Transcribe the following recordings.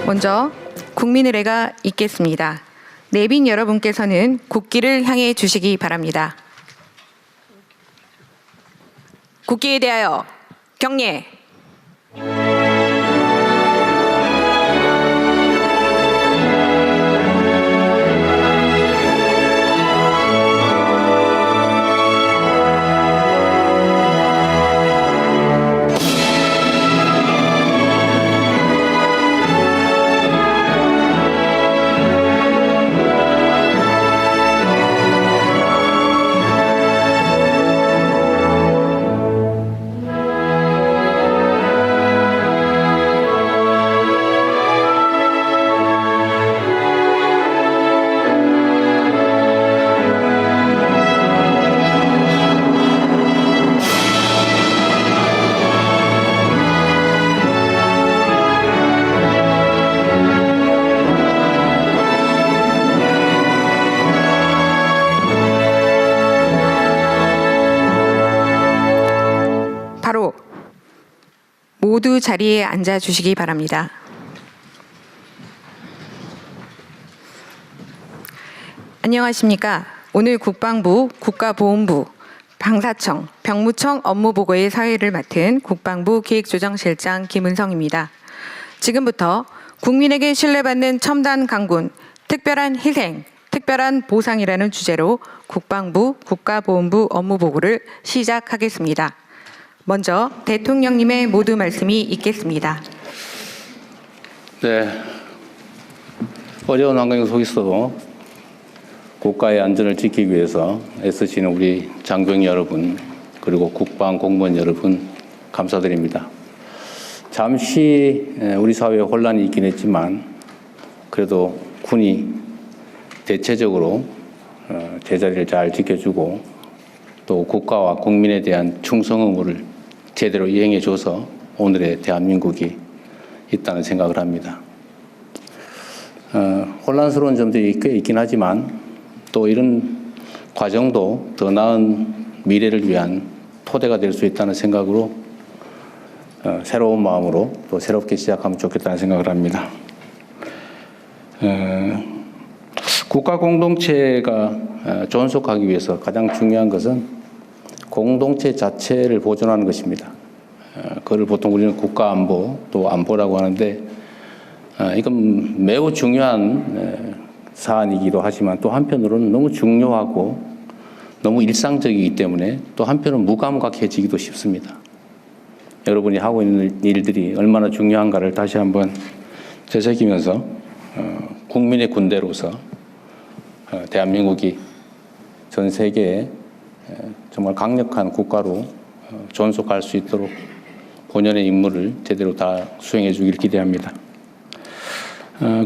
먼저 국민의례가 있겠습니다. 내빈 여러분께서는 국기를 향해 주시기 바랍니다. 국기에 대하여 경례. 바로 모두 자리에 앉아 주시기 바랍니다. 안녕하십니까. 오늘 국방부, 국가보훈부, 방사청, 병무청 업무보고의 사회를 맡은 국방부 기획조정실장 김은성입니다. 지금부터 국민에게 신뢰받는 첨단 강군, 특별한 희생, 특별한 보상이라는 주제로 국방부, 국가보훈부 업무보고를 시작하겠습니다. 먼저 대통령님의 모두 말씀이 있겠습니다. 네, 어려운 환경 속에서도 국가의 안전을 지키기 위해서 애쓰시는 우리 장병 여러분, 그리고 국방 공무원 여러분 감사드립니다. 잠시 우리 사회에 혼란이 있긴 했지만 그래도 군이 대체적으로 제자리를 잘 지켜주고 또 국가와 국민에 대한 충성 의무를 제대로 이행해줘서 오늘의 대한민국이 있다는 생각을 합니다. 혼란스러운 점들이 꽤 있긴 하지만 또 이런 과정도 더 나은 미래를 위한 토대가 될 수 있다는 생각으로 새로운 마음으로 또 새롭게 시작하면 좋겠다는 생각을 합니다. 국가 공동체가 존속하기 위해서 가장 중요한 것은 공동체 자체를 보존하는 것입니다. 그걸 보통 우리는 국가 안보, 또 안보라고 하는데 이건 매우 중요한 사안이기도 하지만 또 한편으로는 너무 중요하고 너무 일상적이기 때문에 또 한편은 무감각해지기도 쉽습니다. 여러분이 하고 있는 일들이 얼마나 중요한가를 다시 한번 되새기면서 국민의 군대로서 대한민국이 전 세계에 정말 강력한 국가로 존속할 수 있도록 본연의 임무를 제대로 다 수행해 주기를 기대합니다.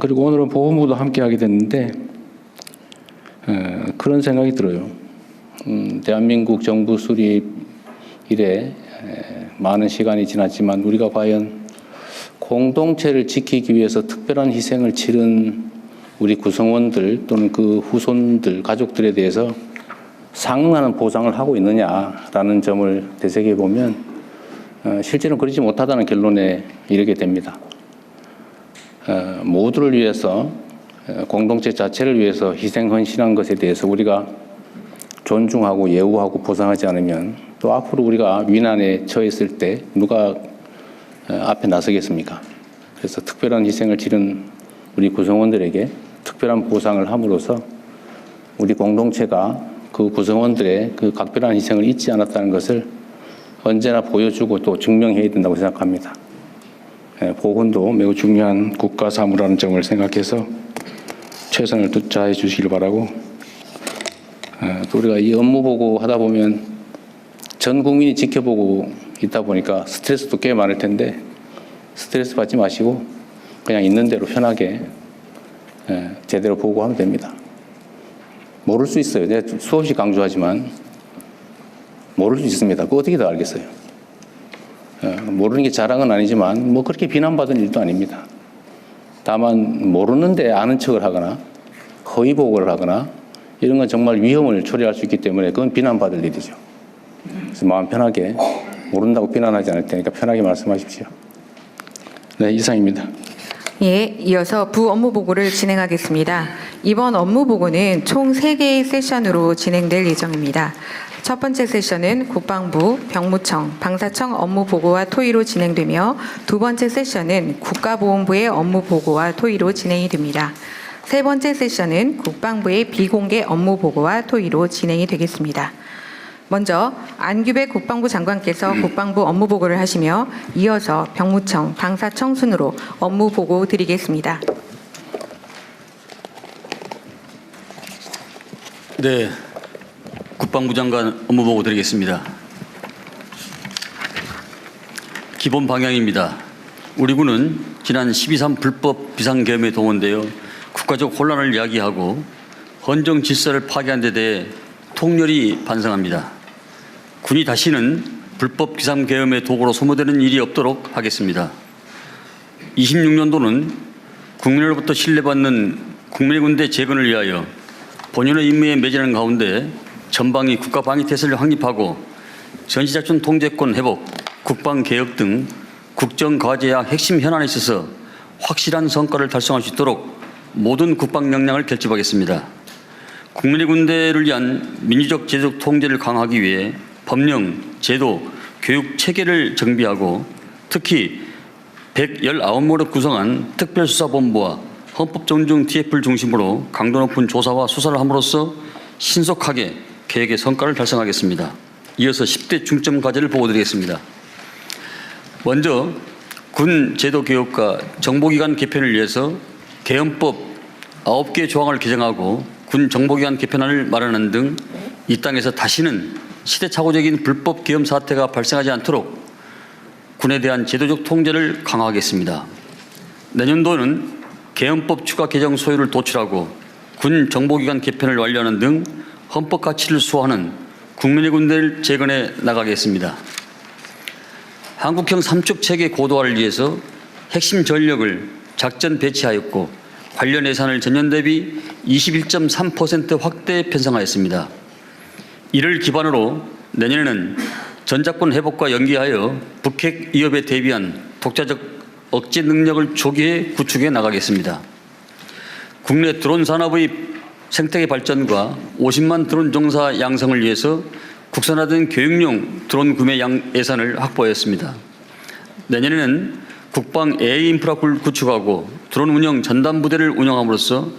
그리고 오늘은 보훈부도 함께 하게 됐는데 그런 생각이 들어요. 대한민국 정부 수립 이래 많은 시간이 지났지만 우리가 과연 공동체를 지키기 위해서 특별한 희생을 치른 우리 구성원들 또는 그 후손들, 가족들에 대해서 상응하는 보상을 하고 있느냐라는 점을 되새겨 보면 실제로 그러지 못하다는 결론에 이르게 됩니다. 모두를 위해서 공동체 자체를 위해서 희생 헌신한 것에 대해서 우리가 존중하고 예우하고 보상하지 않으면 또 앞으로 우리가 위난에 처했을 때 누가 앞에 나서겠습니까? 그래서 특별한 희생을 치른 우리 구성원들에게 특별한 보상을 함으로써 우리 공동체가 그 구성원들의 그 각별한 희생을 잊지 않았다는 것을 언제나 보여주고 또 증명해야 된다고 생각합니다. 보훈도 매우 중요한 국가 사무라는 점을 생각해서 최선을 다해 주시길 바라고, 또 우리가 이 업무 보고 하다 보면 전 국민이 지켜보고 있다 보니까 스트레스도 꽤 많을 텐데 스트레스 받지 마시고 그냥 있는 대로 편하게 제대로 보고하면 됩니다. 모를 수 있어요. 내가 수없이 강조하지만 모를 수 있습니다. 그거 어떻게 다 알겠어요? 모르는 게 자랑은 아니지만 뭐 그렇게 비난받은 일도 아닙니다. 다만 모르는데 아는 척을 하거나 허위 보고를 하거나 이런 건 정말 위험을 초래할 수 있기 때문에 그건 비난받을 일이죠. 그래서 마음 편하게 모른다고 비난하지 않을 테니까 편하게 말씀하십시오. 네, 이상입니다. 예, 이어서 부 업무 보고를 진행하겠습니다. 이번 업무 보고는 총 3개의 세션으로 진행될 예정입니다. 첫 번째 세션은 국방부, 병무청, 방사청 업무 보고와 토의로 진행되며 두 번째 세션은 국가보훈부의 업무 보고와 토의로 진행이 됩니다. 세 번째 세션은 국방부의 비공개 업무 보고와 토의로 진행이 되겠습니다. 먼저 안규백 국방부 장관께서 국방부 업무 보고를 하시며 이어서 병무청, 방사청 순으로 업무 보고 드리겠습니다. 네, 국방부 장관 업무 보고 드리겠습니다. 기본 방향입니다. 우리 군은 지난 12.3 불법 비상계엄에 동원되어 국가적 혼란을 야기하고 헌정 질서를 파괴한 데 대해 통렬히 반성합니다. 군이 다시는 불법 비상계엄의 도구로 소모되는 일이 없도록 하겠습니다. 26년도는 국민으로부터 신뢰받는 국민의 군대 재건을 위하여 본연의 임무에 매진하는 가운데 전방위 국가방위태세를 확립하고 전시작전 통제권 회복, 국방개혁 등 국정과제와 핵심 현안에 있어서 확실한 성과를 달성할 수 있도록 모든 국방 역량을 결집하겠습니다. 국민의 군대를 위한 민주적 제도적 통제를 강화하기 위해 법령, 제도, 교육 체계를 정비하고 특히 119명으로 구성한 특별수사본부와 헌법존중 TF를 중심으로 강도 높은 조사와 수사를 함으로써 신속하게 계획의 성과를 달성하겠습니다. 이어서 10대 중점 과제를 보고드리겠습니다. 먼저 군 제도 개혁과 정보기관 개편을 위해서 개헌법 9개 조항을 개정하고 군 정보기관 개편안을 마련하는 등 이 땅에서 다시는 시대착오적인 불법 계엄 사태가 발생하지 않도록 군에 대한 제도적 통제를 강화하겠습니다. 내년도는 계엄법 추가 개정 소요를 도출하고 군 정보기관 개편을 완료하는 등 헌법 가치를 수호하는 국민의 군대를 재건해 나가겠습니다. 한국형 삼축 체계 고도화를 위해서 핵심 전력을 작전 배치하였고 관련 예산을 전년 대비 21.3% 확대 편성하였습니다. 이를 기반으로 내년에는 전작권 회복과 연계하여 북핵 위협에 대비한 독자적 억제 능력을 조기에 구축해 나가겠습니다. 국내 드론 산업의 생태계 발전과 50만 드론 종사 양성을 위해서 국산화된 교육용 드론 구매 예산을 확보하였습니다. 내년에는 국방 AI 인프라를 구축하고 드론 운영 전담 부대를 운영함으로써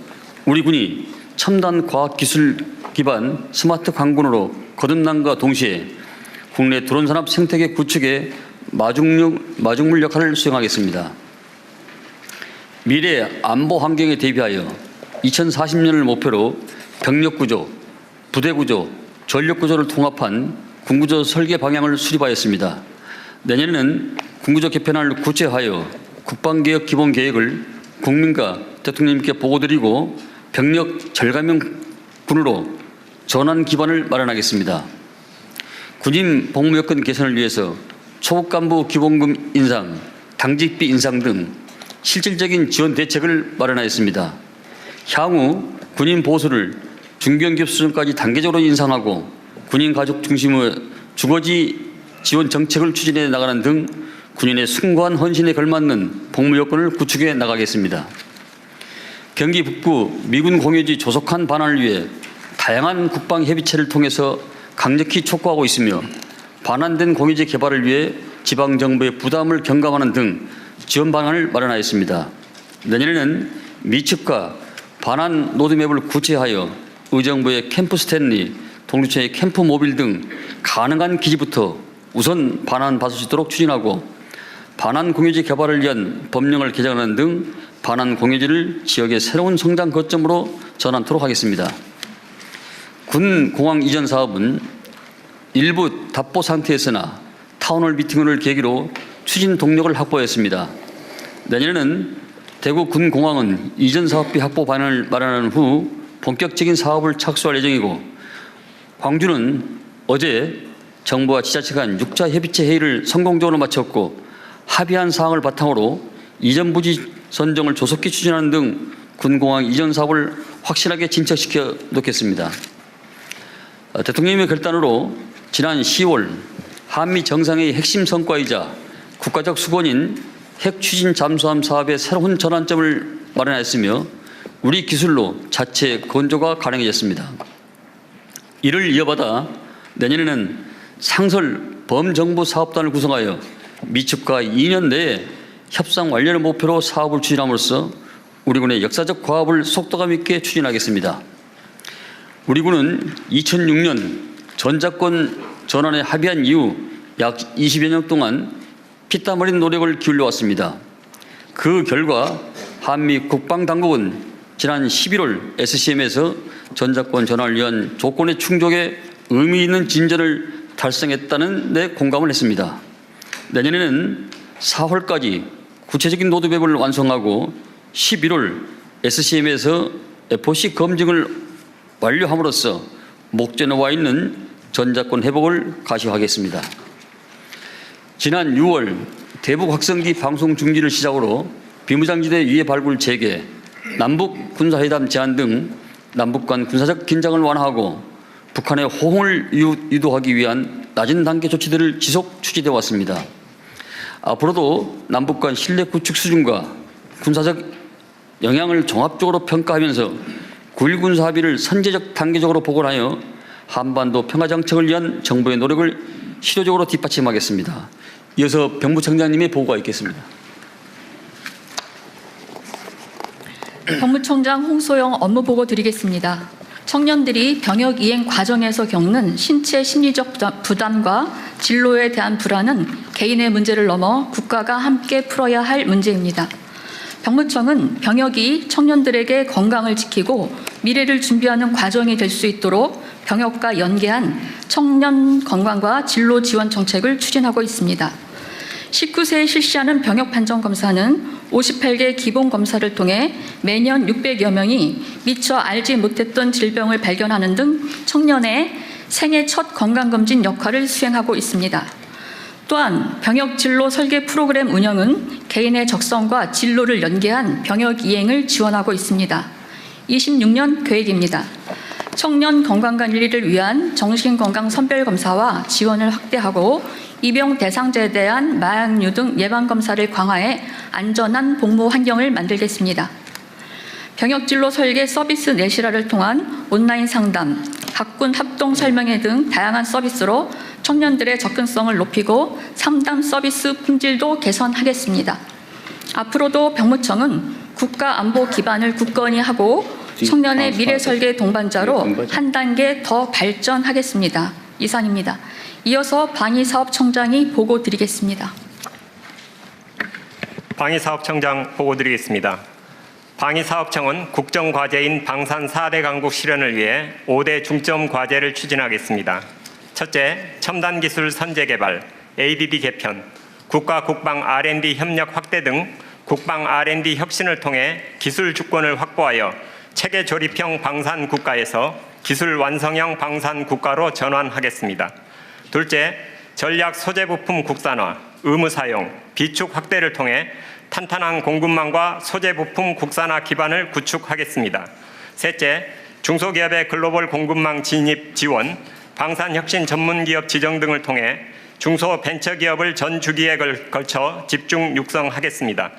우리 군이 첨단 과학기술 기반 스마트 강군으로 거듭남과 동시에 국내 드론 산업 생태계 구축에 마중물 역할을 수행하겠습니다. 미래 안보 환경에 대비하여 2040년을 목표로 병력구조, 부대구조, 전력구조를 통합한 군구조 설계 방향을 수립하였습니다. 내년에는 군구조 개편안을 구체화하여 국방개혁 기본계획을 국민과 대통령님께 보고드리고 병력 절감형 군으로 전환 기반을 마련하겠습니다. 군인 복무 여건 개선을 위해서 초급 간부 기본금 인상, 당직비 인상 등 실질적인 지원 대책을 마련하였습니다. 향후 군인 보수를 중견기업 수준까지 단계적으로 인상하고 군인 가족 중심의 주거지 지원 정책을 추진해 나가는 등 군인의 숭고한 헌신에 걸맞는 복무 여건을 구축해 나가겠습니다. 경기 북부 미군 공여지 조속한 반환을 위해 다양한 국방 협의체를 통해서 강력히 촉구하고 있으며 반환된 공여지 개발을 위해 지방정부의 부담을 경감하는 등 지원 방안을 마련하였습니다. 내년에는 미측과 반환 로드맵을 구체하여 의정부의 캠프 스탠리, 동두천의 캠프 모빌 등 가능한 기지부터 우선 반환 받을 수 있도록 추진하고 반환 공유지 개발을 위한 법령을 개정하는 등 반환 공유지를 지역의 새로운 성장 거점으로 전환토록 하겠습니다. 군 공항 이전 사업은 일부 답보 상태였으나 타운홀 미팅을 계기로 추진 동력을 확보했습니다. 내년에는 대구 군 공항은 이전 사업비 확보 방안을 마련한 후 본격적인 사업을 착수할 예정이고 광주는 어제 정부와 지자체 간 6자 협의체 회의를 성공적으로 마쳤고 합의한 사항을 바탕으로 이전 부지 선정을 조속히 추진하는 등 군공항 이전 사업을 확실하게 진척시켜 놓겠습니다. 대통령님의 결단으로 지난 10월 한미 정상회의 핵심 성과이자 국가적 수건인 핵 추진 잠수함 사업의 새로운 전환점을 마련하였으며 우리 기술로 자체 건조가 가능해졌습니다. 이를 이어받아 내년에는 상설 범정부 사업단을 구성하여 미측과 2년 내에 협상 완료를 목표로 사업을 추진함으로써 우리 군의 역사적 과업을 속도감 있게 추진하겠습니다. 우리 군은 2006년 전자권 전환에 합의한 이후 약 20여 년 동안 피땀 흘린 노력을 기울여 왔습니다. 그 결과 한미 국방당국은 지난 11월 SCM에서 전자권 전환을 위한 조건의 충족에 의미 있는 진전을 달성했다는 데 공감을 했습니다. 내년에는 4월까지 구체적인 로드맵을 완성하고 11월 SCM에서 FOC 검증을 완료함으로써 목전에 와 있는 전자권 회복을 가시화하겠습니다. 지난 6월 대북 확성기 방송 중지를 시작으로 비무장지대 위해 발굴 재개, 남북 군사회담 제안 등 남북 간 군사적 긴장을 완화하고 북한의 호응을 유도하기 위한 낮은 단계 조치들을 지속 추진해 왔습니다. 앞으로도 남북 간 신뢰 구축 수준과 군사적 영향을 종합적으로 평가하면서 9.1 군사 합의를 선제적 단계적으로 복원하여 한반도 평화 정책을 위한 정부의 노력을 실효적으로 뒷받침하겠습니다. 이어서 병무청장님의 보고가 있겠습니다. 병무청장 홍소영 업무 보고 드리겠습니다. 청년들이 병역 이행 과정에서 겪는 신체 심리적 부담과 진로에 대한 불안은 개인의 문제를 넘어 국가가 함께 풀어야 할 문제입니다. 병무청은 병역이 청년들에게 건강을 지키고 미래를 준비하는 과정이 될 수 있도록 병역과 연계한 청년 건강과 진로 지원 정책을 추진하고 있습니다. 19세에 실시하는 병역 판정 검사는 58개 기본 검사를 통해 매년 600여 명이 미처 알지 못했던 질병을 발견하는 등 청년의 생애 첫 건강검진 역할을 수행하고 있습니다. 또한 병역 진로 설계 프로그램 운영은 개인의 적성과 진로를 연계한 병역 이행을 지원하고 있습니다. 26년 계획입니다. 청년 건강관리를 위한 정신건강 선별검사와 지원을 확대하고 입영 대상자에 대한 마약류 등 예방검사를 강화해 안전한 복무 환경을 만들겠습니다. 병역진로 설계 서비스 내실화를 통한 온라인 상담, 학군 합동 설명회 등 다양한 서비스로 청년들의 접근성을 높이고 상담 서비스 품질도 개선하겠습니다. 앞으로도 병무청은 국가 안보 기반을 굳건히 하고 청년의 미래 설계 동반자로 한 단계 더 발전하겠습니다. 이상입니다. 이어서 방위사업청장이 보고 드리겠습니다. 방위사업청장 보고 드리겠습니다. 방위사업청은 국정과제인 방산 4대 강국 실현을 위해 5대 중점 과제를 추진하겠습니다. 첫째, 첨단기술 선제개발, ADD 개편, 국가-국방 R&D 협력 확대 등 국방 R&D 혁신을 통해 기술 주권을 확보하여 체계 조립형 방산 국가에서 기술 완성형 방산 국가로 전환하겠습니다. 둘째, 전략 소재 부품 국산화, 의무 사용, 비축 확대를 통해 탄탄한 공급망과 소재 부품 국산화 기반을 구축하겠습니다. 셋째, 중소기업의 글로벌 공급망 진입 지원, 방산혁신 전문기업 지정 등을 통해 중소벤처기업을 전 주기에 걸쳐 집중 육성하겠습니다.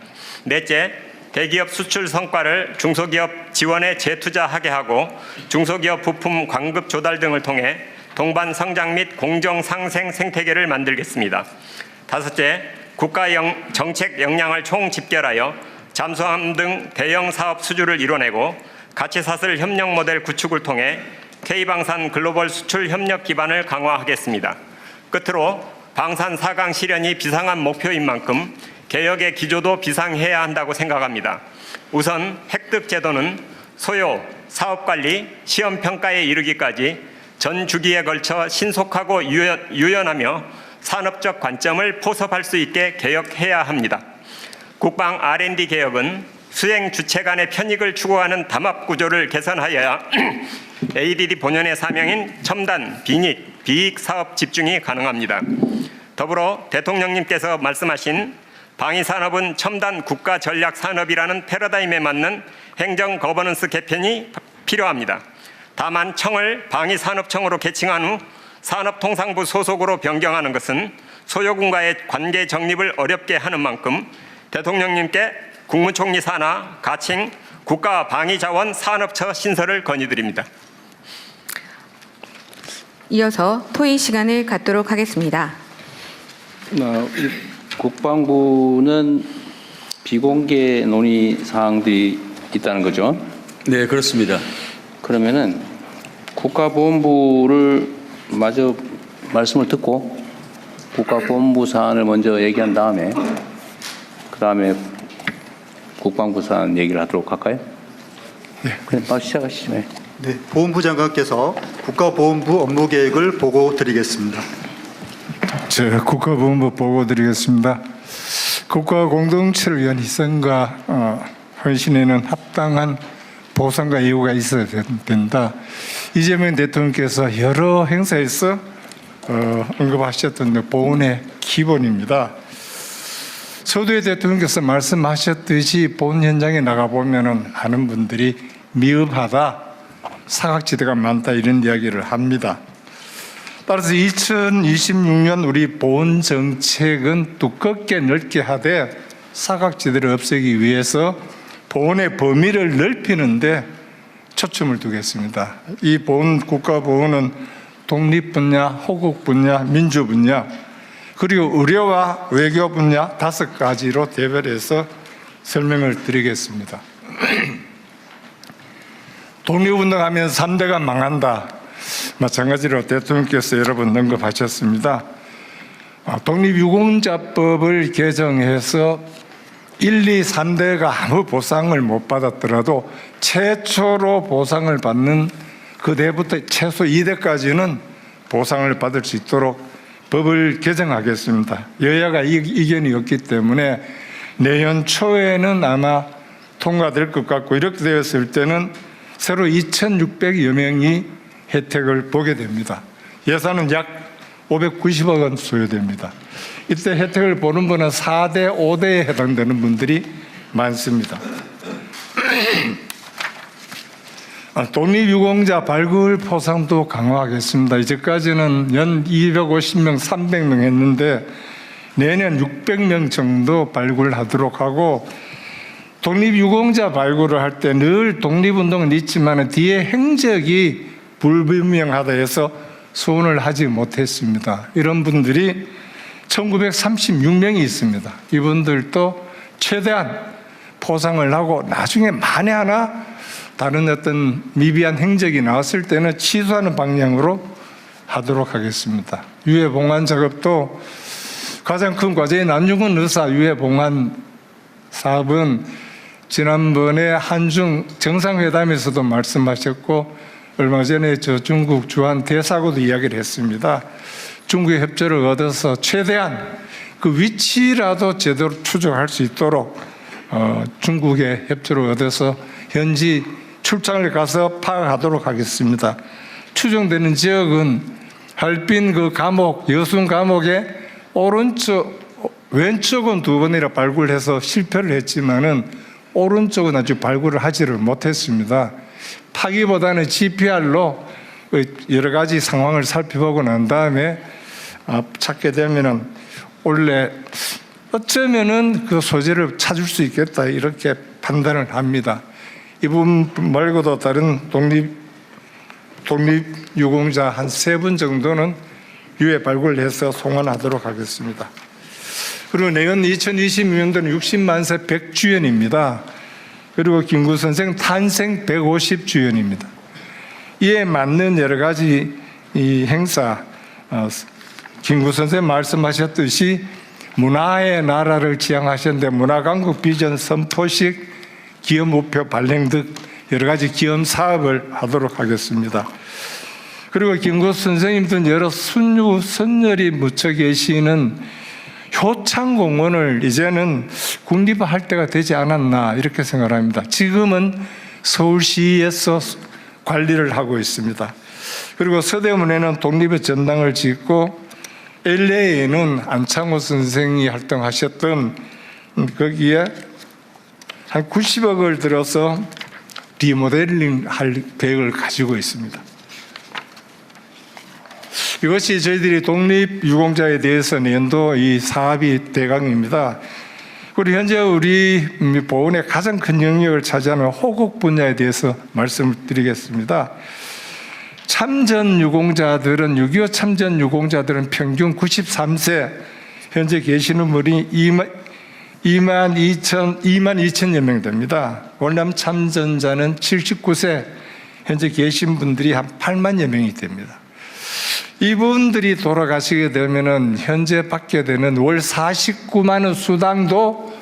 넷째, 대기업 수출 성과를 중소기업 지원에 재투자하게 하고 중소기업 부품 광급 조달 등을 통해 동반 성장 및 공정 상생 생태계를 만들겠습니다. 다섯째, 국가 정책 역량을 총집결하여 잠수함 등 대형 사업 수주를 이뤄내고 가치사슬 협력 모델 구축을 통해 K방산 글로벌 수출 협력 기반을 강화하겠습니다. 끝으로 방산 4강 실현이 비상한 목표인 만큼 개혁의 기조도 비상해야 한다고 생각합니다. 우선 획득 제도는 소요, 사업관리, 시험평가에 이르기까지 전 주기에 걸쳐 신속하고 유연하며 산업적 관점을 포섭할 수 있게 개혁해야 합니다. 국방 R&D 개혁은 수행 주체 간의 편익을 추구하는 담합 구조를 개선하여야 ADD 본연의 사명인 첨단, 비익 사업 집중이 가능합니다. 더불어 대통령님께서 말씀하신 방위산업은 첨단 국가 전략 산업이라는 패러다임에 맞는 행정 거버넌스 개편이 필요합니다. 다만 청을 방위산업청으로 개칭한 후 산업통상부 소속으로 변경하는 것은 소요군과의 관계 정립을 어렵게 하는 만큼 대통령님께 국무총리 산하 가칭 국가방위자원 산업처 신설을 건의드립니다. 이어서 토의 시간을 갖도록 하겠습니다. 국방부는 비공개 논의 사항들이 있다는 거죠. 네, 그렇습니다. 그러면은 국가보훈부를 마저 말씀을 듣고 국가보훈부 사안을 먼저 얘기한 다음에 그 다음에 국방부 사안 얘기를 하도록 할까요? 네. 그냥 바로 시작하시죠. 네. 네, 보훈부 장관께서 국가보훈부 업무 계획을 보고 드리겠습니다. 국가보훈부 보고 드리겠습니다. 국가 공동체를 위한 희생과 헌신에는 합당한 보상과 예우가 있어야 된다. 이재명 대통령께서 여러 행사에서 언급하셨던 보훈의 기본입니다. 서두에 대통령께서 말씀하셨듯이 보훈 현장에 나가보면 많은 분들이 미흡하다, 사각지대가 많다 이런 이야기를 합니다. 따라서 2026년 우리 보훈 정책은 두껍게 넓게 하되 사각지대를 없애기 위해서 보훈의 범위를 넓히는데 초점을 두겠습니다. 이 보훈, 국가보훈은 독립 분야, 호국 분야, 민주 분야, 그리고 의료와 외교 분야 5가지로 대별해서 설명을 드리겠습니다. 독립운동하면 3대가 망한다. 마찬가지로 대통령께서 여러 번 언급하셨습니다. 독립유공자법을 개정해서 1, 2, 3대가 아무 보상을 못 받았더라도 최초로 보상을 받는 그대부터 최소 2대까지는 보상을 받을 수 있도록 법을 개정하겠습니다. 여야가 이견이 없기 때문에 내년 초에는 아마 통과될 것 같고, 이렇게 되었을 때는 새로 2,600여 명이 혜택을 보게 됩니다. 예산은 약 590억 원 소요됩니다. 이때 혜택을 보는 분은 4대, 5대에 해당되는 분들이 많습니다. 독립유공자 발굴 포상도 강화하겠습니다. 이제까지는 연 250명, 300명 했는데 내년 600명 정도 발굴하도록 하고, 독립유공자 발굴을 할 때 늘 독립운동은 있지만 뒤에 행적이 불분명하다 해서 소원을 하지 못했습니다. 이런 분들이 1936명이 있습니다. 이분들도 최대한 포상을 하고 나중에 만에 하나 다른 어떤 미비한 행적이 나왔을 때는 취소하는 방향으로 하도록 하겠습니다. 유해봉환 작업도 가장 큰 과제인 안중근 의사 유해봉환 사업은 지난번에 한중 정상회담에서도 말씀하셨고, 얼마 전에 저 중국 주한 대사하고도 이야기를 했습니다. 중국의 협조를 얻어서 최대한 그 위치라도 제대로 추적할 수 있도록 중국의 협조를 얻어서 현지 출장을 가서 파악하도록 하겠습니다. 추정되는 지역은 할빈 그 감옥, 여순 감옥의 왼쪽은 2번이나 발굴해서 실패를 했지만은 오른쪽은 아직 발굴을 하지를 못했습니다. 파기보다는 GPR로 여러 가지 상황을 살펴보고 난 다음에 찾게 되면은 원래 어쩌면은 그 소재를 찾을 수 있겠다 이렇게 판단을 합니다. 이 부분 말고도 다른 독립유공자 한 3분 정도는 유해 발굴해서 송환하도록 하겠습니다. 그리고 내년 2026년도는 60만 세 100주년입니다. 그리고 김구 선생 탄생 150주년입니다. 이에 맞는 여러 가지 이 행사, 김구 선생 말씀하셨듯이 문화의 나라를 지향하셨는데 문화강국 비전 선포식, 기업우표 발행 등 여러 가지 기업 사업을 하도록 하겠습니다. 그리고 김구 선생님 등 여러 순유, 선열이 묻혀 계시는 효창공원을 이제는 국립화할 때가 되지 않았나 이렇게 생각합니다. 지금은 서울시에서 관리를 하고 있습니다. 그리고 서대문에는 독립의 전당을 짓고 LA에는 안창호 선생이 활동하셨던 거기에 한 90억을 들어서 리모델링 할 계획을 가지고 있습니다. 이것이 저희들이 독립유공자에 대해서 연도 이 사업이 대강입니다. 그리고 현재 우리 보훈의 가장 큰 영역을 차지하는 호국 분야에 대해서 말씀을 드리겠습니다. 참전 유공자들은 6.25 참전 유공자들은 평균 93세, 현재 계시는 분이 2만 2천여 명 됩니다. 월남 참전자는 79세, 현재 계신 분들이 한 8만여 명이 됩니다. 이분들이 돌아가시게 되면은 현재 받게 되는 월 49만 원 수당도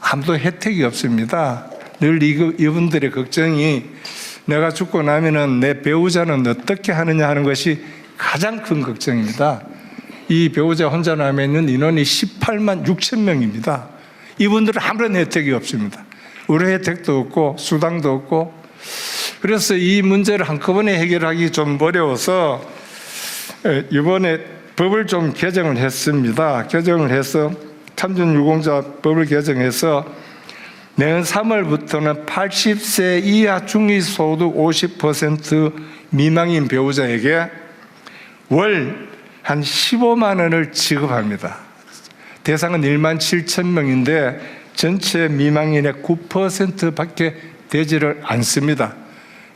아무도 혜택이 없습니다. 늘 이분들의 걱정이 내가 죽고 나면은 내 배우자는 어떻게 하느냐 하는 것이 가장 큰 걱정입니다. 이 배우자 혼자 남아 있는 인원이 18만 6천 명입니다. 이분들은 아무런 혜택이 없습니다. 의료 혜택도 없고 수당도 없고, 그래서 이 문제를 한꺼번에 해결하기 좀 어려워서 이번에 법을 좀 개정을 했습니다. 개정을 해서 참전유공자 법을 개정해서 내년 3월부터는 80세 이하 중위소득 50% 미만인 배우자에게 월 한 15만 원을 지급합니다. 대상은 1만 7천 명인데 전체 미망인의 9%밖에 되지를 않습니다.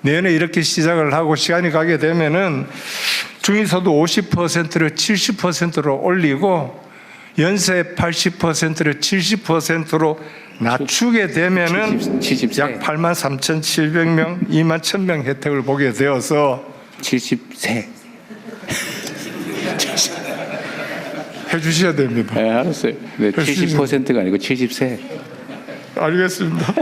내년에 이렇게 시작을 하고 시간이 가게 되면은 중위소득 50%를 70%로 올리고 연세 80%를 70%로 낮추게 되면은 70세. 약 8만 3,700명, 2만 1,000명 혜택을 보게 되어서 70세. 해주셔야 됩니다. 네, 알았어요. 네, 70%가 아니고 70세. 알겠습니다.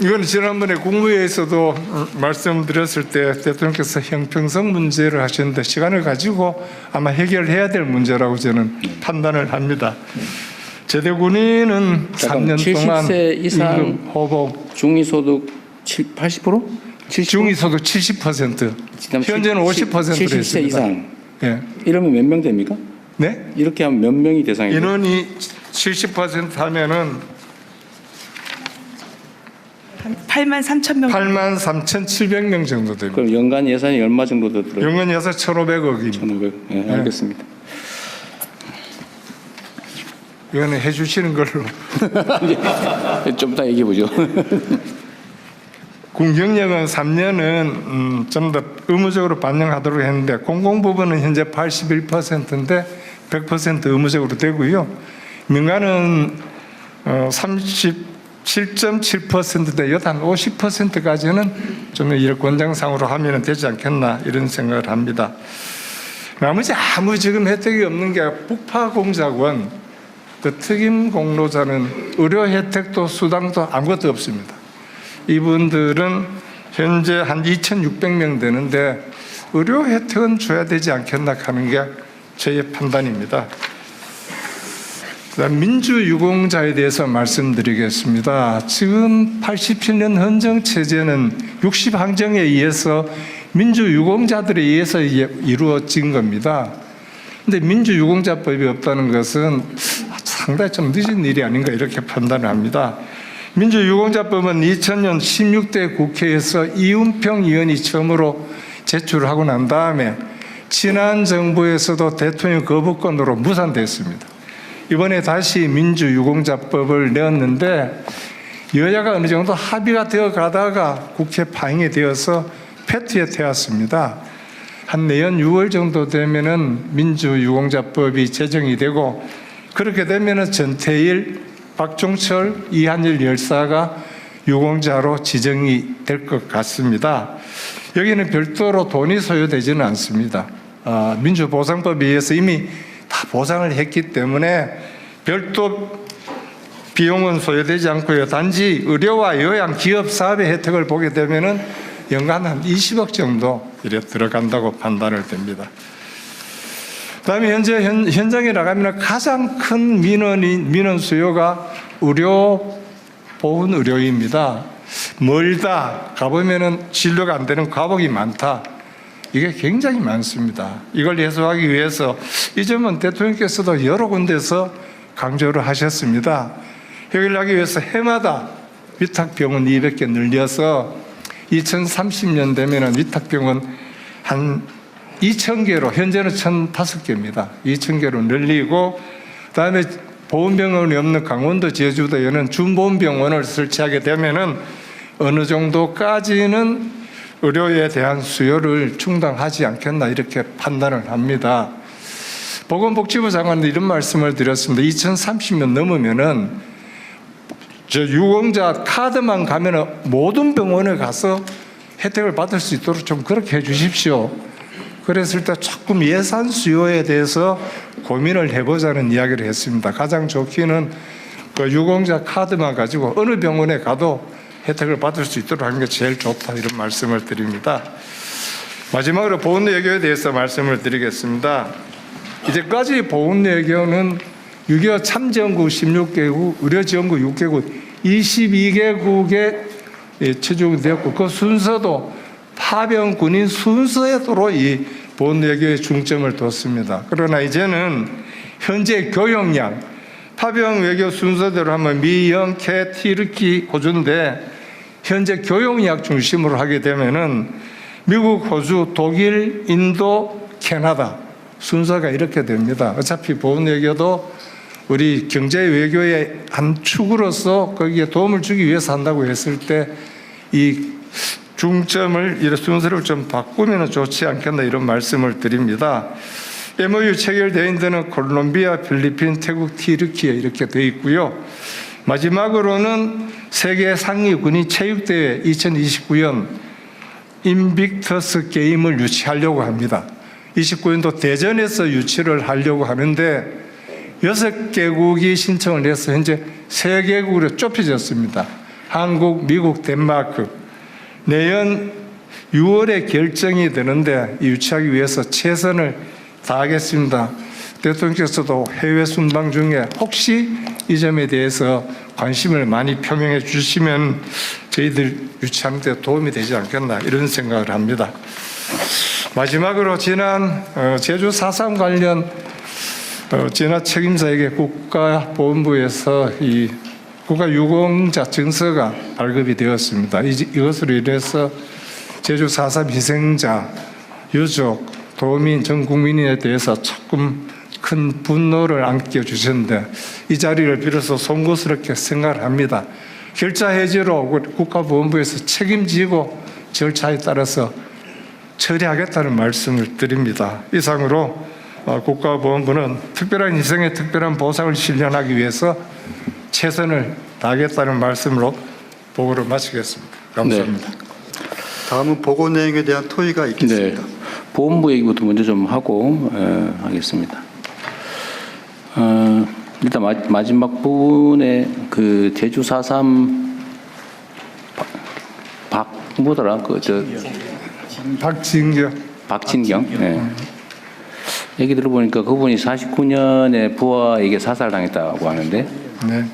이건 지난번에 국무회의에서도 말씀드렸을 때 대통령께서 형평성 문제를 하셨는데 시간을 가지고 아마 해결해야 될 문제라고 저는 판단을 합니다. 제대 군인은 3년 동안 70세 이상 임금 호복, 중위소득 80%? 70%? 중위소득 70%, 현재는 50%로 70세 했습니다. 이상. 예. 이러면 몇 명 됩니까? 네? 이렇게 하면 몇 명이 대상이 돼요? 인원이 70% 하면은 8만 3천 명. 8만 3,700명 정도 됩니다. 그럼 연간 예산이 얼마 정도 더 들어요? 연간 예산 1,500억입니다. 1,500. 네, 알겠습니다. 이거는 해주시는 걸로. 좀 이따 얘기해 보죠. 군 경력은 3년은 좀 더 의무적으로 반영하도록 했는데 공공부문은 현재 81%인데 100% 의무적으로 되고요. 민간은 37.7%대 여단 50%까지는 좀 이런 권장상으로 하면 되지 않겠나 이런 생각을 합니다. 나머지 아무 지금 혜택이 없는 게 북파공작원, 그 특임 공로자는 의료 혜택도 수당도 아무것도 없습니다. 이분들은 현재 한 2,600명 되는데 의료 혜택은 줘야 되지 않겠나 하는 게 저의 판단입니다. 그다음 민주유공자에 대해서 말씀드리겠습니다. 지금 87년 헌정체제는 60항정에 의해서 민주유공자들에 의해서 이루어진 겁니다. 그런데 민주유공자법이 없다는 것은 상당히 좀 늦은 일이 아닌가 이렇게 판단을 합니다. 민주유공자법은 2000년 16대 국회에서 이은평 의원이 처음으로 제출하고 난 다음에 지난 정부에서도 대통령 거부권으로 무산됐습니다. 이번에 다시 민주유공자법을 내었는데 여야가 어느 정도 합의가 되어 가다가 국회 파행이 되어서 패트에 태웠습니다. 한 내년 6월 정도 되면은 민주유공자법이 제정이 되고 그렇게 되면은 전태일, 박종철, 이한일 열사가 유공자로 지정이 될 것 같습니다. 여기는 별도로 돈이 소요되지는 않습니다. 민주보상법에 의해서 이미 다 보상을 했기 때문에 별도 비용은 소요되지 않고요. 단지 의료와 요양, 기업, 사업의 혜택을 보게 되면은 연간 한 20억 정도 이래 들어간다고 판단을 됩니다. 그다음에 현재 현장에 나가면 가장 큰 민원 수요가 의료 보훈 의료입니다. 멀다 가보면은 진료가 안 되는 과목이 많다. 이게 굉장히 많습니다. 이걸 해소하기 위해서 이 점은 대통령께서도 여러 군데서 강조를 하셨습니다. 해결하기 위해서 해마다 위탁병원 200개 늘려서 2030년 되면은 위탁병원 한 2,000개로 현재는 1,005개입니다. 2,000개로 늘리고 그다음에 보훈병원이 없는 강원도 제주도에는 준보훈병원을 설치하게 되면은 어느 정도까지는 의료에 대한 수요를 충당하지 않겠나 이렇게 판단을 합니다. 보건복지부 장관도 이런 말씀을 드렸습니다. 2030년 넘으면은 저 유공자 카드만 가면은 모든 병원에 가서 혜택을 받을 수 있도록 좀 그렇게 해주십시오. 그랬을 때 조금 예산 수요에 대해서 고민을 해보자는 이야기를 했습니다. 가장 좋기는 그 유공자 카드만 가지고 어느 병원에 가도 혜택을 받을 수 있도록 하는 게 제일 좋다 이런 말씀을 드립니다. 마지막으로 보훈외교에 대해서 말씀을 드리겠습니다. 이제까지 보훈외교는 6.25 참지원국 16개국, 의료지원국 6개국, 22개국에 체중되었고 그 순서도 파병 군인 순서에도로 이 보훈외교에 중점을 뒀습니다. 그러나 이제는 현재 교역량, 파병 외교 순서대로 하면 미, 영, 캐, 티르키, 호주인데 현재 교역약 중심으로 하게 되면은 미국, 호주, 독일, 인도, 캐나다 순서가 이렇게 됩니다. 어차피 보훈외교도 우리 경제 외교의 한 축으로서 거기에 도움을 주기 위해서 한다고 했을 때 이 중점을 이런 순서를 좀 바꾸면 좋지 않겠나 이런 말씀을 드립니다. MOU 체결되어 있는 데는 콜롬비아, 필리핀, 태국, 티르키에 이렇게 되어 있고요. 마지막으로는 세계 상위 군인 체육대회 2029년 인빅터스 게임을 유치하려고 합니다. 29년도 대전에서 유치를 하려고 하는데 6개국이 신청을 해서 현재 3개국으로 좁혀졌습니다. 한국, 미국, 덴마크. 내년 6월에 결정이 되는데 유치하기 위해서 최선을 다하겠습니다. 대통령께서도 해외 순방 중에 혹시 이 점에 대해서 관심을 많이 표명해 주시면 저희들 유치하는 데 도움이 되지 않겠나 이런 생각을 합니다. 마지막으로 지난 제주 4.3 관련 진화 책임자에게 국가보훈부에서 이 국가유공자 증서가 발급이 되었습니다. 이것으로 인해서 제주 4.3 희생자, 유족, 도민, 전 국민에 대해서 조금 큰 분노를 안겨주셨는데 이 자리를 빌어서 송구스럽게 생각을 합니다. 결자 해지로 국가보훈부에서 책임지고 절차에 따라서 처리하겠다는 말씀을 드립니다. 이상으로 국가보훈부는 특별한 희생에 특별한 보상을 실현하기 위해서 최선을 다하겠다는 말씀으로 보고를 마치겠습니다. 감사합니다. 네. 다음은 보고 내용에 대한 토의가 있겠습니다. 네. 보훈부 얘기부터 먼저 좀 하고 하겠습니다. 일단 마지막 부분에 그 제주 4.3 뭐더라 박진경. 네. 얘기 들어보니까 그분이 49년에 부하에게 사살당했다고 하는데. 네.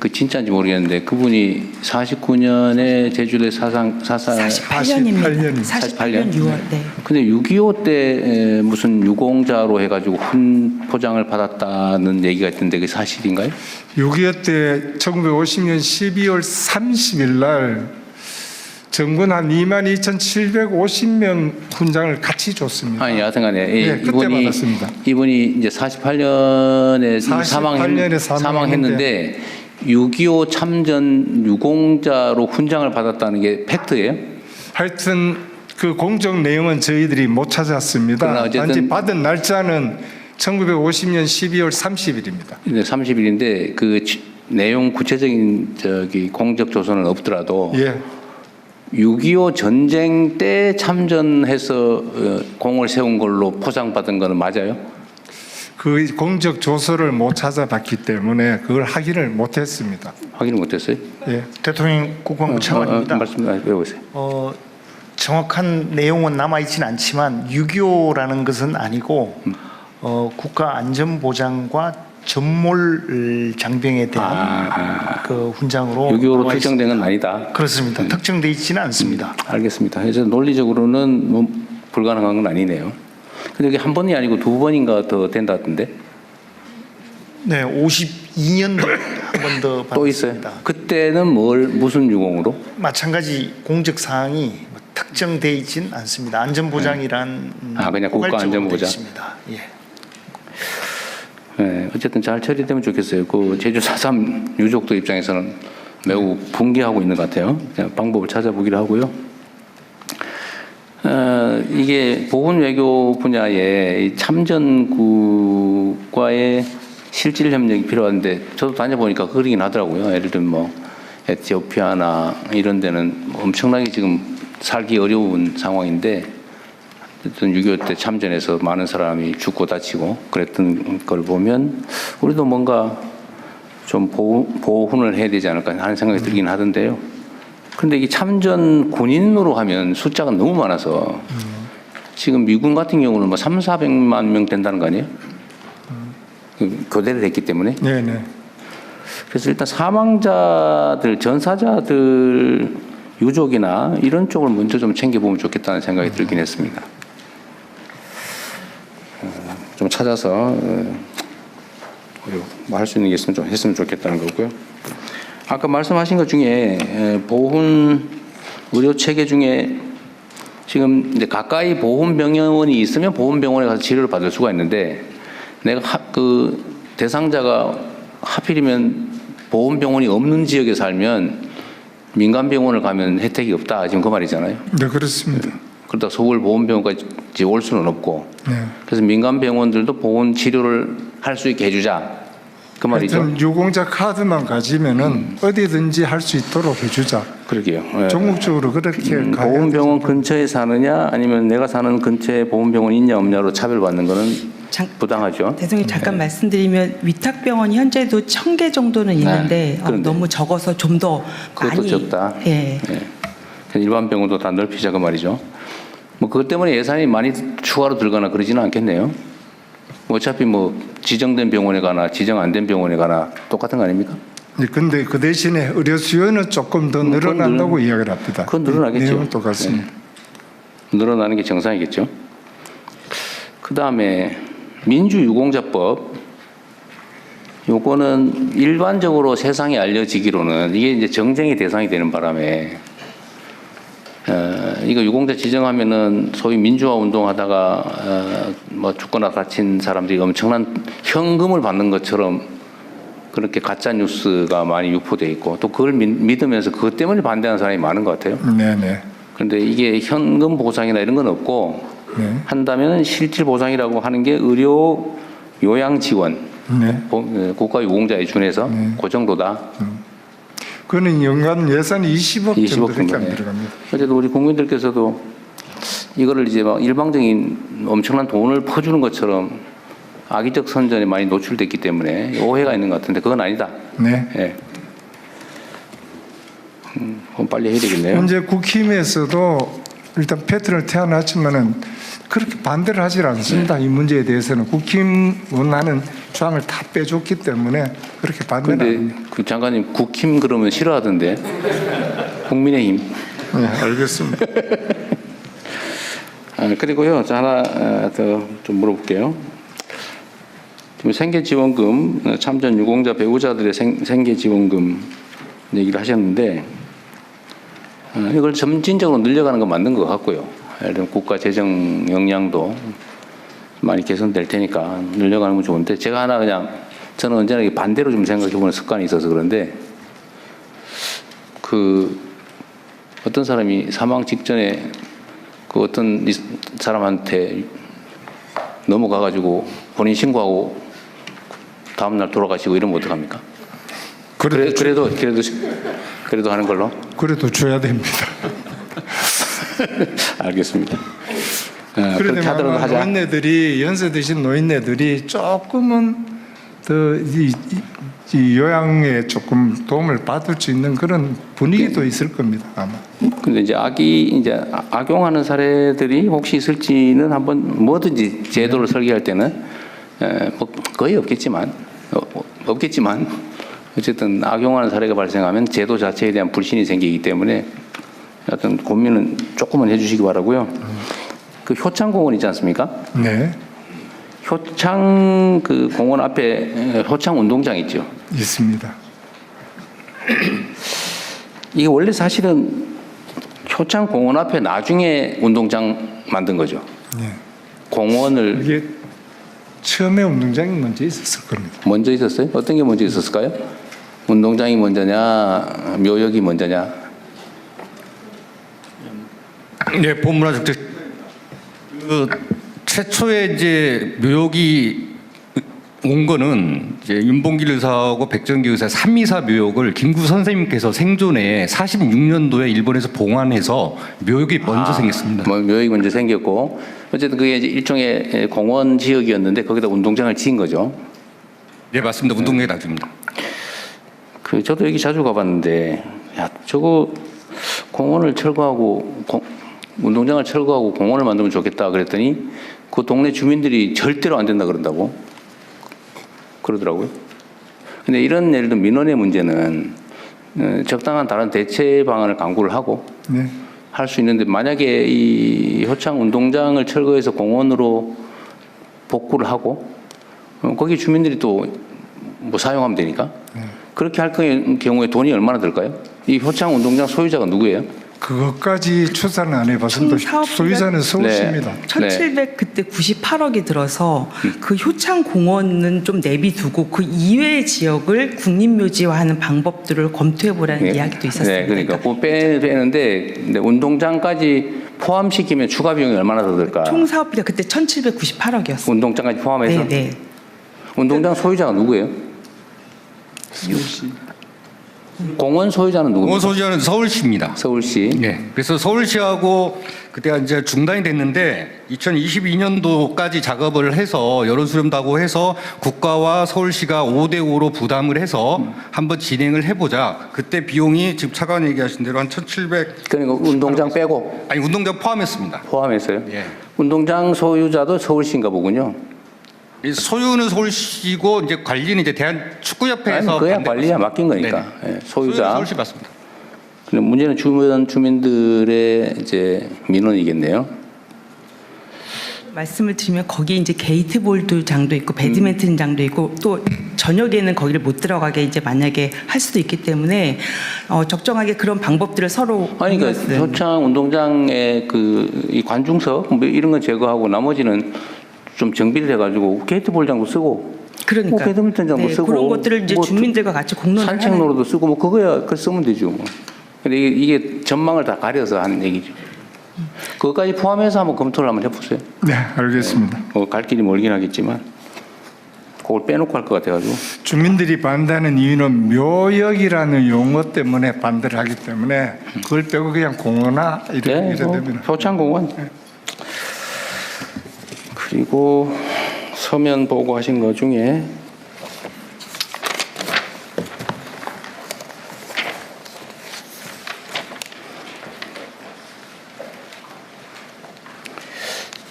그 진짜인지 모르겠는데 그분이 49년에 제주도에 사살 48년입니다. 48년 6월. 네. 근데 6.25 때 무슨 유공자로 해가지고 훈 포장을 받았다는 얘기가 있던데 그게 사실인가요? 6.25 때 1950년 12월 30일 날 정군 한 22,750명 훈장을 같이 줬습니다. 아니 여하튼간에 네, 그때 받았습니다. 이분이 이제 48년에 사망했는데 6.25 참전 유공자로 훈장을 받았다는 게 팩트예요? 하여튼 그 공적 내용은 저희들이 못 찾았습니다. 단지 받은 날짜는 1950년 12월 30일입니다. 네, 30일인데 그 내용 구체적인 공적 조서는 없더라도 예. 6.25 전쟁 때 참전해서 공을 세운 걸로 포장받은 거는 맞아요? 그 공적 조서를 못 찾아봤기 때문에 그걸 확인을 못했습니다. 확인을 못했어요? 예. 대통령 국방부 차관입니다. 말씀 해보세요. 정확한 내용은 남아있지는 않지만 6.25라는 것은 아니고 국가안전보장과 전몰 장병에 대한 그 훈장으로 6.25로 특정된 건 아니다. 그렇습니다. 특정돼 있지는 않습니다. 알겠습니다. 그래서 논리적으로는 뭐 불가능한 건 아니네요. 근데 이게 한 번이 아니고 2번인가 더 된다던데? 네, 52년도 한 번 더 또 있어요. 받았습니다. 그때는 무슨 유공으로? 마찬가지 공적 사항이 특정돼 있지는 않습니다. 안전보장이란 그냥 국가안전보장. 있습니다. 예. 네, 어쨌든 잘 처리되면 좋겠어요. 그 제주 4.3 유족들 입장에서는 매우 분개하고 있는 것 같아요. 그냥 방법을 찾아보기로 하고요. 이게 보훈 외교 분야에 참전국과의 실질 협력이 필요한데 저도 다녀보니까 그러긴 하더라고요. 예를 들면 뭐 에티오피아나 이런 데는 엄청나게 지금 살기 어려운 상황인데 어떤 6.25 때 참전해서 많은 사람이 죽고 다치고 그랬던 걸 보면 우리도 뭔가 좀 보훈을 해야 되지 않을까 하는 생각이 들긴 하던데요. 그런데 이게 참전 군인으로 하면 숫자가 너무 많아서 지금 미군 같은 경우는 뭐 300~400만 명 된다는 거 아니에요? 교대를 했기 때문에. 네네. 그래서 일단 사망자들, 전사자들 유족이나 이런 쪽을 먼저 좀 챙겨보면 좋겠다는 생각이 들긴 했습니다. 좀 찾아서 뭐 할 수 있는 게 있으면 좀 했으면 좋겠다는 거고요. 아까 말씀하신 것 중에 보훈 의료 체계 중에 지금 이제 가까이 보훈병원이 있으면 보훈병원에 가서 치료를 받을 수가 있는데 내가 그 대상자가 하필이면 보훈병원이 없는 지역에 살면 민간병원을 가면 혜택이 없다 지금 그 말이잖아요. 네, 그렇습니다. 그러다 서울 보훈병원까지 올 수는 없고 네. 그래서 민간병원들도 보훈 치료를 할 수 있게 해주자 그 말이죠. 하여튼 유공자 카드만 가지면은 어디든지 할 수 있도록 해주자. 그러게요. 네. 전국적으로 그렇게 가야 보훈병원 되죠. 근처에 사느냐 아니면 내가 사는 근처에 보훈병원이 있냐 없냐로 차별받는 거는 부당하죠. 대통령님 잠깐 네. 말씀드리면 위탁병원이 현재도 1,000개 정도는 있는데 그런데 너무 적어서 좀 더 그것도 많이 적다. 예. 네. 일반 병원도 다 넓히자 그 말이죠. 뭐 그것 때문에 예산이 많이 추가로 들거나 그러지는 않겠네요. 어차피 뭐 지정된 병원에 가나 지정 안 된 병원에 가나 똑같은 거 아닙니까? 근데 그 대신에 의료 수요는 조금 더 늘어난다고 이야기를 합니다. 그건 늘어나겠죠. 내용은 똑같습니다. 네. 늘어나는 게 정상이겠죠. 그 다음에 민주유공자법. 요거는 일반적으로 세상에 알려지기로는 이게 이제 정쟁의 대상이 되는 바람에 이거 유공자 지정하면은 소위 민주화 운동하다가 뭐 죽거나 다친 사람들이 엄청난 현금을 받는 것처럼 그렇게 가짜 뉴스가 많이 유포돼 있고 또 그걸 믿으면서 그것 때문에 반대하는 사람이 많은 것 같아요. 네네. 그런데 이게 현금 보상이나 이런 건 없고 네. 한다면 실질 보상이라고 하는 게 의료 요양 지원, 네. 국가 유공자에 준해서 그 정도다. 그는 연간 예산이 20억 정도밖에 안 네. 들어갑니다. 어쨌든 우리 국민들께서도 이거를 이제 막 일방적인 엄청난 돈을 퍼주는 것처럼 악의적 선전에 많이 노출됐기 때문에 오해가 있는 것 같은데 그건 아니다. 네. 네. 그럼 빨리 해야 되겠네요. 현재 국힘에서도 일단 패턴을 태어났지만은 그렇게 반대를 하질 않습니다. 이 문제에 대해서는 국힘 원하는 주장을 다 빼줬기 때문에 그렇게 반대는 안 근데 합니다. 그 장관님 국힘 그러면 싫어하던데 국민의힘. 네, 알겠습니다. 그리고요, 저 하나 더 좀 물어볼게요. 지금 생계지원금, 참전 유공자 배우자들의 생계지원금 얘기를 하셨는데, 이걸 점진적으로 늘려가는 건 맞는 것 같고요. 예를 들면 국가 재정 역량도 많이 개선될 테니까 늘려가는 건 좋은데, 제가 하나 그냥 저는 언제나 반대로 좀 생각해보는 습관이 있어서 그런데, 그 어떤 사람이 사망 직전에 그 어떤 사람한테 넘어가가지고 본인 신고하고 다음날 돌아가시고 이러면 어떡합니까? 그래도 하는 걸로? 그래도 줘야 됩니다. 알겠습니다. 그렇게 그런데 하더라도 하자. 노인네들이 연세 드신 노인네들이 조금은 더 이 요양에 조금 도움을 받을 수 있는 그런 분위기도 있을 겁니다. 아마. 근데 이제 악용하는 사례들이 혹시 있을지는 한번 뭐든지 제도를 설계할 때는 뭐 거의 없겠지만 어쨌든 악용하는 사례가 발생하면 제도 자체에 대한 불신이 생기기 때문에 어떤 고민은 조금은 해주시기 바라고요. 그 효창공원 있지 않습니까? 네, 효창 그 공원 앞에 효창 운동장 있죠. 있습니다. 이게 원래 사실은 효창 공원 앞에 나중에 운동장 만든 거죠. 네. 공원을 이게 처음에 운동장이 먼저 있었을 겁니다. 먼저 있었어요? 어떤 게 먼저 있었을까요? 운동장이 먼저냐, 묘역이 먼저냐? 네, 본문화적 그 최초에 이제 묘역이 온 거는 이제 윤봉길 의사하고 백정기 의사 324 묘역을 김구 선생님께서 생존에 46년도에 일본에서 봉안해서 묘역이 먼저 생겼습니다. 뭐 묘역이 먼저 생겼고 어쨌든 그게 이제 일종의 공원 지역이었는데 거기다 운동장을 지은 거죠. 네, 맞습니다. 운동장이 나중입니다. 그 저도 여기 자주 가봤는데 야 저거 공원을 철거하고 운동장을 철거하고 공원을 만들면 좋겠다 그랬더니 그 동네 주민들이 절대로 안 된다 그런다고 그러더라고요. 근데 이런 예를 들어 민원의 문제는 적당한 다른 대체 방안을 강구를 하고 네. 할 수 있는데 만약에 이 효창 운동장을 철거해서 공원으로 복구를 하고 거기 주민들이 또 뭐 사용하면 되니까 그렇게 할 경우에 돈이 얼마나 들까요? 이 효창 운동장 소유자가 누구예요? 그것까지 추산을 안 해봤습니다. 총 사업비가- 소유자는 서울시입니다. 1700 그때 98억이 들어서 그 효창 공원은 좀 내비두고 그 이외의 지역을 국립묘지화하는 방법들을 검토해 보라는 이야기도 있었습니다. 네, 그러니까 그거 빼는데 운동장까지 포함시키면 추가 비용이 얼마나 더 들까? 총 사업비가 그때 1798억이었어요. 운동장까지 포함해서? 네, 네. 운동장 소유자가 누구예요? 공원 소유자는 누구입니까? 공원 소유자는 서울시입니다. 서울시. 네. 그래서 서울시하고 그때가 이제 중단이 됐는데 2022년도까지 작업을 해서 여론 수렴도 하고 해서 국가와 서울시가 5대5로 부담을 해서 한번 진행을 해보자. 그때 비용이 지금 차관 얘기하신 대로 한 1,700. 그러니까 운동장 빼고 아니 운동장 포함했습니다. 포함했어요? 예. 운동장 소유자도 서울시인가 보군요. 이 소유는 서울시고 이제 관리는 이제 대한축구협회에서 아니, 그야 반대받습니다. 관리야 맡긴 거니까. 네네. 예, 소유자. 서울시 맞습니다. 근데 문제는 주변 주민들의 이제 민원이겠네요. 말씀을 드리면 거기에 이제 게이트볼장도 있고 배드민턴장도 있고 또 저녁에는 거기를 못 들어가게 이제 만약에 할 수도 있기 때문에 적정하게 그런 방법들을 서로 아니 그러니까 공유했어요. 효창 운동장의 그 이 관중석 뭐 이런 건 제거하고 나머지는 좀 정비를 해가지고 게이트볼장도 쓰고 그러니까 뭐 배드민턴장도 쓰고 그런 것들을 이제 뭐 주민들과 같이 공론을 산책로로도 쓰고 뭐 그거야 그걸 쓰면 되죠. 뭐. 근데 이게 전망을 다 가려서 하는 얘기죠. 그것까지 포함해서 한번 검토를 한번 해보세요. 네, 알겠습니다. 갈 길이 멀긴 하겠지만 그걸 빼놓고 할 것 같아가지고. 주민들이 반대하는 이유는 묘역이라는 용어 때문에 반대를 하기 때문에 그걸 빼고 그냥 공원화 이렇게 네, 되면 효창공원. 그리고 서면 보고하신 것 중에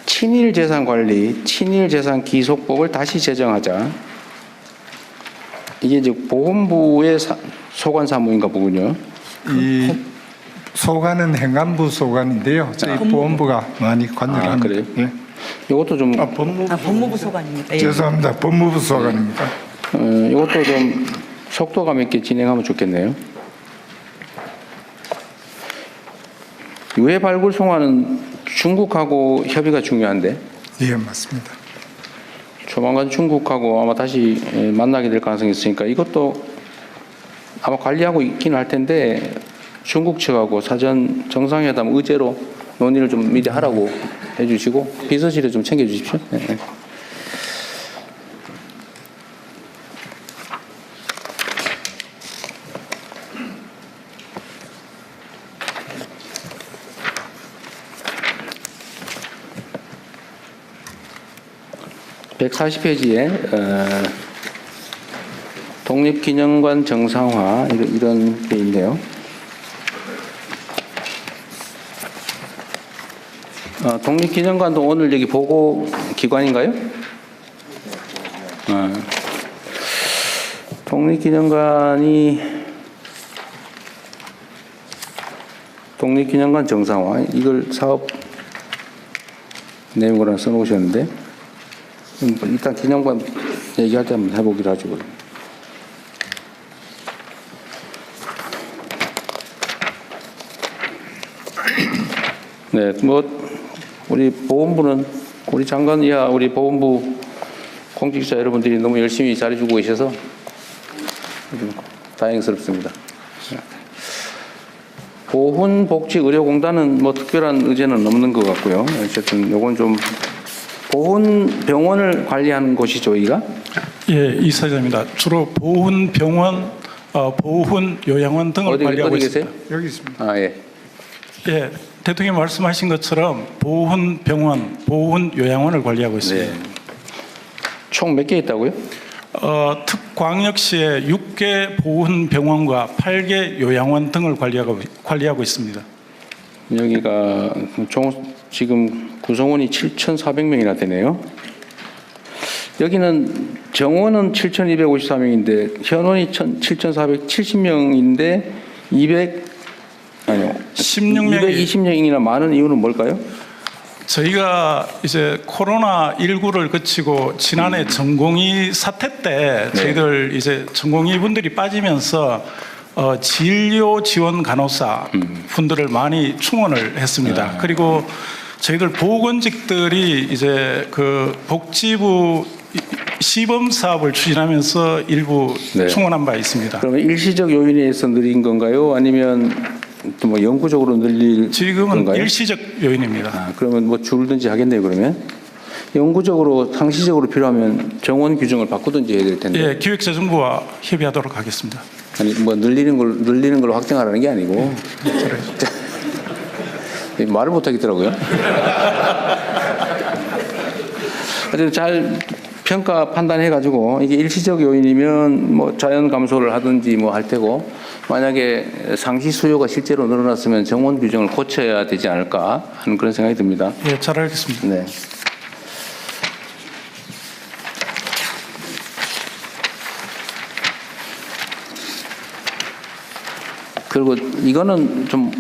친일재산관리, 친일재산기속법을 다시 제정하자. 이게 이제 보건부의 소관사무인가 보군요. 이 소관은 행안부 소관인데요. 저희 보건부가 많이 관여를 합니다. 그래요? 예. 이것도 좀 법무부 소관입니다. 예. 죄송합니다. 법무부 소관입니다. 이것도 좀 속도감 있게 진행하면 좋겠네요. 유해 발굴 송화는 중국하고 협의가 중요한데 예, 맞습니다. 조만간 중국하고 아마 다시 만나게 될 가능성이 있으니까 이것도 아마 관리하고 있긴 할 텐데 중국 측하고 사전 정상회담 의제로 논의를 좀 미리 하라고 해주시고 비서실에 좀 챙겨주십시오. 네. (140페이지에) 독립기념관 정상화 이런 게 있네요. 독립기념관도 오늘 여기 보고 기관인가요? 독립기념관 정상화 이걸 사업 내용으로 하나 써놓으셨는데 일단 기념관 얘기할 때 한번 해보기로 하죠. 네, 뭐 우리 보건부는 우리 장관 이하 우리 보건부 공직자 여러분들이 너무 열심히 잘해주고 계셔서 다행스럽습니다. 보훈복지의료공단은 뭐 특별한 의제는 없는 것 같고요. 어쨌든 요건 좀 보훈병원을 관리하는 곳이죠, 이가? 예, 이사장입니다. 주로 보훈병원, 보훈요양원 등을 관리하고 어디 계세요? 있습니다. 여기 있습니다. 아, 예. 예, 대통령이 말씀하신 것처럼 보훈병원, 보훈요양원을 관리하고 있습니다. 네. 총 몇 개 있다고요? 특광역시에 6개 보훈병원과 8개 요양원 등을 관리하고 있습니다. 여기가 지금 구성원이 7,400명이나 되네요. 여기는 정원은 7,254명인데 현원이 7,470명인데 220명이나 많은 이유는 뭘까요? 저희가 이제 코로나19를 거치고 지난해 전공의 사태 때 저희들 이제 전공의 분들이 빠지면서 진료 지원 간호사 분들을 많이 충원을 했습니다. 그리고 저희들 보건직들이 이제 그 복지부 시범 사업을 추진하면서 일부 충원한 바 있습니다. 그러면 일시적 요인에 의해서 늘린 건가요? 아니면 또 뭐 영구적으로 늘릴 지금은 건가요? 일시적 요인입니다. 그러면 뭐 줄든지 하겠네요. 그러면 영구적으로 상시적으로 필요하면 정원 규정을 바꾸든지 해야 될 텐데. 예, 기획재정부와 협의하도록 하겠습니다. 아니 뭐 늘리는 걸 확정하라는 게 아니고 말을 못 하겠더라고요. 잘 평가 판단해 가지고 이게 일시적 요인이면 뭐 자연 감소를 하든지 뭐 할 테고, 만약에 상시 수요가 실제로 늘어났으면 정원 규정을 고쳐야 되지 않을까 하는 그런 생각이 듭니다. 예, 잘 알겠습니다. 네. 그리고 이거는 좀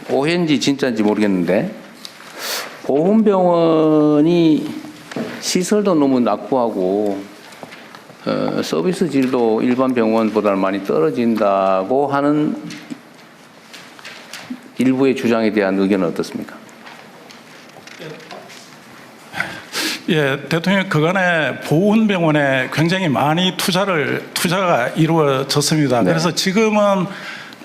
오해인지 진짜인지 모르겠는데, 보훈병원이 시설도 너무 낙후하고 서비스 질도 일반 병원보다 많이 떨어진다고 하는 일부의 주장에 대한 의견은 어떻습니까? 예, 대통령 그간에 보훈병원에 굉장히 많이 투자가 이루어졌습니다. 네. 그래서 지금은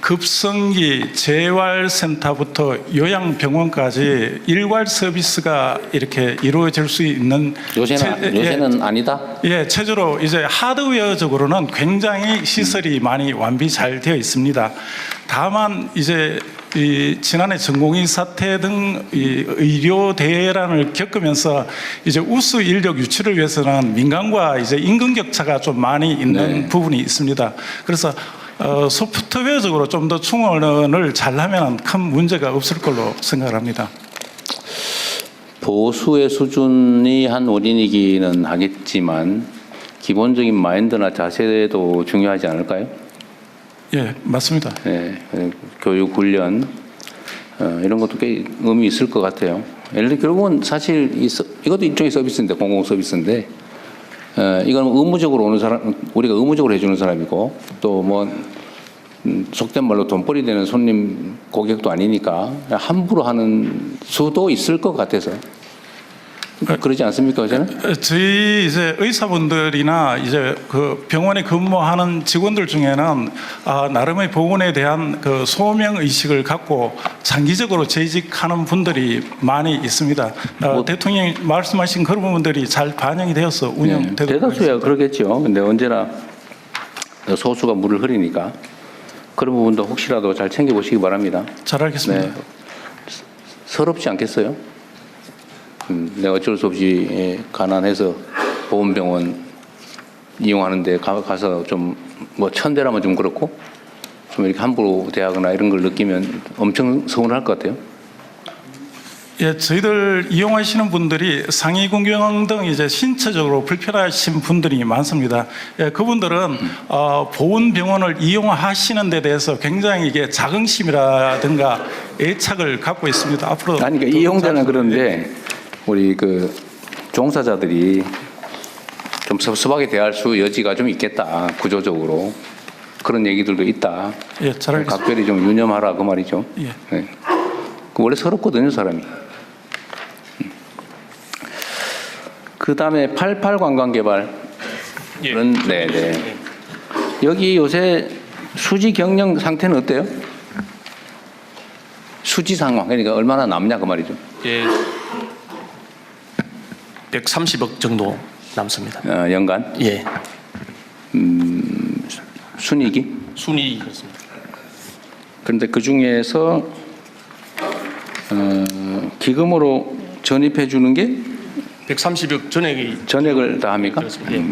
급성기 재활센터부터 요양병원까지 일괄 서비스가 이렇게 이루어질 수 있는 요새는 아니다? 예, 체제로 이제 하드웨어적으로는 굉장히 시설이 많이 완비 잘 되어 있습니다. 다만 이제 이 지난해 전공의 사태 등 이 의료 대란을 겪으면서 이제 우수 인력 유치를 위해서는 민간과 이제 임금 격차가 좀 많이 있는 부분이 있습니다. 그래서 소프트웨어적으로 좀 더 충원을 잘하면 큰 문제가 없을 걸로 생각을 합니다. 보수의 수준이 한 원인이기는 하겠지만 기본적인 마인드나 자세도 중요하지 않을까요? 예, 맞습니다. 네, 교육 훈련 이런 것도 꽤 의미 있을 것 같아요. 예를 들어 결국은 사실 이것도 일종의 서비스인데, 공공 서비스인데, 이건 의무적으로 오는 사람, 우리가 의무적으로 해주는 사람이고, 또 뭐 속된 말로 돈벌이 되는 손님 고객도 아니니까 함부로 하는 수도 있을 것 같아서. 그러지 않습니까, 저는? 저희 이제 의사분들이나 이제 그 병원에 근무하는 직원들 중에는 나름의 보건에 대한 그 소명 의식을 갖고 장기적으로 재직하는 분들이 많이 있습니다. 대통령이 말씀하신 그런 부분들이 잘 반영이 되어서 운영되도록 대다수야 그러겠죠. 근데 언제나 소수가 물을 흐리니까 그런 부분도 혹시라도 잘 챙겨보시기 바랍니다. 잘 알겠습니다. 네. 서럽지 않겠어요? 내가 어쩔 수 없이 가난해서 보훈병원 이용하는데 가서 좀 뭐 천대라면 좀 그렇고 좀 이렇게 함부로 대하거나 이런 걸 느끼면 엄청 서운할 것 같아요. 예, 저희들 이용하시는 분들이 상위군경 등 이제 신체적으로 불편하신 분들이 많습니다. 예, 그분들은 보훈병원을 이용하시는 데 대해서 굉장히 이게 자긍심이라든가 애착을 갖고 있습니다. 앞으로 아니, 그러니까 이용자는 그런데 우리 그 종사자들이 좀 섭섭하게 대할 수 여지가 좀 있겠다, 구조적으로 그런 얘기들도 있다. 예, 잘 알겠습니다. 각별히 좀 유념하라 그 말이죠. 예. 네. 원래 서럽거든요, 사람이. 그 다음에 88 관광개발은 네네. 여기 요새 수지 경영 상태는 어때요? 수지 상황 그러니까 얼마나 남냐 그 말이죠. 예, 130억 정도 남습니다. 연간? 예. 순이익이? 순이익이었습니다. 그런데 그 중에서 기금으로 전입해 주는 게 130억 전액을 다 합니까? 그렇습니다. 예.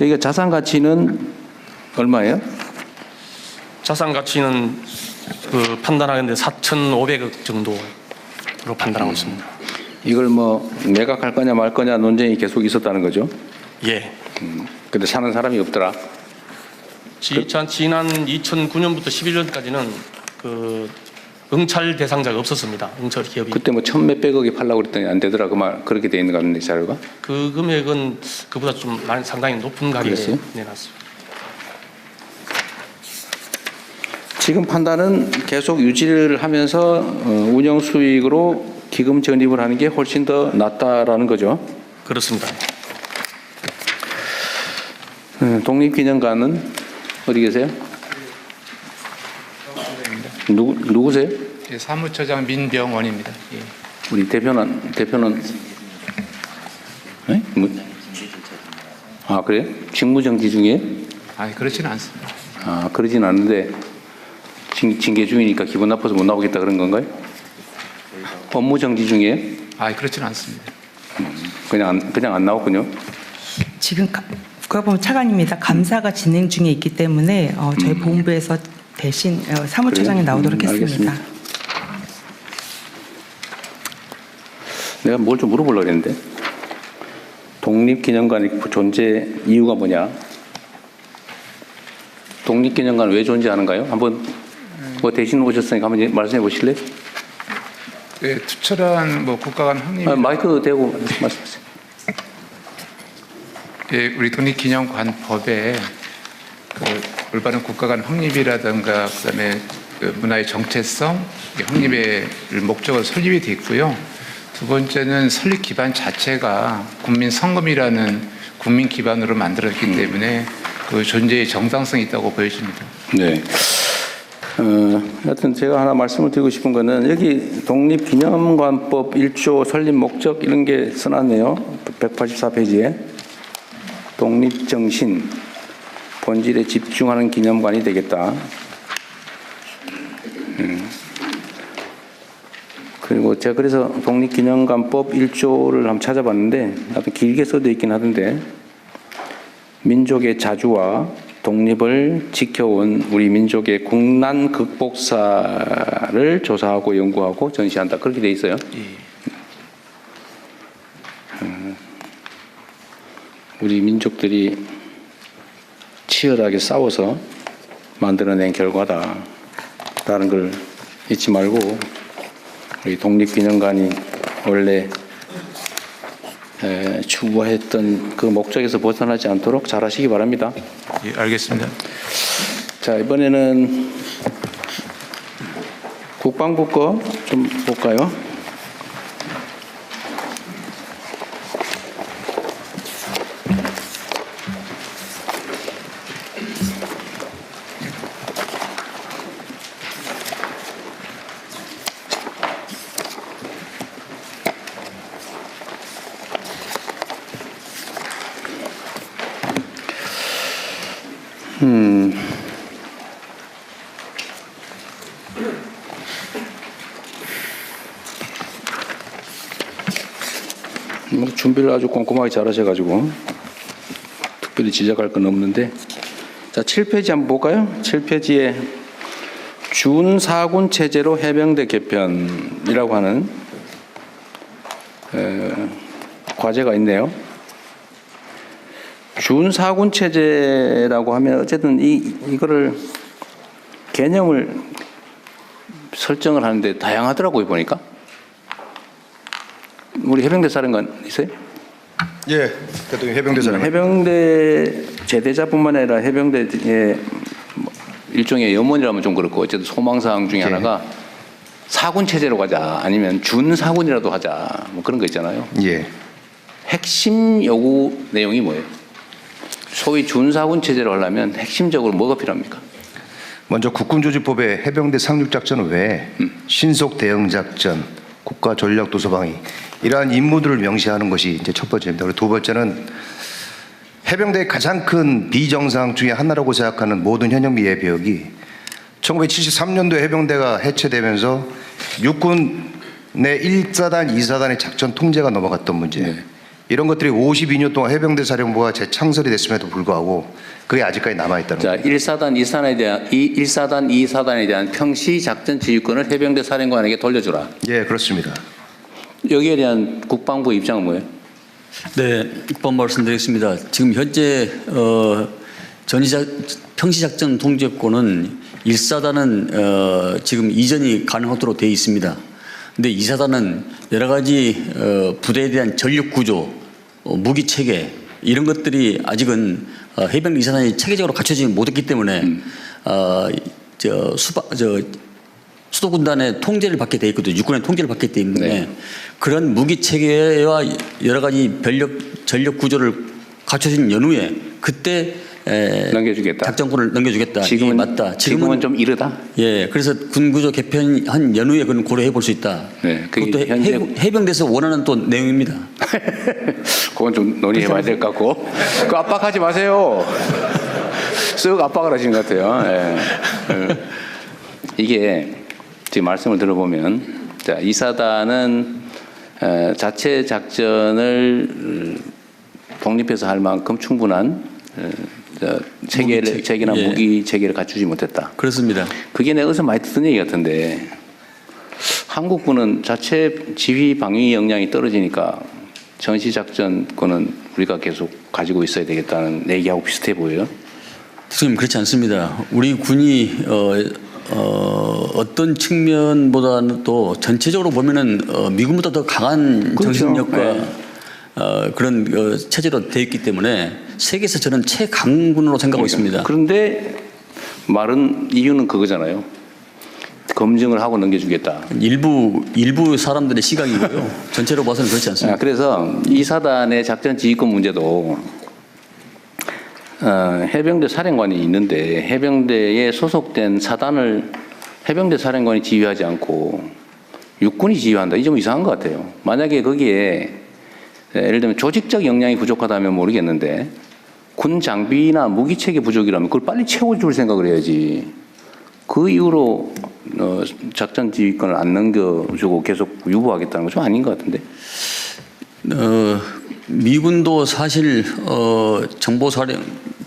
여기가 자산 가치는 얼마예요? 자산 가치는 그 판단하는데 4,500억 정도로 판단하고 있습니다. 이걸 뭐 매각할 거냐 말 거냐 논쟁이 계속 있었다는 거죠? 예. 근데 사는 사람이 없더라. 지난 2009년부터 11년까지는 그 응찰 대상자가 없었습니다. 응찰 기업이. 그때 뭐 1,몇백억에 팔라고 그랬더니 안 되더라. 그 말 그렇게 돼 있는 거 같은데 자료가? 그 금액은 그보다 좀 많이 상당히 높은 가격에 그랬어요? 내놨습니다. 지금 판단은 계속 유지를 하면서 운영 수익으로 기금 전입을 하는 게 훨씬 더 낫다라는 거죠. 그렇습니다. 독립기념관은 어디 계세요? 누구세요? 예, 사무처장 민병원입니다. 예. 우리 대표는 네? 아 그래요? 직무정지 중에? 아, 그렇지는 않습니다. 아 그러진 않은데 징계 중이니까 기분 나빠서 못 나오겠다 그런 건가요? 업무정지 중에? 아, 그렇지는 않습니다. 그냥 안 나왔군요. 지금 국가보훈 차관입니다. 감사가 진행 중에 있기 때문에 저희 보훈부에서 대신 사무처장이 나오도록 했습니다. 알겠습니다. 내가 뭘 좀 물어보려고 했는데 독립기념관의 존재 이유가 뭐냐? 독립기념관 왜 존재하는가요? 한번 뭐 대신 오셨으니까 한번 말씀해 보실래요? 예, 투철한 뭐 국가관 확립. 마이크 대고 말씀하세요. 예, 우리 독립기념관법에 그 올바른 국가관 확립이라든가 그다음에 그 문화의 정체성, 확립의 목적으로 설립이 돼 있고요. 두 번째는 설립 기반 자체가 국민 성금이라는 국민 기반으로 만들었기 때문에 그 존재의 정당성이 있다고 보여집니다. 네. 하여튼 제가 하나 말씀을 드리고 싶은 거는 여기 독립기념관법 1조 설립 목적 이런 게 써놨네요. 184페이지에 독립정신 본질에 집중하는 기념관이 되겠다. 그리고 제가 그래서 독립기념관법 1조를 한번 찾아봤는데 나도 길게 써져 있긴 하던데 민족의 자주와 독립을 지켜온 우리 민족의 국난 극복사를 조사하고 연구하고 전시한다. 그렇게 돼 있어요. 우리 민족들이 치열하게 싸워서 만들어낸 결과다. 라는 걸 잊지 말고 우리 독립기념관이 원래 추구했던 그 목적에서 벗어나지 않도록 잘하시기 바랍니다. 예, 알겠습니다. 자, 이번에는 국방부 거 좀 볼까요? 준비를 아주 꼼꼼하게 잘 하셔가지고 특별히 지적할 건 없는데 자 7페이지 한번 볼까요? 7페이지에 준사군 체제로 해병대 개편이라고 하는 과제가 있네요. 준사군 체제라고 하면 어쨌든 이거를 개념을 설정을 하는데 다양하더라고요 보니까. 우리 해병대 사령관 있어요? 예, 대통령 해병대 사령관. 해병대 제대자뿐만 아니라 해병대의 일종의 염원이라면 좀 그렇고 어쨌든 소망사항 중에 하나가 사군 체제로 가자 아니면 준 사군이라도 하자 뭐 그런 거 있잖아요. 예. 핵심 요구 내용이 뭐예요? 소위 준사군 체제를 하려면 핵심적으로 뭐가 필요합니까? 먼저 국군조직법의 해병대 상륙작전 외에 신속 대응작전, 국가 전략 도서방위 이러한 임무들을 명시하는 것이 이제 첫 번째입니다. 그리고 두 번째는 해병대의 가장 큰 비정상 중에 하나라고 생각하는 모든 현역미 예비역이 1973년도에 해병대가 해체되면서 육군 내 1사단, 2사단의 작전 통제가 넘어갔던 문제. 네. 이런 것들이 52년 동안 해병대 사령부가 재창설이 됐음에도 불구하고 그게 아직까지 남아있다는 자, 겁니다. 1사단, 2사단에 대한 평시 작전 지휘권을 해병대 사령관에게 돌려주라. 예, 그렇습니다. 여기에 대한 국방부 입장은 뭐예요? 네, 입법 말씀드리겠습니다. 지금 현재 평시작전 통제권은 1사단은 지금 이전이 가능하도록 되어 있습니다. 근데 2사단은 여러 가지 부대에 대한 전력 구조, 무기 체계 이런 것들이 아직은 해병대 2사단이 체계적으로 갖춰지지 못했기 때문에 수도군단의 통제를 받게 돼 있거든요. 육군의 통제를 받기 때문에 네. 그런 무기 체계와 여러 가지 전력 구조를 갖춰진 연후에 그때 넘겨주겠다. 작전권을 넘겨주겠다. 지금은 맞다. 지금은 좀 이르다. 예, 그래서 군구조 개편한 연후에 그건 고려해 볼 수 있다. 네, 그게 그것도 현재 해병대에서 원하는 또 내용입니다. 그건 좀 논의해봐야 될 것 같고. 그 압박하지 마세요. 쓱 압박을 하시는 것 같아요. 예. 이게 지금 말씀을 들어보면, 자, 2사단은 자체 작전을 독립해서 할 만큼 충분한 체계나 예. 무기 체계를 갖추지 못했다. 그렇습니다. 그게 내가 어디서 많이 듣던 얘기 같은데, 한국군은 자체 지휘 방위 역량이 떨어지니까 전시작전권은 우리가 계속 가지고 있어야 되겠다는 얘기하고 비슷해 보여요. 선생님, 그렇지 않습니다. 우리 군이 어떤 측면보다는 또 전체적으로 보면은 미군보다 더 강한 그렇죠. 정신력과 네. 그런 체제로 되어 있기 때문에 세계에서 저는 최강군으로 생각하고 있습니다. 그런데 말은 이유는 그거잖아요. 검증을 하고 넘겨주겠다. 일부 사람들의 시각이고요. 전체로 봐서는 그렇지 않습니다. 그래서 이 사단의 작전 지휘권 문제도 해병대 사령관이 있는데 해병대에 소속된 사단을 해병대 사령관이 지휘하지 않고 육군이 지휘한다. 이 좀 이상한 것 같아요. 만약에 거기에 예를 들면 조직적 역량이 부족하다면 모르겠는데 군 장비나 무기 체계 부족이라면 그걸 빨리 채워줄 생각을 해야지. 그 이후로 작전 지휘권을 안 넘겨주고 계속 유보하겠다는 건 좀 아닌 것 같은데. 미군도 사실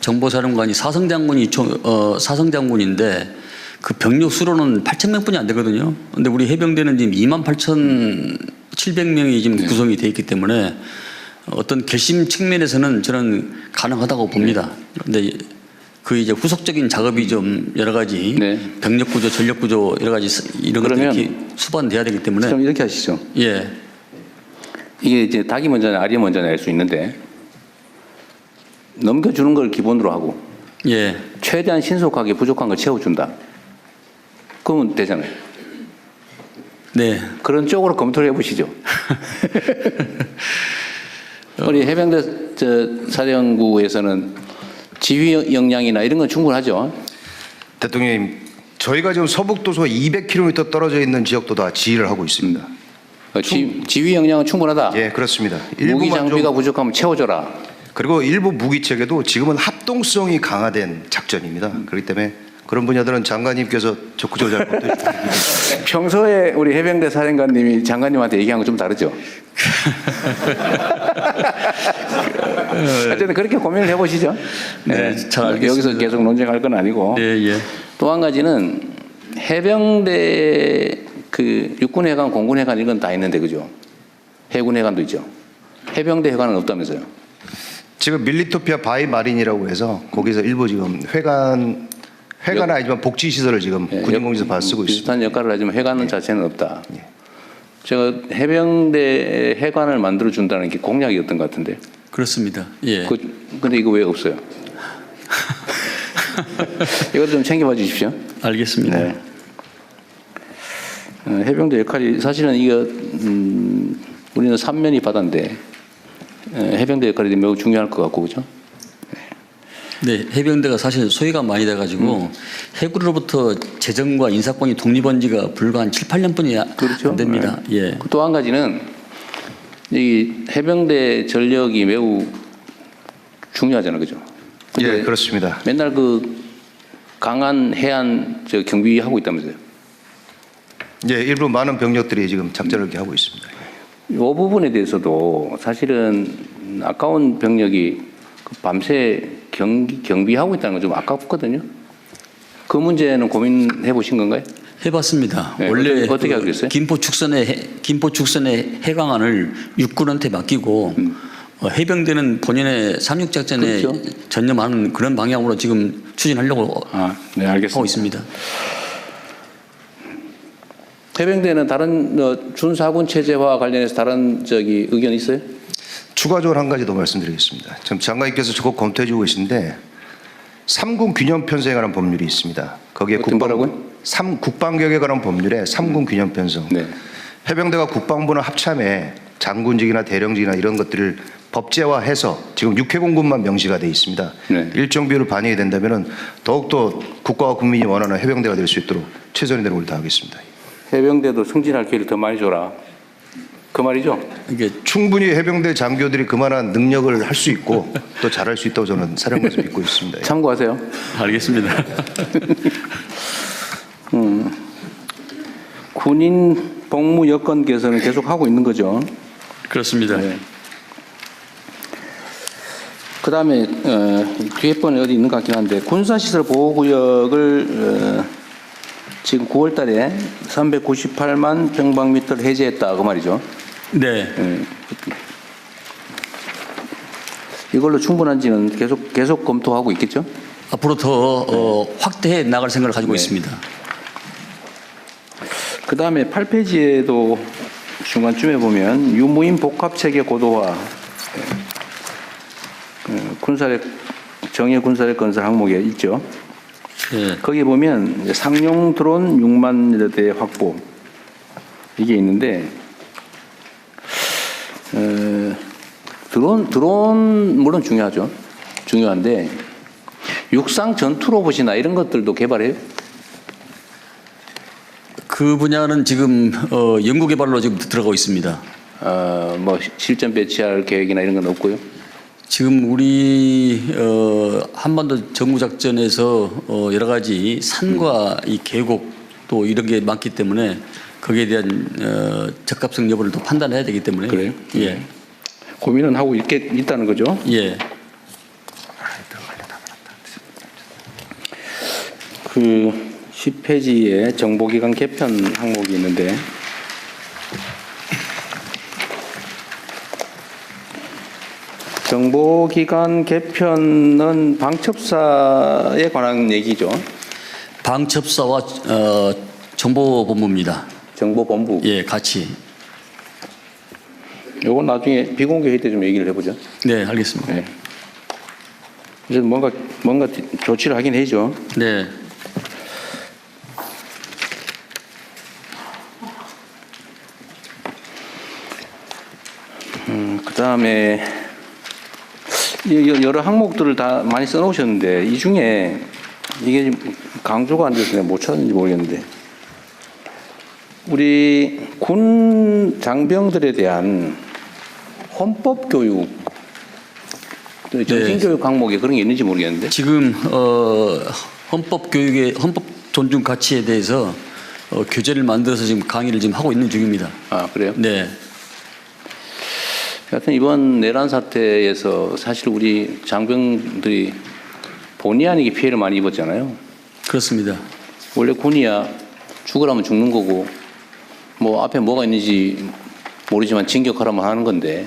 정보사령관이 사성장군인데 그 병력 수로는 8,000명뿐이 안 되거든요. 근데 우리 해병대는 지금 28,700명이 지금 구성이 돼 있기 때문에 어떤 결심 측면에서는 저는 가능하다고 봅니다. 근데 그 이제 후속적인 작업이 좀 여러 가지 네. 병력 구조, 전력 구조 여러 가지 이런 것들이 이렇게 수반돼야 되기 때문에 좀 이렇게 하시죠. 예. 이게 이제 닭이 먼저냐 알이 먼저냐 알 수 있는데 넘겨주는 걸 기본으로 하고 예. 최대한 신속하게 부족한 걸 채워준다. 그러면 되잖아요. 네. 그런 쪽으로 검토를 해보시죠. 우리 해병대 사령부에서는 지휘 역량이나 이런 건 충분하죠. 대통령님, 저희가 지금 서북도서 200km 떨어져 있는 지역도 다 지휘를 하고 있습니다. 지휘 역량은 충분하다. 예, 그렇습니다. 무기 장비가 부족하면 채워줘라. 그리고 일부 무기 체계도 지금은 합동성이 강화된 작전입니다. 그렇기 때문에 그런 분야들은 장관님께서 적극적으로 잘 보태주시고 평소에 우리 해병대 사령관님이 장관님한테 얘기한 건 좀 다르죠. 어쨌든 그렇게 고민을 해보시죠. 네, 잘 알겠습니다. 여기서 계속 논쟁할 건 아니고. 네, 예. 또 한 가지는 해병대 그 육군 해관, 공군 해관 이건 다 있는데 그죠? 해군 해관도 있죠. 해병대 해관은 없다면서요? 지금 밀리토피아 바이 마린이라고 해서 거기서 일부 지금 회관은 아니지만 복지 시설을 지금 군인공지에서 받아 쓰고 있습니다. 비슷한 역할을 하지만 해관 자체는 없다. 제가 해병대 해관을 만들어 준다는 게 공약이었던 것 같은데. 그렇습니다. 예. 근데 이거 왜 없어요? 이것도 좀 챙겨봐 주십시오. 알겠습니다. 네. 해병대 역할이 사실은 이거 우리는 3면이 바다인데 해병대 역할이 매우 중요할 것 같고 그죠? 네, 해병대가 사실 소외가 많이 돼가지고 해군으로부터 재정과 인사권이 독립한 지가 불과 한 7, 8년뿐이 그렇죠. 안 됩니다. 예. 또 한 가지는 이 해병대 전력이 매우 중요하잖아요, 그죠? 예, 그렇습니다. 맨날 그 강한 해안 경비 하고 있다면서요? 예, 일부 많은 병력들이 지금 작전을 이렇게 하고 있습니다. 이 부분에 대해서도 사실은 아까운 병력이 그 밤새 경비하고 있다는 건 좀 아깝거든요. 그 문제는 고민해 보신 건가요? 해봤습니다. 네, 원래 어떻게 하고 있어요? 김포 축선의 해강안을 육군한테 맡기고 해병대는 본연의 상륙작전에 그렇죠. 전념하는 그런 방향으로 지금 추진하려고 네, 알겠습니다. 하고 있습니다. 해병대는 다른 준사군 체제와 관련해서 다른 의견 있어요? 추가적으로 한 가지 더 말씀드리겠습니다. 지금 장관님께서 적극 검토해 주고 계신데 3군 균형 편성에 관한 법률이 있습니다. 거기에 국방개혁에 관한 법률에 3군 균형 편성. 네. 해병대가 국방부는 합참에 장군직이나 대령직이나 이런 것들을 법제화해서 지금 6회공군만 명시가 돼 있습니다. 네. 일정 비율을 반영이 된다면 더욱더 국가와 국민이 원하는 해병대가 될 수 있도록 최선의 노력을 다하겠습니다. 해병대도 승진할 기회를 더 많이 줘라. 그 말이죠? 이게 충분히 해병대 장교들이 그만한 능력을 할 수 있고 또 잘할 수 있다고 저는 사령관에서 믿고 있습니다. 참고하세요. 알겠습니다. 군인 복무 여건 개선은 계속 하고 있는 거죠? 그렇습니다. 네. 그 다음에 뒤에 번에 어디 있는 것 같긴 한데 군사시설 보호구역을 지금 9월 달에 398만 평방미터를 해제했다 그 말이죠. 네. 이걸로 충분한지는 계속 검토하고 있겠죠? 앞으로 더 확대해 나갈 생각을 가지고 있습니다. 그 다음에 8페이지에도 중간쯤에 보면 유무인 복합체계 고도화 군사력 정예 군사력 건설 항목에 있죠. 예. 거기에 보면 이제 상용 드론 6만 대 확보 이게 있는데 드론 물론 중요하죠. 중요한데 육상 전투 로봇이나 이런 것들도 개발해요? 그 분야는 지금 연구 개발로 지금 들어가고 있습니다. 뭐 실전 배치할 계획이나 이런 건 없고요. 지금 우리 한반도 정부작전에서 여러 가지 산과 이 계곡 또 이런 게 많기 때문에 거기에 대한 적합성 여부를 또 판단해야 되기 때문에 그래요? 예. 고민은 하고 있다는 거죠. 예. 그 10페이지에 정보기관 개편 항목이 있는데 정보기관 개편은 방첩사에 관한 얘기죠. 방첩사와 정보본부입니다. 정보본부. 예, 같이. 요건 나중에 비공개 회의 때 좀 얘기를 해보죠. 네, 알겠습니다. 네. 이제 뭔가 조치를 하긴 해죠. 네. 그 다음에 여러 항목들을 다 많이 써놓으셨는데 이 중에 이게 강조가 안 돼서 내가 못 찾았는지 모르겠는데 우리 군 장병들에 대한 헌법 교육, 정신 교육 항목에 그런 게 있는지 모르겠는데 지금 헌법 교육의 헌법 존중 가치에 대해서 교재를 만들어서 지금 강의를 지금 하고 있는 중입니다. 아 그래요? 네. 하여튼 이번 내란 사태에서 사실 우리 장병들이 본의 아니게 피해를 많이 입었잖아요. 그렇습니다. 원래 군이야 죽으라면 죽는 거고 뭐 앞에 뭐가 있는지 모르지만 진격하라면 하는 건데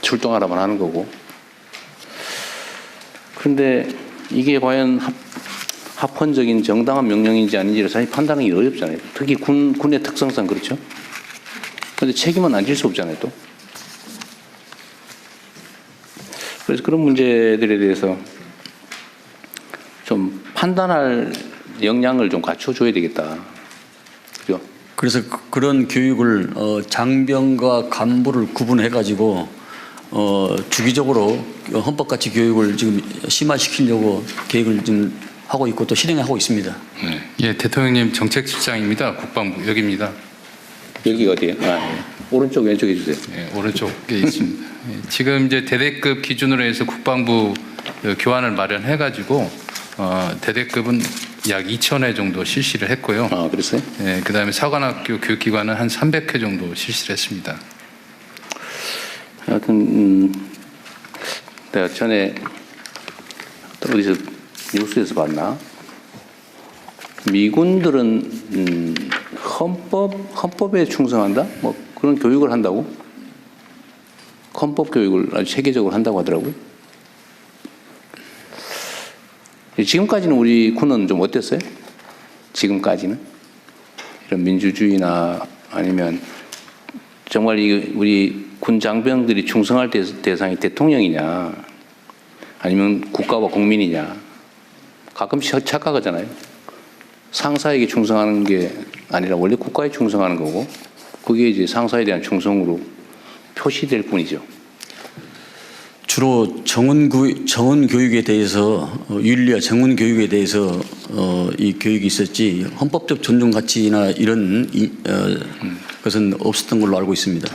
출동하라면 하는 거고 그런데 이게 과연 합헌적인 정당한 명령인지 아닌지를 사실 판단하기 어렵잖아요. 특히 군의 특성상 그렇죠. 그런데 책임은 안 질 수 없잖아요 또. 그래서 그런 문제들에 대해서 좀 판단할 역량을 좀 갖춰줘야 되겠다. 그죠? 그래서 그런 교육을 장병과 간부를 구분해 가지고 주기적으로 헌법가치 교육을 지금 심화시키려고 계획을 좀 하고 있고 또 실행하고 있습니다. 네. 예, 대통령님 정책실장입니다. 국방부 여기입니다. 여기 어디에? 오른쪽 왼쪽에 주세요. 예, 오른쪽에 있습니다. 예, 지금 이제 대대급 기준으로 해서 국방부 교환을 마련해가지고 대대급은 약 2,000회 정도 실시를 했고요. 아, 그랬어요? 예, 그다음에 사관학교 교육기관은 한 300회 정도 실시를 했습니다. 하여튼 내가 전에 또 어디서 뉴스에서 봤나? 미군들은 헌법에 충성한다? 뭐 그런 교육을 한다고? 헌법 교육을 아주 체계적으로 한다고 하더라고요. 지금까지는 우리 군은 좀 어땠어요? 지금까지는? 이런 민주주의나 아니면 정말 우리 군 장병들이 충성할 대상이 대통령이냐 아니면 국가와 국민이냐 가끔씩 착각하잖아요. 상사에게 충성하는 게 아니라 원래 국가에 충성하는 거고 그게 이제 상사에 대한 충성으로 표시될 뿐이죠. 주로 정원 교육에 대해서 윤리와 정원 교육에 대해서 이 교육이 있었지 헌법적 존중 가치나 이런 것은 없었던 걸로 알고 있습니다.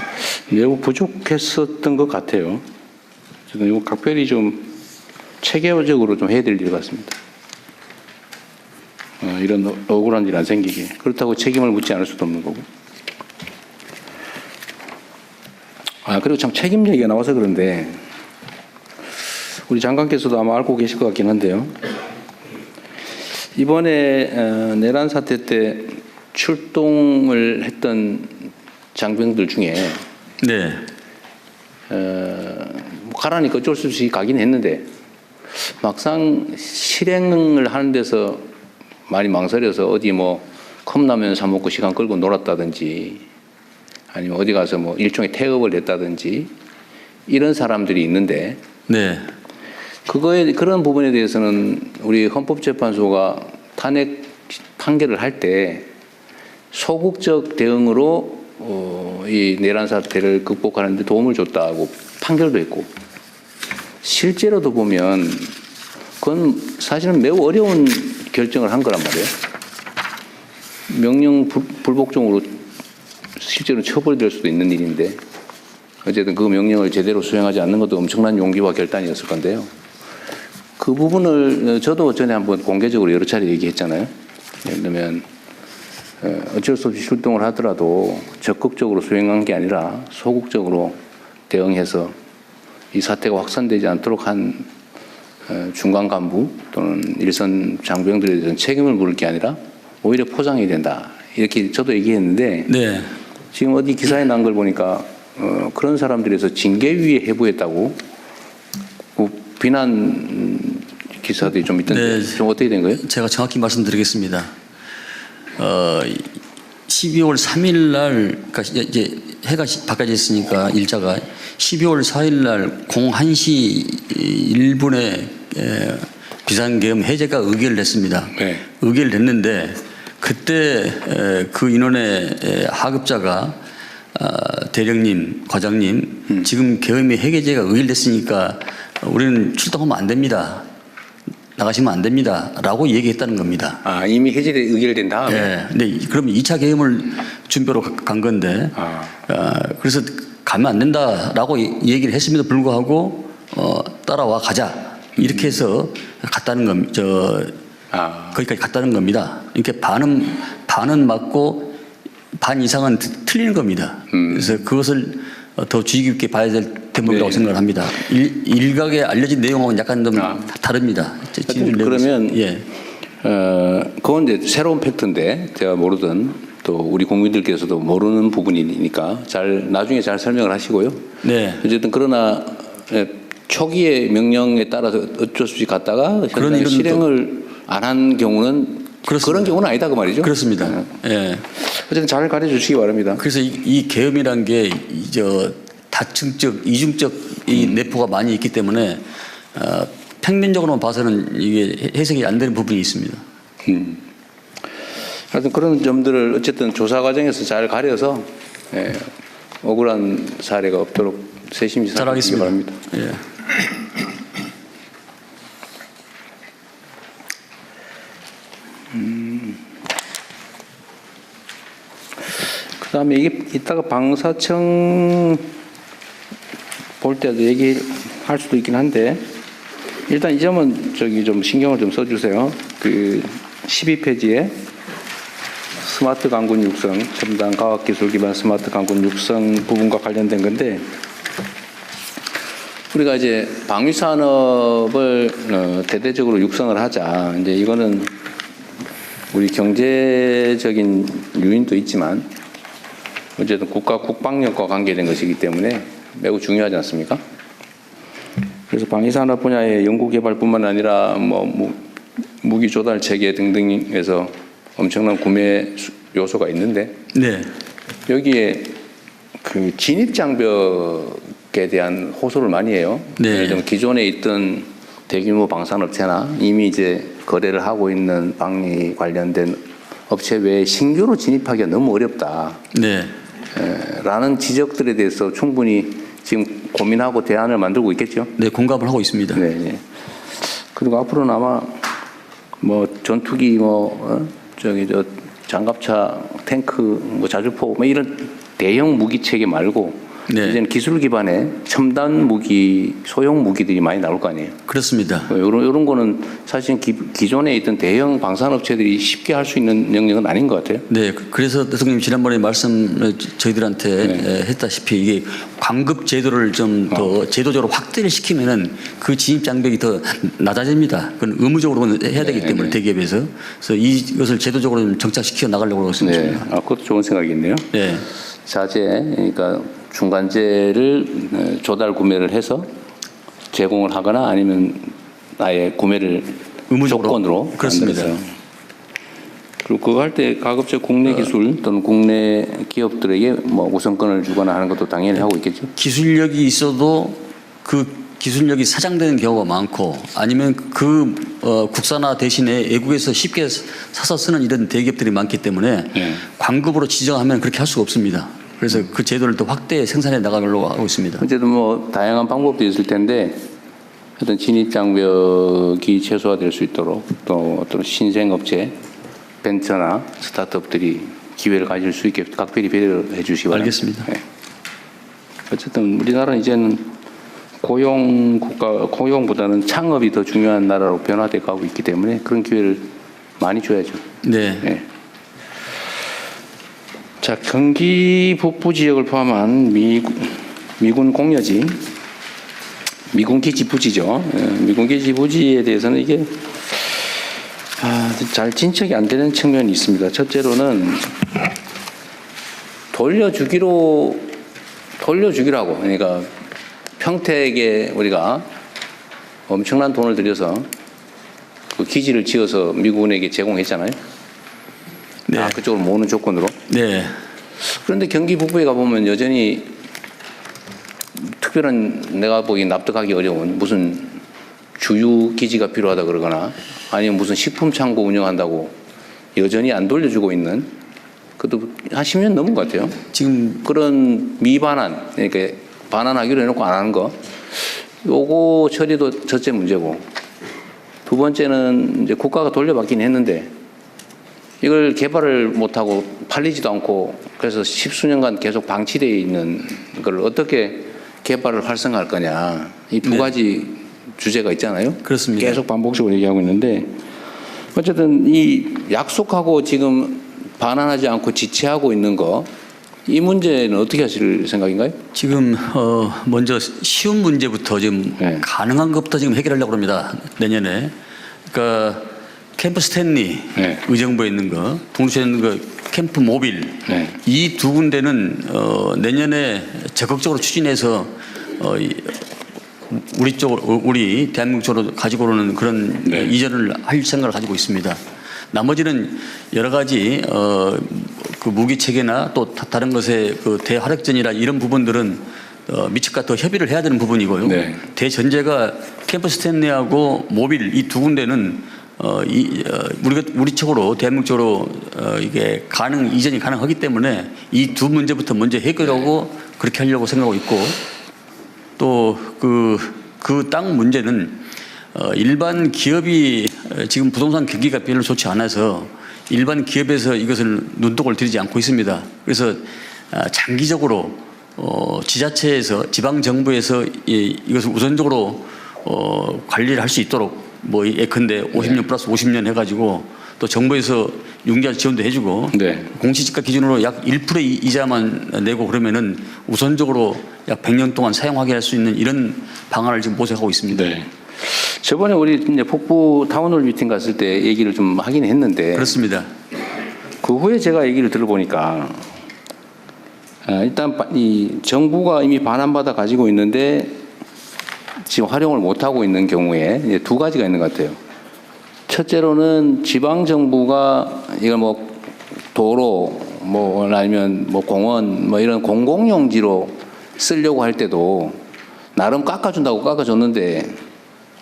매우 부족했었던 것 같아요. 저는 이거 각별히 좀 체계적으로 좀 해야 될 일 같습니다. 이런 억울한 일 안 생기게. 그렇다고 책임을 묻지 않을 수도 없는 거고. 그리고 참 책임 얘기가 나와서 그런데 우리 장관께서도 아마 알고 계실 것 같긴 한데요. 이번에 내란 사태 때 출동을 했던 장병들 중에 네. 가라니까 어쩔 수 없이 가긴 했는데 막상 실행을 하는 데서 많이 망설여서 어디 뭐 컵라면 사 먹고 시간 끌고 놀았다든지 아니면 어디 가서 뭐 일종의 태업을 했다든지 이런 사람들이 있는데 네. 그런 부분에 대해서는 우리 헌법재판소가 탄핵 판결을 할 때 소극적 대응으로 이 내란 사태를 극복하는 데 도움을 줬다고 판결도 했고 실제로도 보면 그건 사실은 매우 어려운 결정을 한 거란 말이에요. 명령 불복종으로 실제로 처벌될 수도 있는 일인데 어쨌든 그 명령을 제대로 수행하지 않는 것도 엄청난 용기와 결단이었을 건데요. 그 부분을 저도 전에 한번 공개적으로 여러 차례 얘기했잖아요. 예를 들면 어쩔 수 없이 출동을 하더라도 적극적으로 수행한 게 아니라 소극적으로 대응해서 이 사태가 확산되지 않도록 한 중간 간부 또는 일선 장병들에 대해서는 책임을 물을 게 아니라 오히려 포장해야 된다. 이렇게 저도 얘기했는데 네. 지금 어디 기사에 난 걸 보니까 그런 사람들에서 징계위에 해부했다고 비난 기사들이 좀 있던데 좀 어떻게 된 거예요? 제가 정확히 말씀드리겠습니다. 12월 3일 날, 그러니까 이제 해가 바꿔졌으니까 일자가 12월 4일 날 01시 1분에 비상계엄 해제가 의결을 했습니다. 네. 의결을 했는데 그때 그 인원의 하급자가 대령님, 과장님, 지금 계엄의 해제가 의결됐으니까 우리는 출동하면 안 됩니다. 나가시면 안 됩니다. 라고 얘기했다는 겁니다. 이미 해제돼 의결된 다음에? 네. 근데 그러면 2차 계엄을 준비로 간 건데, 그래서 가면 안 된다라고 얘기를 했음에도 불구하고, 따라와 가자. 이렇게 해서 갔다는 겁니다. 거기까지 갔다는 겁니다. 이렇게 반은 맞고 반 이상은 틀리는 겁니다. 그래서 그것을 더 주의 깊게 봐야 될 대목이라고 생각을 합니다. 일각에 알려진 내용하고는 약간 좀 다릅니다. 그러면 그건 이제 새로운 팩트인데 제가 모르던 또 우리 국민들께서도 모르는 부분이니까 나중에 잘 설명을 하시고요. 네. 어쨌든 그러나 초기의 명령에 따라서 어쩔 수 없이 갔다가 현장에 실행을 안 한 경우는 그렇습니다. 그런 경우는 아니다 그 말이죠. 그렇습니다. 예. 어쨌든 잘 가르쳐 주시기 바랍니다. 그래서 이 계엄이란 게 다층적, 이중적 이 내포가 많이 있기 때문에 평면적으로만 봐서는 이게 해석이 안 되는 부분이 있습니다. 하여튼 그런 점들을 어쨌든 조사 과정에서 잘 가려서 억울한 사례가 없도록 세심히 잘하겠습니다. 바랍니다. 예. 그다음에 이게 이따가 방사청 볼 때도 얘기할 수도 있긴 한데 일단 이 점은 저기 좀 신경을 좀 써주세요. 그 12페이지에 스마트 강군 육성, 첨단 과학기술 기반 스마트 강군 육성 부분과 관련된 건데 우리가 이제 방위 산업을 대대적으로 육성을 하자. 이제 이거는 우리 경제적인 요인도 있지만 어쨌든 국가 국방력과 관계된 것이기 때문에 매우 중요하지 않습니까? 그래서 방위 산업 분야의 연구 개발뿐만 아니라 뭐 무기 조달 체계 등등에서 엄청난 구매 요소가 있는데 네. 여기에 그 진입 장벽에 대한 호소를 많이 해요. 네. 예를 들면 기존에 있던 대규모 방산업체나 이미 이제 거래를 하고 있는 방위 관련된 업체 외에 신규로 진입하기가 너무 어렵다. 네. 라는 지적들에 대해서 충분히 지금 고민하고 대안을 만들고 있겠죠. 네, 공감을 하고 있습니다. 네, 네. 그리고 앞으로는 아마 뭐 전투기 저기 저 장갑차, 탱크, 뭐 자주포 뭐 이런 대형 무기 체계 말고 네. 이제는 기술 기반의 첨단 무기, 소형 무기들이 많이 나올 거 아니에요. 그렇습니다. 이런 거는 사실 기존에 있던 대형 방산업체들이 쉽게 할 수 있는 영역은 아닌 것 같아요. 네, 그래서 대통령님 지난번에 말씀 저희들한테 했다시피 이게 광급 제도를 좀 더 제도적으로 확대를 시키면은 그 진입 장벽이 더 낮아집니다. 그건 의무적으로 해야 되기 때문에 대기업에서 그래서 이것을 제도적으로 좀 정착시켜 나가려고 하고 있습니다. 네, 그것도 좋은 생각이네요. 네. 자재, 그러니까 중간재를 조달 구매를 해서 제공을 하거나 아니면 아예 구매를 의무적으로 조건으로 그렇습니다. 만들어서. 그리고 그거 할 때 가급적 국내 기술 또는 국내 기업들에게 뭐 우선권을 주거나 하는 것도 당연히 하고 있겠죠. 기술력이 있어도 그 기술력이 사장되는 경우가 많고 아니면 그 국산화 대신에 외국에서 쉽게 사서 쓰는 이런 대기업들이 많기 때문에 광급으로 지정하면 그렇게 할 수가 없습니다. 그래서 그 제도를 더 확대 생산해 나가려고 하고 있습니다. 어쨌든 뭐 다양한 방법도 있을 텐데 어떤 진입 장벽이 최소화될 수 있도록 또 어떤 신생업체, 벤처나 스타트업들이 기회를 가질 수 있게 각별히 배려를 해 주시기 바랍니다. 알겠습니다. 네. 어쨌든 우리나라는 이제는 고용보다는 창업이 더 중요한 나라로 변화돼 가고 있기 때문에 그런 기회를 많이 줘야죠. 네. 네. 자, 경기 북부 지역을 포함한 미군 공여지, 미군 기지 부지죠. 미군 기지 부지에 대해서는 이게 잘 진척이 안 되는 측면이 있습니다. 첫째로는 돌려주기라고, 그러니까 평택에 우리가 엄청난 돈을 들여서 그 기지를 지어서 미군에게 제공했잖아요. 네. 그쪽으로 모으는 조건으로. 네. 그런데 경기 북부에 가보면 여전히 특별한 내가 보기 납득하기 어려운 무슨 주유 기지가 필요하다 그러거나 아니면 무슨 식품 창고 운영한다고 여전히 안 돌려주고 있는 그것도 한 10년 넘은 것 같아요. 지금 그런 미반환, 그러니까 반환하기로 해놓고 안 하는 거, 요거 처리도 첫째 문제고, 두 번째는 이제 국가가 돌려받긴 했는데 이걸 개발을 못하고 팔리지도 않고 그래서 10수년간 계속 방치되어 있는 걸 어떻게 개발을 활성화할 거냐, 이 두 가지 주제가 있잖아요. 그렇습니다. 계속 반복적으로 얘기하고 있는데 어쨌든 이 약속하고 지금 반환하지 않고 지체하고 있는 거, 이 문제는 어떻게 하실 생각인가요? 지금 먼저 쉬운 문제부터 지금 가능한 것부터 지금 해결하려고 합니다. 내년에. 그러니까 캠프 스탠리 의정부에 있는 거, 동시에 있는 거 캠프 모빌, 이 두 군데는 내년에 적극적으로 추진해서 우리 대한민국 쪽으로 가지고 오는 그런 이전을 할 생각을 가지고 있습니다. 나머지는 여러 가지 그 무기 체계나 또 다른 것의 그 대화력전이나 이런 부분들은 미측과 더 협의를 해야 되는 부분이고요. 대전제가 캠프 스탠리하고 모빌 이 두 군데는 우리 쪽으로 대한민국 쪽으로 이게 이전이 가능하기 때문에 이 두 문제부터 먼저 해결하고 그렇게 하려고 생각하고 있고, 또 그 땅 문제는 일반 기업이 지금 부동산 경기가 별로 좋지 않아서 일반 기업에서 이것을 눈독을 들이지 않고 있습니다. 그래서 장기적으로 지자체에서 지방 정부에서 이것을 우선적으로 관리를 할 수 있도록 뭐 예컨대 50년 플러스 50년 해가지고 또 정부에서 융자 지원도 해주고 공시지가 기준으로 약 1% 이자만 내고 그러면은 우선적으로 약 100년 동안 사용하게 할 수 있는 이런 방안을 지금 모색하고 있습니다. 저번에 우리 이제 북부 타운홀 미팅 갔을 때 얘기를 좀 하긴 했는데 그렇습니다. 그 후에 제가 얘기를 들어보니까 일단 이 정부가 이미 반환받아 가지고 있는데 지금 활용을 못 하고 있는 경우에 이제 두 가지가 있는 것 같아요. 첫째로는 지방 정부가 이걸 뭐 도로 뭐 아니면 뭐 공원 뭐 이런 공공용지로 쓰려고 할 때도 나름 깎아준다고 깎아줬는데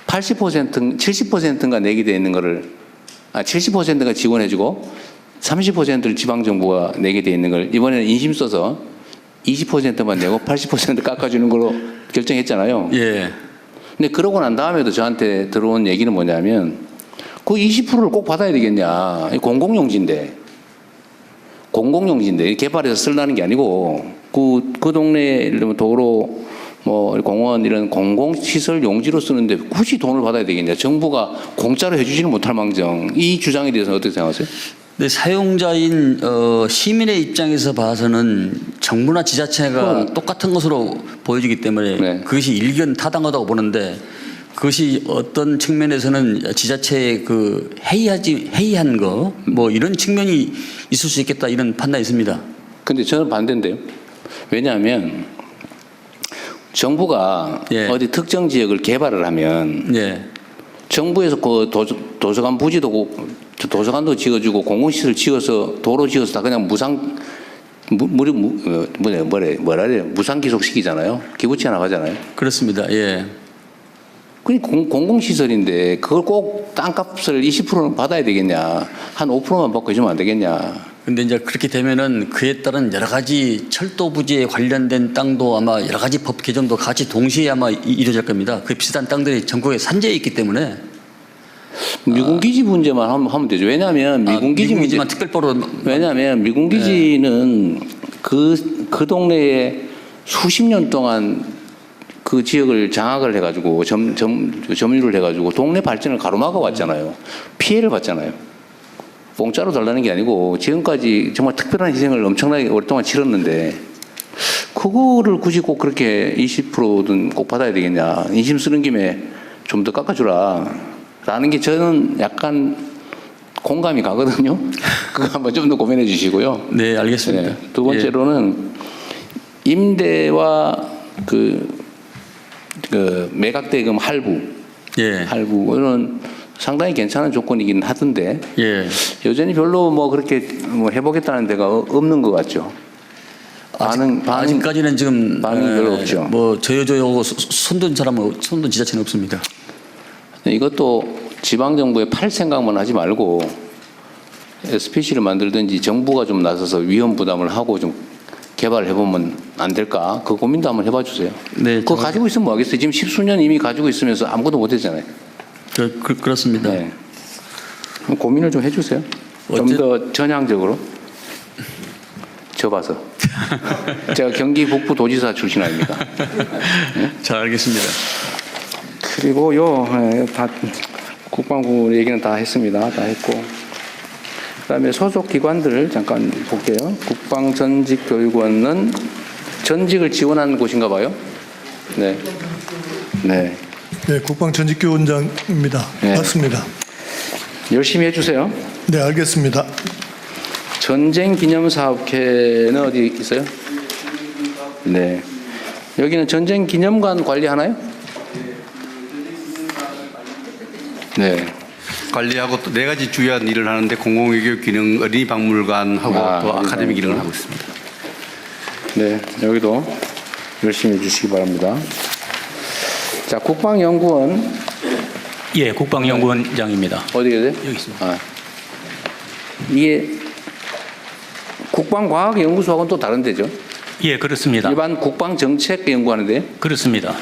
80% 70%인가 내게 돼 있는 거를 70%가 지원해주고 30%를 지방 정부가 내게 돼 있는 걸 이번에는 인심 써서 20%만 내고 80% 깎아주는 걸로 결정했잖아요. 예. 근데 그러고 난 다음에도 저한테 들어온 얘기는 뭐냐면 그 20%를 꼭 받아야 되겠냐. 공공용지인데 개발해서 쓰려는 게 아니고 그 동네에 예를 들면 도로 뭐 공원 이런 공공시설 용지로 쓰는데 굳이 돈을 받아야 되겠냐. 정부가 공짜로 해주지는 못할 망정. 이 주장에 대해서는 어떻게 생각하세요? 네, 사용자인 시민의 입장에서 봐서는 정부나 지자체가 똑같은 것으로 보여지기 때문에 그것이 일견 타당하다고 보는데 그것이 어떤 측면에서는 지자체의 그 해이한 거 뭐 이런 측면이 있을 수 있겠다 이런 판단이 있습니다. 근데 저는 반대인데요. 왜냐하면 정부가 어디 특정 지역을 개발을 하면 정부에서 그 도서관 부지도 도서관도 지어주고 공공시설 지어서 도로 지어서 다 그냥 무상기속시키잖아요. 기부채 나가잖아요. 그렇습니다. 예. 그 공공시설인데 그걸 꼭 땅값을 20%는 받아야 되겠냐. 한 5%만 받고 해주면 안 되겠냐. 근데 이제 그렇게 되면은 그에 따른 여러 가지 철도 부지에 관련된 땅도 아마 여러 가지 법 개정도 같이 동시에 아마 이루어질 겁니다. 그 비슷한 땅들이 전국에 산재해 있기 때문에 미군기지 문제만 하면 되죠. 왜냐하면 미군기지만 특별법으로 왜냐하면 미군기지는 그 동네에 수십 년 동안 그 지역을 장악을 해가지고 점유를 해가지고 동네 발전을 가로막아 왔잖아요. 피해를 봤잖아요. 공짜로 달라는 게 아니고 지금까지 정말 특별한 희생을 엄청나게 오랫동안 치렀는데 그거를 굳이 꼭 그렇게 20%든 꼭 받아야 되겠냐. 인심 쓰는 김에 좀 더 깎아주라 라는 게 저는 약간 공감이 가거든요. 그거 한번 좀 더 고민해 주시고요. 네, 알겠습니다. 두 번째로는 임대와 그 매각대금 할부 이런 상당히 괜찮은 조건이긴 하던데 여전히 별로 뭐 그렇게 뭐 해보겠다는 데가 없는 것 같죠. 아직까지는 지금 반응이 별로 없죠. 뭐 저요 손든 지자체는 없습니다. 이것도 지방 정부에 팔 생각만 하지 말고 SPC를 만들든지 정부가 좀 나서서 위험 부담을 하고 좀 개발을 해보면 안 될까? 그 고민도 한번 해봐 주세요. 네, 그거 가지고 있으면 뭐 하겠어요? 지금 10수년 이미 가지고 있으면서 아무것도 못 했잖아요. 그렇습니다. 네. 고민을 좀 해주세요. 좀 더 전향적으로. 접어서. 제가 경기 북부 도지사 출신 아닙니까? 네? 잘 알겠습니다. 그리고요, 다 국방부 얘기는 다 했습니다. 다 했고. 그다음에 소속 기관들 잠깐 볼게요. 국방전직교육원은 전직을 지원하는 곳인가 봐요. 네. 네, 국방전직교원장입니다. 맞습니다. 열심히 해주세요. 네, 알겠습니다. 전쟁기념사업회는 어디 있어요? 네. 여기는 전쟁기념관 관리하나요? 네. 관리하고 또 4가지 주요한 일을 하는데 공공외교 기능, 어린이 박물관하고 또 아카데미 기능을 하고 있습니다. 네, 여기도 열심히 해주시기 바랍니다. 자, 국방연구원. 예, 국방연구원장입니다. 어디 계세요? 여기 있습니다. 이게 국방과학연구소하고는 또 다른 데죠? 예, 그렇습니다. 일반 국방 정책 연구하는데 그렇습니다.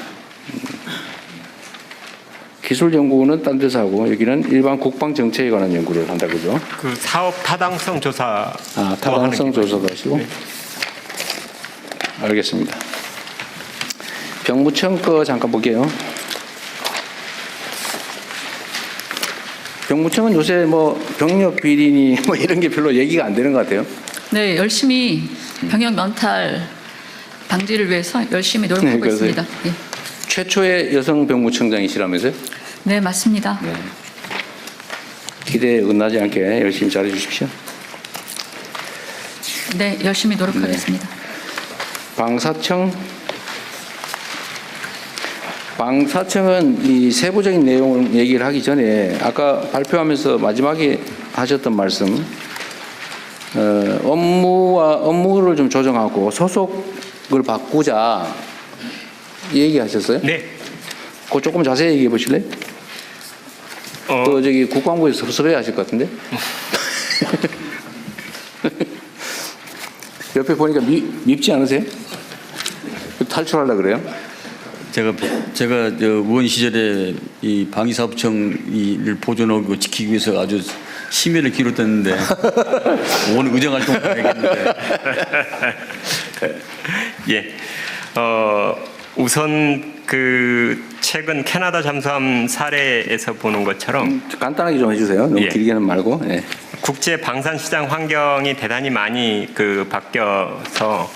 기술 연구는 딴 데서 하고 여기는 일반 국방 정책에 관한 연구를 한다 그죠? 그 사업 타당성 조사. 타당성 조사도 하시고. 네. 알겠습니다. 병무청 거 잠깐 볼게요. 병무청은 요새 뭐 병력 비리니 뭐 이런 게 별로 얘기가 안 되는 것 같아요. 네, 열심히 병역 면탈 방지를 위해서 열심히 노력하고 그래서 있습니다. 예. 최초의 여성 병무청장이시라면서요? 네, 맞습니다. 네. 기대에 응하지 않게 열심히 잘해 주십시오. 네, 열심히 노력하겠습니다. 방사청은 이 세부적인 내용을 얘기를 하기 전에 아까 발표하면서 마지막에 하셨던 말씀, 업무를 좀 조정하고 소속을 바꾸자 얘기하셨어요? 네. 그거 조금 자세히 얘기해 보실래요? 저기 국방부에서 섭섭해 하실 것 같은데? 옆에 보니까 밉지 않으세요? 탈출하려고 그래요? 제가 저 의원 시절에 이 방위사업청을 보존하고 지키기 위해서 아주 심혈을 기울였는데 오늘 의정 활동을 해야겠는데. 예. 우선 그 최근 캐나다 잠수함 사례에서 보는 것처럼 간단하게 좀 해주세요. 너무 예. 길게는 말고. 예. 국제 방산 시장 환경이 대단히 많이 그 바뀌어서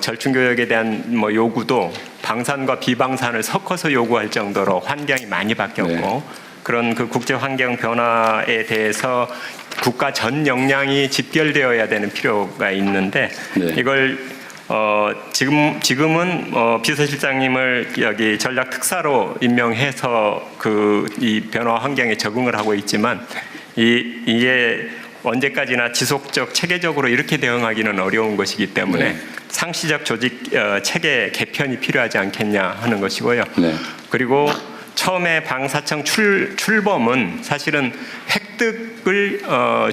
절충 교역에 대한 뭐 요구도 방산과 비방산을 섞어서 요구할 정도로 환경이 많이 바뀌었고 그런 그 국제 환경 변화에 대해서 국가 전 역량이 집결되어야 되는 필요가 있는데 이걸 지금은 비서실장님을 여기 전략 특사로 임명해서 그 이 변화 환경에 적응을 하고 있지만 이게 언제까지나 지속적 체계적으로 이렇게 대응하기는 어려운 것이기 때문에 상시적 조직 체계 개편이 필요하지 않겠냐 하는 것이고요. 그리고 처음에 방사청 출범은 사실은 획득을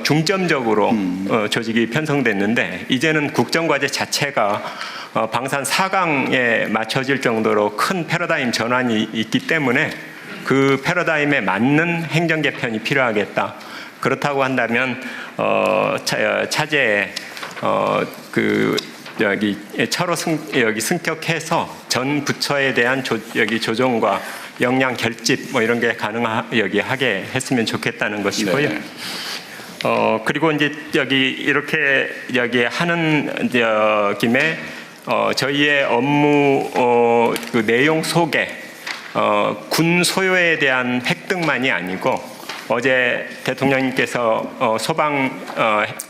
중점적으로 조직이 편성됐는데 이제는 국정과제 자체가 방산 4강에 맞춰질 정도로 큰 패러다임 전환이 있기 때문에 그 패러다임에 맞는 행정 개편이 필요하겠다. 그렇다고 한다면 차제에 여기 차로 승격해서 전 부처에 대한 조정과 역량 결집 뭐 이런 게 하게 했으면 좋겠다는 것이고요. 그리고 이제 이렇게 하는 김에 저희의 업무 그 내용 속에 군 소요에 대한 획득만이 아니고 어제 대통령님께서 소방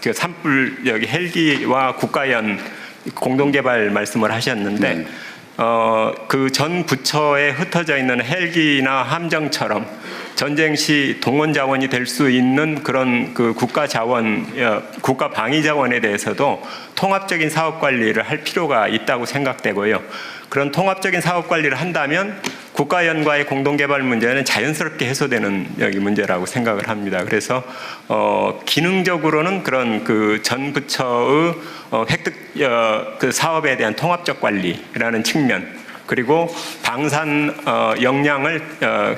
그 산불 헬기와 국가연 공동개발 말씀을 하셨는데 그 전 부처에 흩어져 있는 헬기나 함정처럼 전쟁 시 동원 자원이 될 수 있는 그런 그 국가 자원, 국가 방위 자원에 대해서도 통합적인 사업 관리를 할 필요가 있다고 생각되고요. 그런 통합적인 사업 관리를 한다면 국가연과의 공동개발 문제는 자연스럽게 해소되는 문제라고 생각을 합니다. 그래서 기능적으로는 그런 그 전 부처의 획득 그 사업에 대한 통합적 관리라는 측면, 그리고 방산 역량을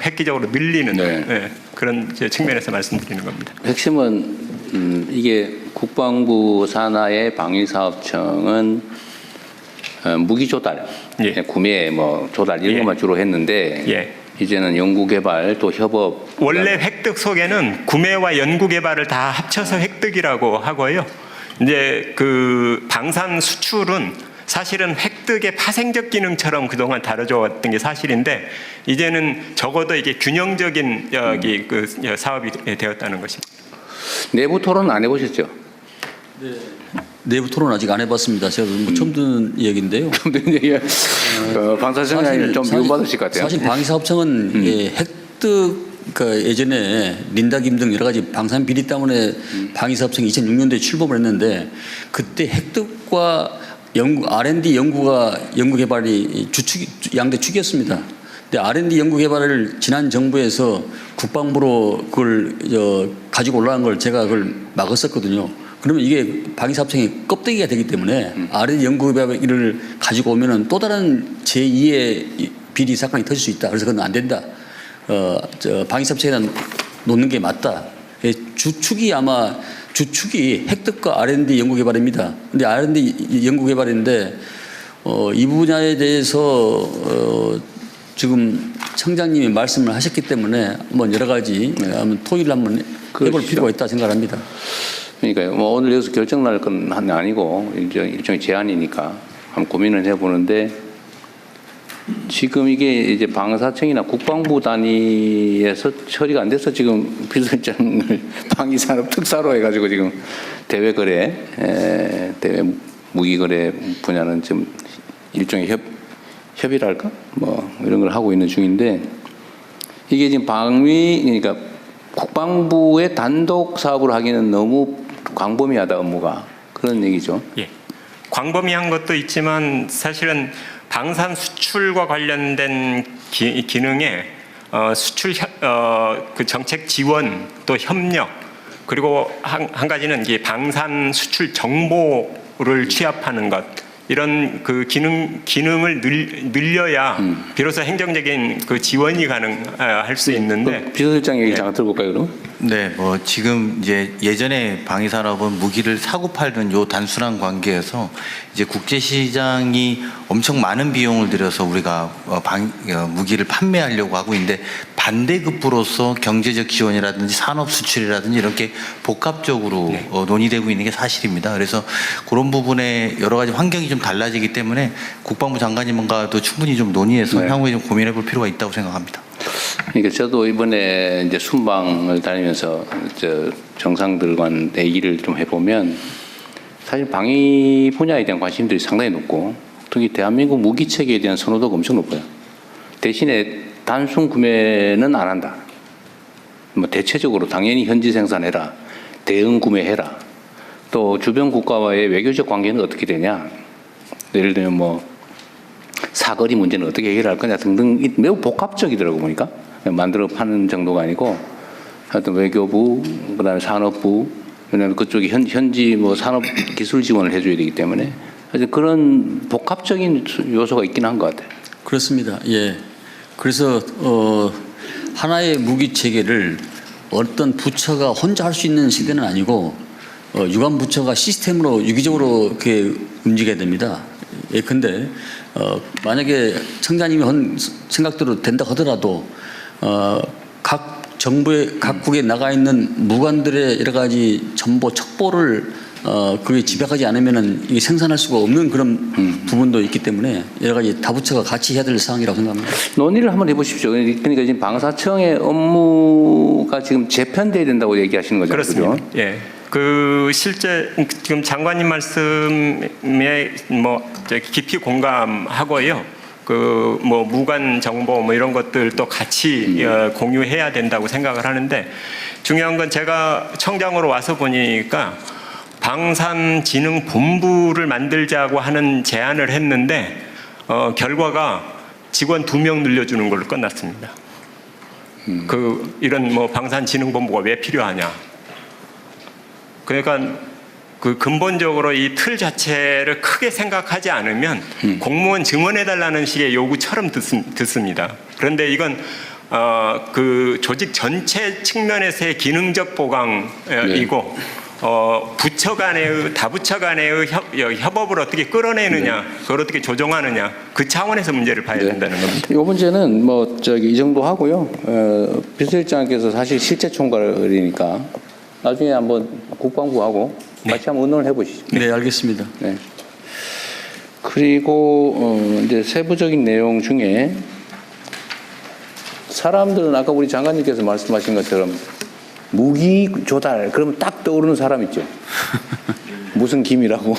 획기적으로 늘리는 그런 측면에서 말씀드리는 겁니다. 핵심은 이게 국방부 산하의 방위사업청은 무기 조달, 구매, 뭐 조달 이런 것만 주로 했는데 이제는 연구개발 또 협업. 원래 획득 속에는 구매와 연구개발을 다 합쳐서 획득이라고 하고요. 이제 그 방산 수출은 사실은 획득의 파생적 기능처럼 그동안 다뤄져 왔던 게 사실인데 이제는 적어도 이게 균형적인 그 사업이 되었다는 것입니다. 내부 토론 안 해보셨죠? 네. 내부 토론 아직 안 해봤습니다. 제가 뭐 처음 듣는 얘기인데요. 처음 듣는 얘기가 방사청장님 좀 미움받으실 것 같아요. 사실 방위사업청은 획득 예전에 린다김 등 여러 가지 방산 비리 때문에 방위사업청이 2006년도에 출범을 했는데 그때 획득과 R&D 연구 개발이 양대 축이었습니다. 근데 R&D 연구 개발을 지난 정부에서 국방부로 그걸 가지고 올라간 걸 제가 그걸 막았었거든요. 그러면 이게 방위사업청이 껍데기가 되기 때문에 아래 연구개발을 가지고 오면은 또 다른 제2의 비리 사건이 터질 수 있다. 그래서 그건 안 된다. 방위사업청에다 놓는 게 맞다. 주축이 획득과 R&D 연구개발입니다. 근데 R&D 연구개발인데 이 분야에 대해서 지금 청장님이 말씀을 하셨기 때문에 한번 여러 가지 한번 토의를 한번 해볼 필요가 있다 생각합니다. 그러니까요. 뭐 오늘 여기서 결정 날 건 아니고 일종의 제안이니까 한번 고민을 해보는데 지금 이게 이제 방사청이나 국방부 단위에서 처리가 안 돼서 지금 비서실장을 방위산업 특사로 해가지고 지금 대외 무기 거래 분야는 지금 일종의 협의랄까 뭐 이런 걸 하고 있는 중인데 이게 지금 그러니까 국방부의 단독 사업을 하기는 너무 광범위하다 업무가 그런 얘기죠. 예. 광범위한 것도 있지만 사실은 방산 수출과 관련된 기능에 수출 그 정책 지원 또 협력 그리고 한 가지는 이게 방산 수출 정보를 취합하는 것 이런 그 기능을 늘려야 비로소 행정적인 그 지원이 가능할 수 있는데 비서실장 얘기 잠깐 들어볼까요, 그럼? 네, 뭐 지금 이제 예전에 방위산업은 무기를 사고 팔던 요 단순한 관계에서 이제 국제시장이 엄청 많은 비용을 들여서 우리가 무기를 판매하려고 하고 있는데 반대급부로서 경제적 지원이라든지 산업 수출이라든지 이렇게 복합적으로 논의되고 있는 게 사실입니다. 그래서 그런 부분에 여러 가지 환경이 좀 달라지기 때문에 국방부 장관님과도 충분히 좀 논의해서 향후에 좀 고민해 볼 필요가 있다고 생각합니다. 그러니까 저도 이번에 이제 순방을 다니면서 정상들과 얘기를 좀 해보면 사실 방위 분야에 대한 관심들이 상당히 높고 특히 대한민국 무기 체계에 대한 선호도가 엄청 높아요. 대신에 단순 구매는 안 한다. 뭐 대체적으로 당연히 현지 생산해라, 대응 구매해라. 또 주변 국가와의 외교적 관계는 어떻게 되냐. 예를 들면 뭐 사거리 문제는 어떻게 해결할 거냐 등등 매우 복합적이더라고 보니까. 만들어 파는 정도가 아니고 하여튼 외교부 그다음에 산업부 왜냐하면 그쪽이 현지 뭐 산업 기술 지원을 해줘야 되기 때문에 그런 복합적인 요소가 있긴 한 것 같아요. 그렇습니다. 예. 그래서 하나의 무기 체계를 어떤 부처가 혼자 할 수 있는 시대는 아니고 유관 부처가 시스템으로 유기적으로 이렇게 움직여야 됩니다. 예컨대 만약에 청장님이 한 생각대로 된다 하더라도 각 정부의 각국에 나가 있는 무관들의 여러 가지 정보 척보를 그게 집약하지 않으면은 이게 생산할 수가 없는 그런 부분도 있기 때문에 여러 가지 다부처가 같이 해야 될 사항이라고 생각합니다. 논의를 한번 해보십시오. 그러니까 지금 방사청의 업무가 지금 재편돼야 된다고 얘기하시는 거죠? 그렇습니다. 그죠? 예. 그 실제 지금 장관님 말씀에 뭐 깊이 공감하고요. 그 뭐 무관 정보 뭐 이런 것들도 같이 공유해야 된다고 생각을 하는데 중요한 건 제가 청장으로 와서 보니까 방산진흥본부를 만들자고 하는 제안을 했는데 결과가 직원 2명 늘려주는 걸로 끝났습니다. 그 이런 뭐 방산진흥본부가 왜 필요하냐? 그러니까 그 근본적으로 이 틀 자체를 크게 생각하지 않으면 공무원 증언해달라는 식의 요구처럼 듣습니다. 그런데 이건 그 조직 전체 측면에서의 기능적 보강이고 부처 간의 다부처 간의 협업을 어떻게 끌어내느냐, 그걸 어떻게 조정하느냐 그 차원에서 문제를 봐야 된다는 겁니다. 이 문제는 뭐 이 정도 하고요. 비서실장께서 사실 실제 총괄이니까 나중에 한번 국방부하고 같이 한번 의논을 해보시죠. 네, 알겠습니다. 네. 그리고 이제 세부적인 내용 중에 사람들은 아까 우리 장관님께서 말씀하신 것처럼 무기 조달 그러면 딱 떠오르는 사람 있죠. 무슨 김이라고.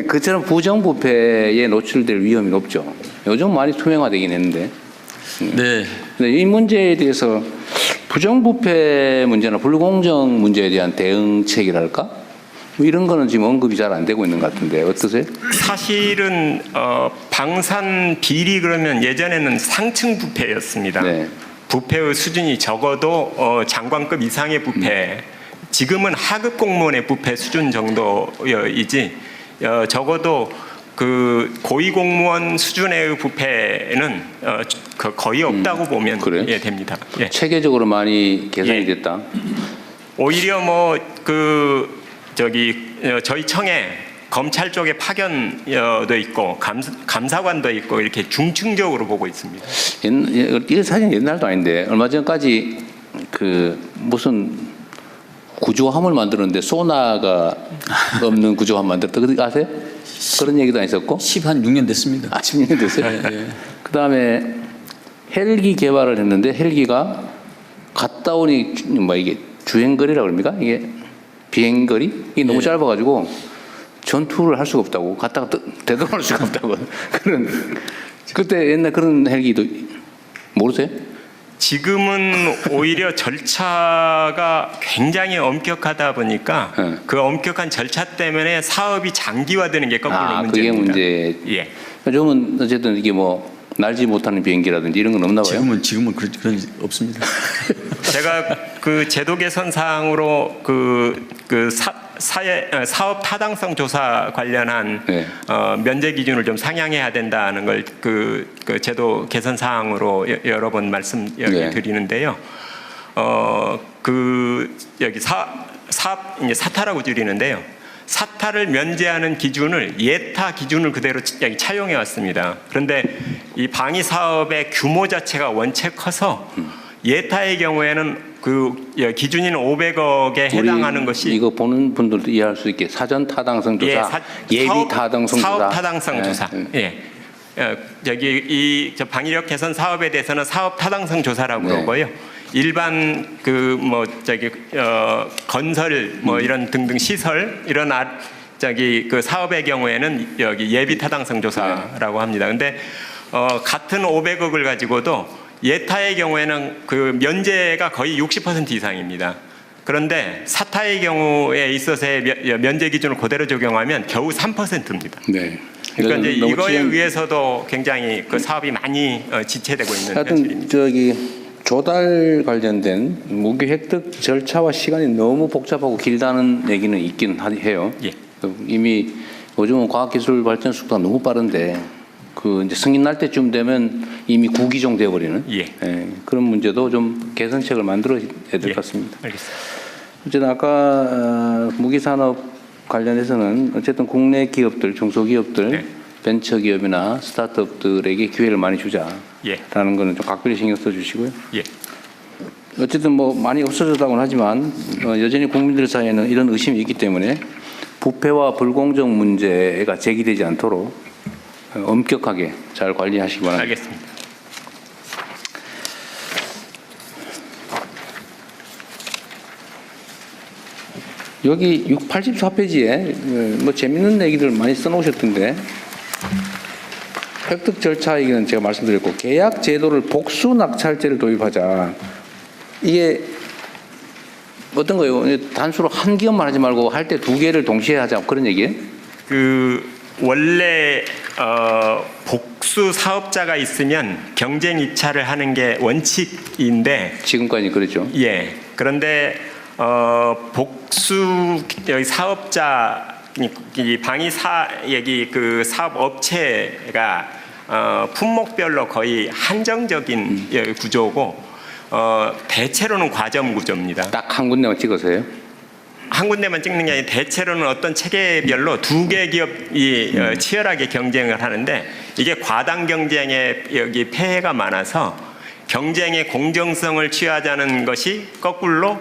그처럼 부정부패에 노출될 위험이 높죠. 요즘 많이 투명화되긴 했는데. 네. 근데 이 문제에 대해서 부정부패 문제나 불공정 문제에 대한 대응책이랄까? 뭐 이런 거는 지금 언급이 잘 안 되고 있는 것 같은데 어떠세요? 사실은 방산 비리 그러면 예전에는 상층 부패였습니다. 네. 부패의 수준이 적어도 장관급 이상의 부패 지금은 하급 공무원의 부패 수준 정도이지 적어도 그 고위 공무원 수준의 부패는 거의 없다고 보면 예, 됩니다. 예. 체계적으로 많이 개선이 됐다. 오히려 뭐 그 저희 청에 검찰 쪽에 파견도 있고 감사관도 있고 이렇게 중층적으로 보고 있습니다. 이 사실 옛날도 아닌데 얼마 전까지 그 무슨 구조함을 만들었는데 소나가 없는 구조함 만들었다. 그거 아세요? 그런 얘기도 안 있었고? 6년 됐습니다. 16년 됐어요? 네. 그 다음에 헬기 개발을 했는데 헬기가 갔다 오니 뭐 이게 주행거리라고 그럽니까? 이게 비행거리? 이게 너무 짧아가지고 전투를 할 수가 없다고. 갔다가 되돌아올 수가 없다고. 그때 옛날 그런 헬기도 모르세요? 지금은 오히려 절차가 굉장히 엄격하다 보니까 그 엄격한 절차 때문에 사업이 장기화되는 게 거꾸로 문제입니다. 그게 문제. 예. 요즘은 어쨌든 이게 뭐 날지 못하는 비행기라든지 이런 건 없나 봐요. 지금은 그런 없습니다. 제가 그 제도 개선 사항으로 사업 타당성 조사 관련한 면제 기준을 좀 상향해야 된다는 걸 그 제도 개선 사항으로 여러 번 말씀드리는데요. 여기 사업 이제 사타라고 줄이는데요. 사타를 면제하는 기준을 예타 기준을 그대로 차용해 왔습니다. 그런데 이 방위 사업의 규모 자체가 원체 커서 예타의 경우에는 그 기준인 500억에 해당하는 것이 이거 보는 분들도 이해할 수 있게 사전 타당성 조사, 예비 타당성 조사, 사업 타당성 조사. 예. 여기 저 방위력 개선 사업에 대해서는 사업 타당성 조사라고 그러고요. 일반 건설 뭐 이런 등등 시설 이런 그 사업의 경우에는 여기 예비 타당성 조사라고 합니다. 근데 같은 500억을 가지고도 예타의 경우에는 그 면제가 거의 60% 이상입니다. 그런데 사타의 경우에 있어서의 면제 기준을 그대로 적용하면 겨우 3%입니다. 네. 그러니까 이제 이거에 의해서도 굉장히 그 사업이 많이 지체되고 있는 현실입니다. 하여튼 조달 관련된 무기 획득 절차와 시간이 너무 복잡하고 길다는 얘기는 있긴 해요. 예. 이미 요즘은 과학기술 발전 속도가 너무 빠른데 그 이제 승인 날 때쯤 되면 이미 구기종 되어버리는 그런 문제도 좀 개선책을 만들어야 될 것 같습니다. 알겠습니다. 어쨌든 아까 무기산업 관련해서는 어쨌든 국내 기업들, 중소기업들, 벤처기업이나 스타트업들에게 기회를 많이 주자라는 거는 좀 각별히 신경 써주시고요. 어쨌든 뭐 많이 없어졌다고는 하지만 여전히 국민들 사이에는 이런 의심이 있기 때문에 부패와 불공정 문제가 제기되지 않도록 엄격하게 잘 관리하시기 바랍니다. 알겠습니다. 여기 84페이지에 뭐 재밌는 얘기들 많이 써놓으셨던데 획득 절차 얘기는 제가 말씀드렸고 계약 제도를 복수 낙찰제를 도입하자. 이게 어떤 거예요? 단수로 한 기업만 하지 말고 할 때 2개를 동시에 하자 그런 얘기예요? 원래 복수 사업자가 있으면 경쟁 입찰을 하는 게 원칙인데 지금까지 그렇죠. 예. 그런데 복수 사업자 이 방위사 얘기 그 사업 업체가 품목별로 거의 한정적인 구조고 대체로는 과점 구조입니다. 딱 한 군데만 찍어서요? 한 군데만 찍는 게 아니라 대체로는 어떤 체계별로 2개 기업이 치열하게 경쟁을 하는데 이게 과당 경쟁에 여기 폐해가 많아서 경쟁의 공정성을 취하자는 것이 거꾸로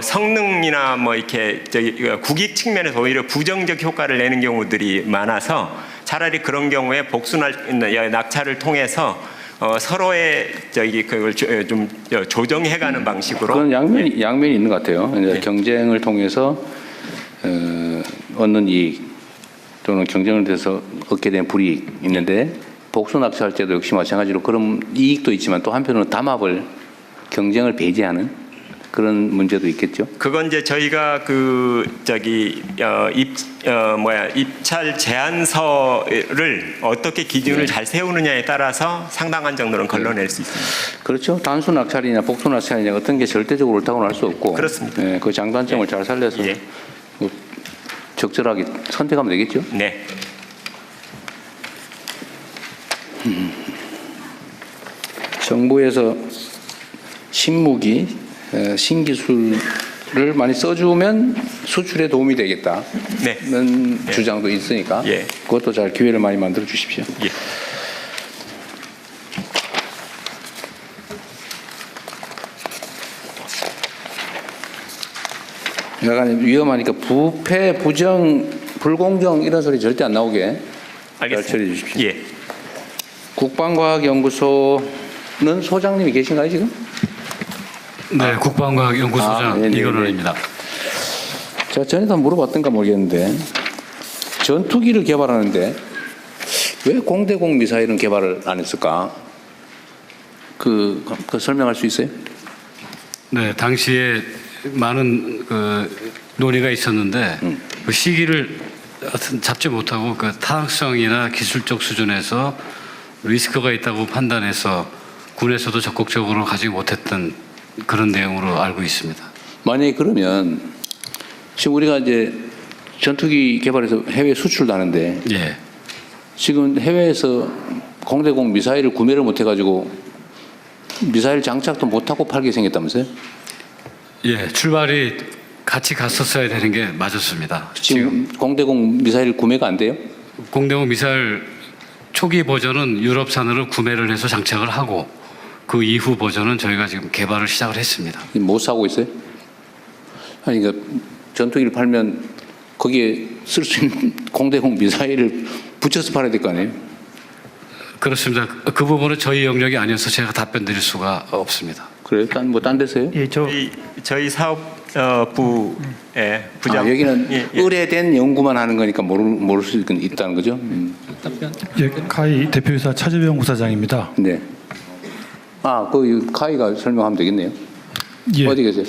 성능이나 뭐 이렇게 국익 측면에서 오히려 부정적 효과를 내는 경우들이 많아서 차라리 그런 경우에 복수 낙찰을 통해서 서로의 그걸 좀 조정해가는 방식으로 그건 양면이 있는 것 같아요. 이제 경쟁을 통해서 얻는 이익 또는 경쟁을 통해서 얻게 된 불이익 있는데 복수 낙찰제도 역시 마찬가지로 그런 이익도 있지만 또 한편으로는 담합을 경쟁을 배제하는 그런 문제도 있겠죠. 그건 이제 저희가 입찰 제안서를 어떻게 기준을 잘 세우느냐에 따라서 상당한 정도는 걸러낼 수 있습니다. 그렇죠. 단수 낙찰이냐 복수 낙찰이냐 어떤 게 절대적으로 옳다고는 할 수 없고. 그렇습니다. 네, 그 장단점을 잘 살려서 뭐 적절하게 선택하면 되겠죠. 네. 정부에서 신무기, 신기술을 많이 써주면 수출에 도움이 되겠다는 주장도 있으니까 그것도 잘 기회를 많이 만들어 주십시오. 약간 위험하니까 부패, 부정, 불공정 이런 소리 절대 안 나오게 잘 처리해 주십시오. 국방과학연구소는 소장님이 계신가요 지금? 네, 국방과학연구소장 이건원입니다. 제가 전에도 한번 물어봤던가 모르겠는데 전투기를 개발하는데 왜 공대공 미사일은 개발을 안 했을까? 그 설명할 수 있어요? 네, 당시에 많은 논의가 있었는데 그 시기를 잡지 못하고 그 타당성이나 기술적 수준에서 리스크가 있다고 판단해서 군에서도 적극적으로 가지 못했던 그런 내용으로 알고 있습니다. 만약에 그러면 지금 우리가 이제 전투기 개발해서 해외 수출도 하는데 지금 해외에서 공대공 미사일을 구매를 못 해가지고 미사일 장착도 못하고 팔게 생겼다면서요? 예, 출발이 같이 갔었어야 되는 게 맞았습니다. 지금 공대공 미사일 구매가 안 돼요? 공대공 미사일 초기 버전은 유럽산으로 구매를 해서 장착을 하고 그 이후 버전은 저희가 지금 개발을 시작을 했습니다. 못 사고 있어요? 아니 그러니까 전투기를 팔면 거기에 쓸 수 있는 공대공 미사일을 붙여서 팔아야 될 거 아니에요? 그렇습니다. 그 부분은 저희 영역이 아니어서 제가 답변 드릴 수가 없습니다. 그래요? 딴 데서요? 예, 저희 사업부의 부장. 여기는 의뢰된 연구만 하는 거니까 모를 수 있다는 거죠? 답변. 예, 카이 대표이사 차재병 부사장입니다. 네. 그 카이가 설명하면 되겠네요. 어디 계세요?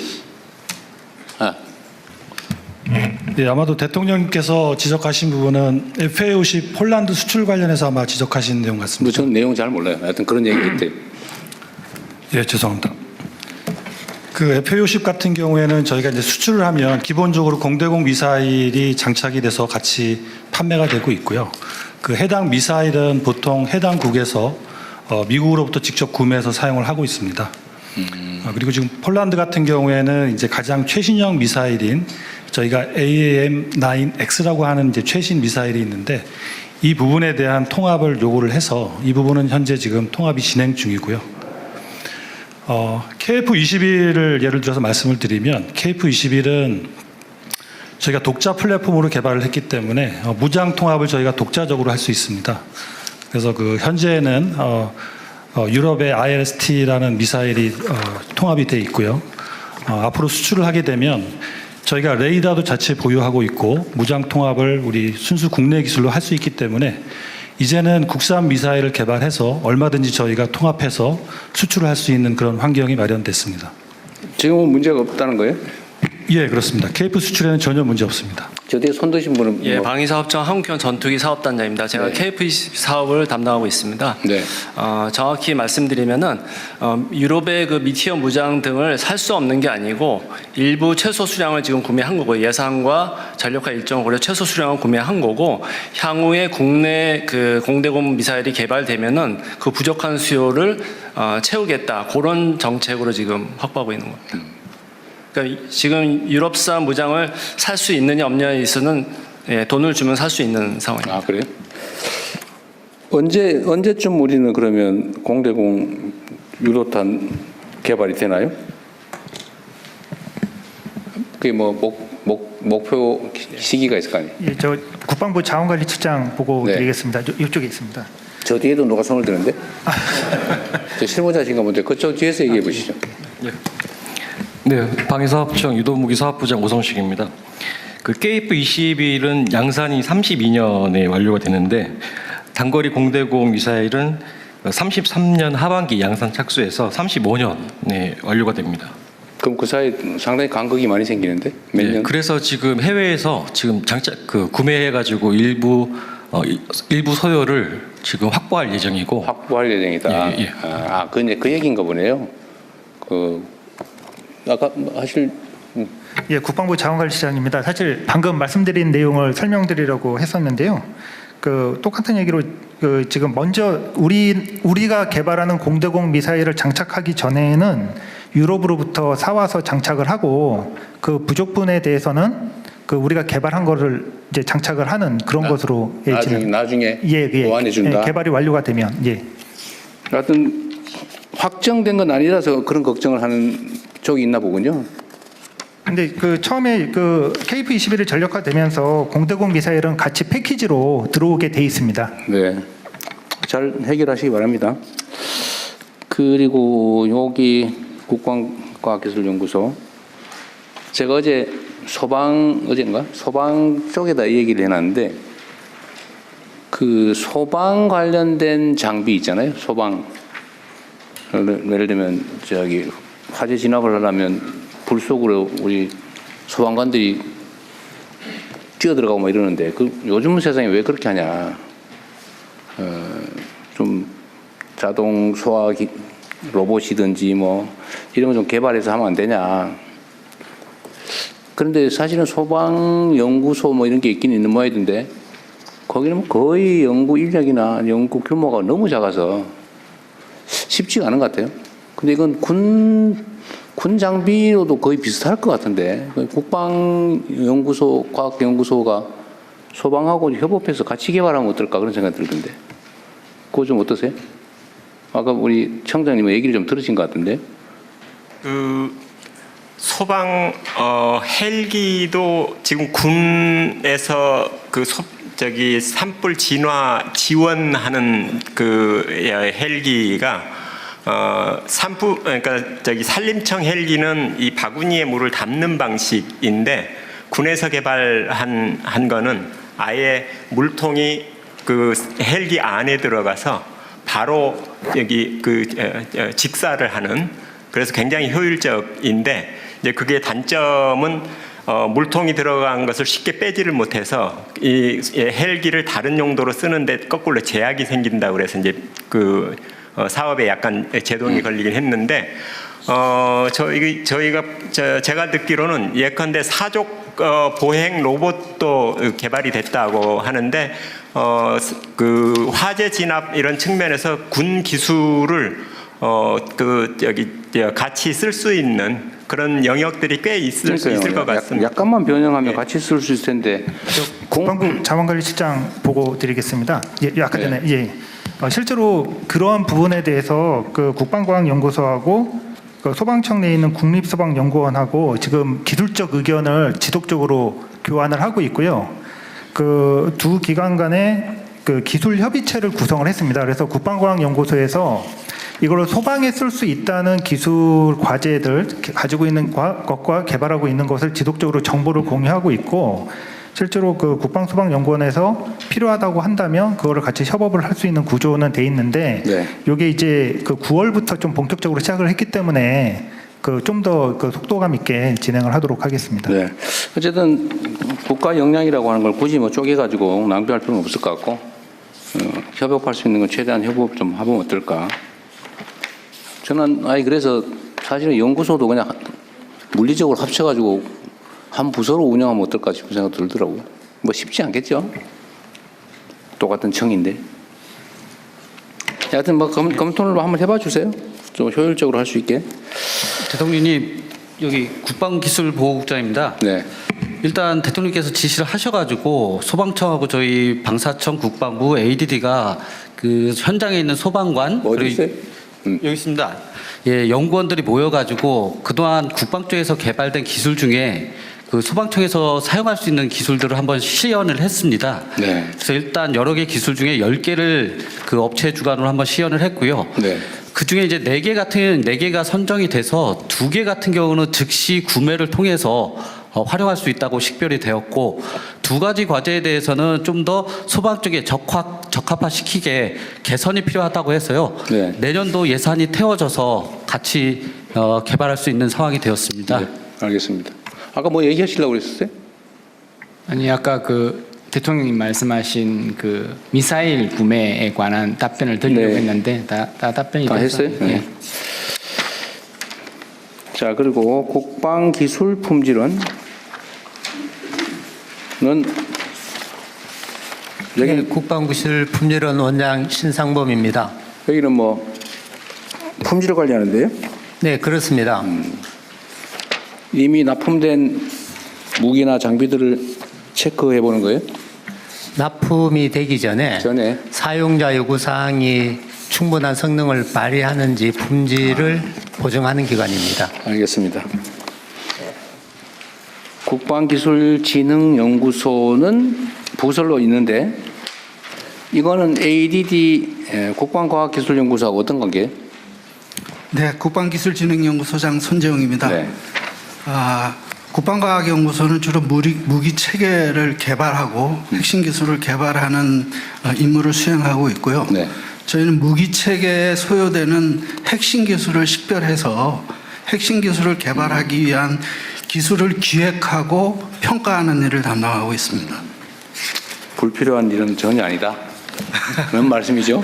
예, 아마도 대통령께서 지적하신 부분은 FA50 폴란드 수출 관련해서 아마 지적하신 내용 같습니다. 저는 내용 잘 몰라요. 하여튼 그런 얘기 있대요. 예, 죄송합니다. 그 FA50 같은 경우에는 저희가 이제 수출을 하면 기본적으로 공대공 미사일이 장착이 돼서 같이 판매가 되고 있고요. 그 해당 미사일은 보통 해당국에서 미국으로부터 직접 구매해서 사용을 하고 있습니다. 그리고 지금 폴란드 같은 경우에는 이제 가장 최신형 미사일인 저희가 AAM-9X라고 하는 이제 최신 미사일이 있는데 이 부분에 대한 통합을 요구를 해서 이 부분은 현재 지금 통합이 진행 중이고요. KF-21을 예를 들어서 말씀을 드리면 KF-21은 저희가 독자 플랫폼으로 개발을 했기 때문에 무장 통합을 저희가 독자적으로 할 수 있습니다. 그래서 그 현재는 유럽의 IRST라는 미사일이 통합이 돼 있고요. 앞으로 수출을 하게 되면 저희가 레이더도 자체 보유하고 있고 무장 통합을 우리 순수 국내 기술로 할 수 있기 때문에 이제는 국산 미사일을 개발해서 얼마든지 저희가 통합해서 수출을 할 수 있는 그런 환경이 마련됐습니다. 지금은 문제가 없다는 거예요? 예, 그렇습니다. KF 수출에는 전혀 문제 없습니다. 저 뒤에 손 드신 분은 예, 방위사업청 한국형 전투기 사업단장입니다. 제가 KF 사업을 담당하고 있습니다. 정확히 말씀드리면은 유럽의 그 미티어 무장 등을 살 수 없는 게 아니고 일부 최소 수량을 지금 구매한 거고 예산과 전력화 일정을 고려 최소 수량을 구매한 거고 향후에 국내 그 공대공 미사일이 개발되면은 그 부족한 수요를 채우겠다 그런 정책으로 지금 확보하고 있는 겁니다. 그러니까 지금 유럽산 무장을 살 수 있느냐 없느냐에 있어서는 돈을 주면 살 수 있는 상황입니다. 그래요? 언제쯤 우리는 그러면 공대공 유로탄 개발이 되나요? 그게 목표 시기가 있을 거 아니에요? 예, 저 국방부 자원관리처장 보고 드리겠습니다. 이쪽에 있습니다. 저 뒤에도 누가 손을 드는데? 저 실무자신가 본데 그쪽 뒤에서 얘기해 보시죠. 네, 방위사업청 유도무기사업부장 오성식입니다. 그 KF-21은 양산이 32년에 완료가 되는데 단거리 공대공 미사일은 33년 하반기 양산 착수해서 35년에 완료가 됩니다. 그럼 그 사이에 상당히 간극이 많이 생기는데 몇 년? 그래서 지금 해외에서 지금 구매해가지고 일부 소요를 지금 확보할 예정이고. 확보할 예정이다. 예, 예. 그 얘기인가 보네요. 아까 하실. 예, 국방부 자원관리시장입니다. 사실 방금 말씀드린 내용을 설명드리려고 했었는데요. 똑같은 얘기로 지금 먼저 우리가 개발하는 공대공 미사일을 장착하기 전에는 유럽으로부터 사와서 장착을 하고 그 부족분에 대해서는 우리가 개발한 거를 이제 장착을 하는 그런 것으로 나중에 예, 보완해 준다. 개발이 완료가 되면 예. 하여튼 확정된 건 아니라서 그런 걱정을 하는 쪽이 있나 보군요. 근데 처음에 KF-21이 전력화되면서 공대공 미사일은 같이 패키지로 들어오게 돼 있습니다. 네, 잘 해결하시기 바랍니다. 그리고 여기 국방과학기술연구소, 제가 어제 소방 쪽에다 이 얘기를 해놨는데 소방 관련된 장비 있잖아요. 소방 예를 들면 화재 진압을 하려면 불 속으로 우리 소방관들이 뛰어들어가고 뭐 이러는데 요즘 세상에 왜 그렇게 하냐. 좀 자동 소화 로봇이든지 뭐 이런 거 좀 개발해서 하면 안 되냐. 그런데 사실은 소방연구소 뭐 이런 게 있긴 있는 모양이던데 거기는 거의 연구 인력이나 연구 규모가 너무 작아서 쉽지가 않은 것 같아요. 근데 이건 군 장비로도 거의 비슷할 것 같은데 국방연구소, 과학연구소가 소방하고 협업해서 같이 개발하면 어떨까 그런 생각이 들던데 그거 좀 어떠세요? 아까 우리 청장님 얘기를 좀 들으신 것 같은데. 소방 헬기도 지금 군에서 산불 진화 지원하는 헬기가 그러니까 산림청 헬기는 이 바구니에 물을 담는 방식인데 군에서 개발한 거는 아예 물통이 헬기 안에 들어가서 바로 여기 직사를 하는, 그래서 굉장히 효율적인데 이제 그게 단점은 물통이 들어간 것을 쉽게 빼지를 못해서 이 헬기를 다른 용도로 쓰는데 거꾸로 제약이 생긴다 그래서 이제 사업에 약간 제동이 걸리긴 했는데 제가 듣기로는 예컨대 사족 보행 로봇도 개발이 됐다고 하는데 화재 진압 이런 측면에서 군 기술을 같이 쓸 수 있는 그런 영역들이 꽤 있을 것 같습니다. 약간만 변형하면 같이 쓸 수 있을 텐데. 국방부 자원관리실장 보고 드리겠습니다. 아까 전에 실제로 그러한 부분에 대해서 국방과학연구소하고 소방청 내에 있는 국립소방연구원하고 지금 기술적 의견을 지속적으로 교환을 하고 있고요. 두 기관 간에 기술 협의체를 구성을 했습니다. 그래서 국방과학연구소에서 이걸 소방에 쓸 수 있다는 기술 과제들 가지고 있는 것과 개발하고 있는 것을 지속적으로 정보를 공유하고 있고, 실제로 국방소방연구원에서 필요하다고 한다면 그거를 같이 협업을 할 수 있는 구조는 돼 있는데, 이게 이제 9월부터 좀 본격적으로 시작을 했기 때문에 좀 더 속도감 있게 진행을 하도록 하겠습니다. 네. 어쨌든 국가 역량이라고 하는 걸 굳이 쪼개가지고 낭비할 필요는 없을 것 같고, 협업할 수 있는 건 최대한 협업 좀 하면 어떨까. 저는 그래서 사실은 연구소도 그냥 물리적으로 합쳐가지고 한 부서로 운영하면 어떨까 싶은 생각 들더라고요. 뭐 쉽지 않겠죠. 똑같은 청인데. 하여튼 검토를 한번 해봐 주세요. 좀 효율적으로 할 수 있게. 대통령님, 여기 국방기술보호국장입니다. 네. 일단 대통령께서 지시를 하셔가지고 소방청하고 저희 방사청, 국방부, ADD가 현장에 있는 소방관 어디 있어요? 여기 있습니다. 예, 연구원들이 모여가지고 그동안 국방 쪽에서 개발된 기술 중에 소방청에서 사용할 수 있는 기술들을 한번 시연을 했습니다. 네. 그래서 일단 여러 개 기술 중에 10개를 업체 주관으로 한번 시연을 했고요. 네. 그 중에 이제 4개가 선정이 돼서 2개 같은 경우는 즉시 구매를 통해서 활용할 수 있다고 식별이 되었고, 2가지 과제에 대해서는 좀 더 소방 쪽에 적합화시키게 개선이 필요하다고 해서요. 네. 내년도 예산이 태워져서 같이 개발할 수 있는 상황이 되었습니다. 네, 알겠습니다. 아까 뭐 얘기하시려고 그랬었어요? 아니 아까 그 대통령님 말씀하신 그 미사일 구매에 관한 답변을 드리려고 네. 했는데 다 답변이 다 돼서, 했어요? 예. 네. 자, 그리고 국방기술 품질은 네, 국방기술 품질원 원장 신상범입니다. 여기는 뭐 품질을 관리하는데요? 네, 그렇습니다. 이미 납품된 무기나 장비들을 체크해 보는 거예요? 납품이 되기 전에 사용자 요구사항이 충분한 성능을 발휘하는지 품질을 보증하는 기관입니다. 알겠습니다. 국방기술진흥연구소는 부설로 있는데 이거는 ADD 국방과학기술연구소하고 어떤 관계예요? 네, 국방기술진흥연구소장 손재웅입니다. 국방과학연구소는 주로 무기 체계를 개발하고 핵심 기술을 개발하는 임무를 수행하고 있고요. 저희는 무기 체계에 소요되는 핵심 기술을 식별해서 핵심 기술을 개발하기 위한 기술을 기획하고 평가하는 일을 담당하고 있습니다. 불필요한 일은 전혀 아니다. 그런 말씀이죠?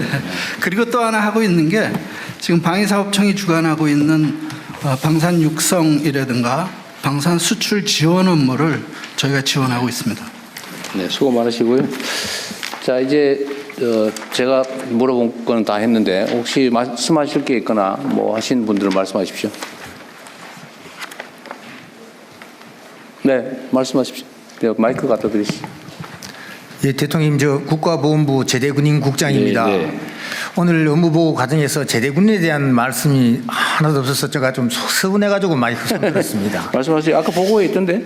그리고 또 하나 하고 있는 게 지금 방위사업청이 주관하고 있는 방산 육성이라든가 방산 수출 지원 업무를 저희가 지원하고 있습니다. 네, 수고 많으시고요. 자, 이제 제가 물어본 건 다 했는데 혹시 말씀하실 게 있거나 뭐 하신 분들은 말씀하십시오. 네, 말씀하십시오. 네, 마이크 갖다 드리시죠. 예, 대통령님, 저 국가보훈부 제대군인 국장입니다. 오늘 업무보고 과정에서 제대군에 대한 말씀이 하나도 없어서 제가 좀 서운해가지고 마이크 손 들었습니다. 말씀하세요. 아까 보고에 있던데.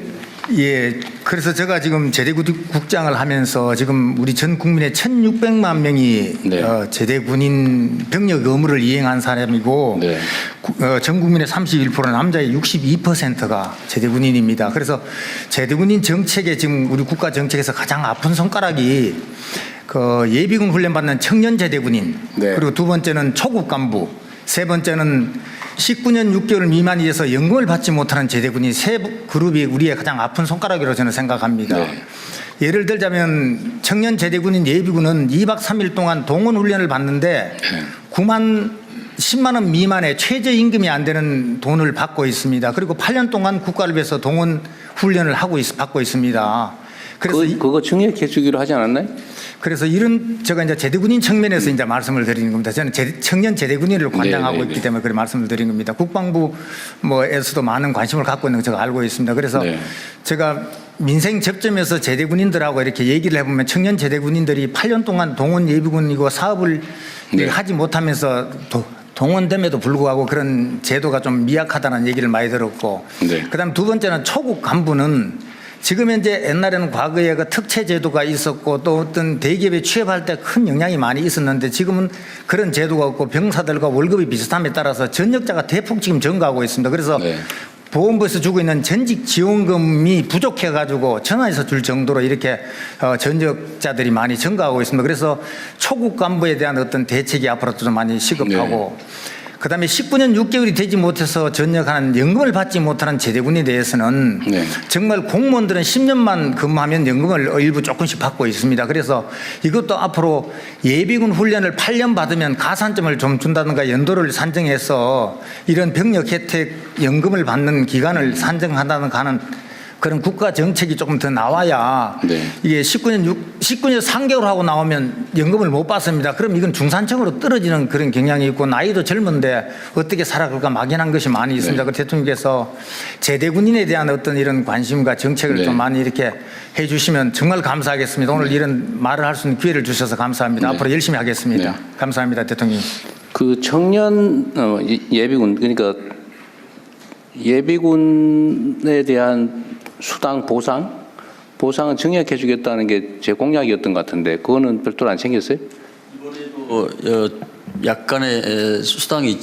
예, 그래서 제가 지금 제대국장을 하면서 지금 우리 전 국민의 1,600만 명이 제대군인 병력 의무를 이행한 사람이고 전 국민의 31% 남자의 62%가 제대군인입니다. 그래서 제대군인 정책에 지금 우리 국가 정책에서 가장 아픈 손가락이 그 예비군 훈련 받는 청년 제대군인 그리고 두 번째는 초급 간부 세 번째는 19년 6개월 미만이 돼서 연금을 받지 못하는 제대군이 세 그룹이 우리의 가장 아픈 손가락이라고 저는 생각합니다. 예를 들자면 청년 제대군인 예비군은 2박 3일 동안 동원 훈련을 받는데 10만 원 미만의 최저임금이 안 되는 돈을 받고 있습니다. 그리고 8년 동안 국가를 위해서 동원 훈련을 받고 있습니다. 그래서 그거 증액해 주기로 하지 않았나요? 그래서 이런 제가 이제 제대군인 측면에서 이제 말씀을 드리는 겁니다. 저는 청년 제대군인을 관장하고 있기 때문에 그런 말씀을 드린 겁니다. 국방부 뭐에서도 많은 관심을 갖고 있는 거 제가 알고 있습니다. 그래서 제가 민생 접점에서 제대군인들하고 이렇게 얘기를 해보면 청년 제대군인들이 8년 동안 동원 예비군이고 사업을 하지 못하면서 동원됨에도 불구하고 그런 제도가 좀 미약하다는 얘기를 많이 들었고 그다음 두 번째는 초급 간부는 지금 현재 옛날에는 과거에 그 특채 제도가 있었고 또 어떤 대기업에 취업할 때 큰 영향이 많이 있었는데 지금은 그런 제도가 없고 병사들과 월급이 비슷함에 따라서 전역자가 대폭 지금 증가하고 있습니다. 그래서 보건부에서 주고 있는 전직 지원금이 부족해 가지고 전화해서 줄 정도로 이렇게 전역자들이 많이 증가하고 있습니다. 그래서 초급 간부에 대한 어떤 대책이 앞으로도 좀 많이 시급하고 그다음에 19년 6개월이 되지 못해서 전역하는 연금을 받지 못하는 제대군에 대해서는 정말 공무원들은 10년만 근무하면 연금을 일부 조금씩 받고 있습니다. 그래서 이것도 앞으로 예비군 훈련을 8년 받으면 가산점을 좀 준다든가 연도를 산정해서 이런 병력 혜택 연금을 받는 기간을 산정한다든가 하는 그런 국가 정책이 조금 더 나와야 이게 19년 3개월 하고 나오면 연금을 못 받습니다. 그럼 이건 중산층으로 떨어지는 그런 경향이 있고 나이도 젊은데 어떻게 살아갈까 막연한 것이 많이 있습니다. 그 대통령께서 제대군인에 대한 어떤 이런 관심과 정책을 좀 많이 이렇게 해주시면 정말 감사하겠습니다. 오늘 이런 말을 할 수 있는 기회를 주셔서 감사합니다. 앞으로 열심히 하겠습니다. 감사합니다, 대통령. 그 청년 예비군 그러니까 예비군에 대한 수당 보상은 증액해 주겠다는 게 제 공약이었던 것 같은데 그거는 별도로 안 챙겼어요? 이번에도 약간의 수당이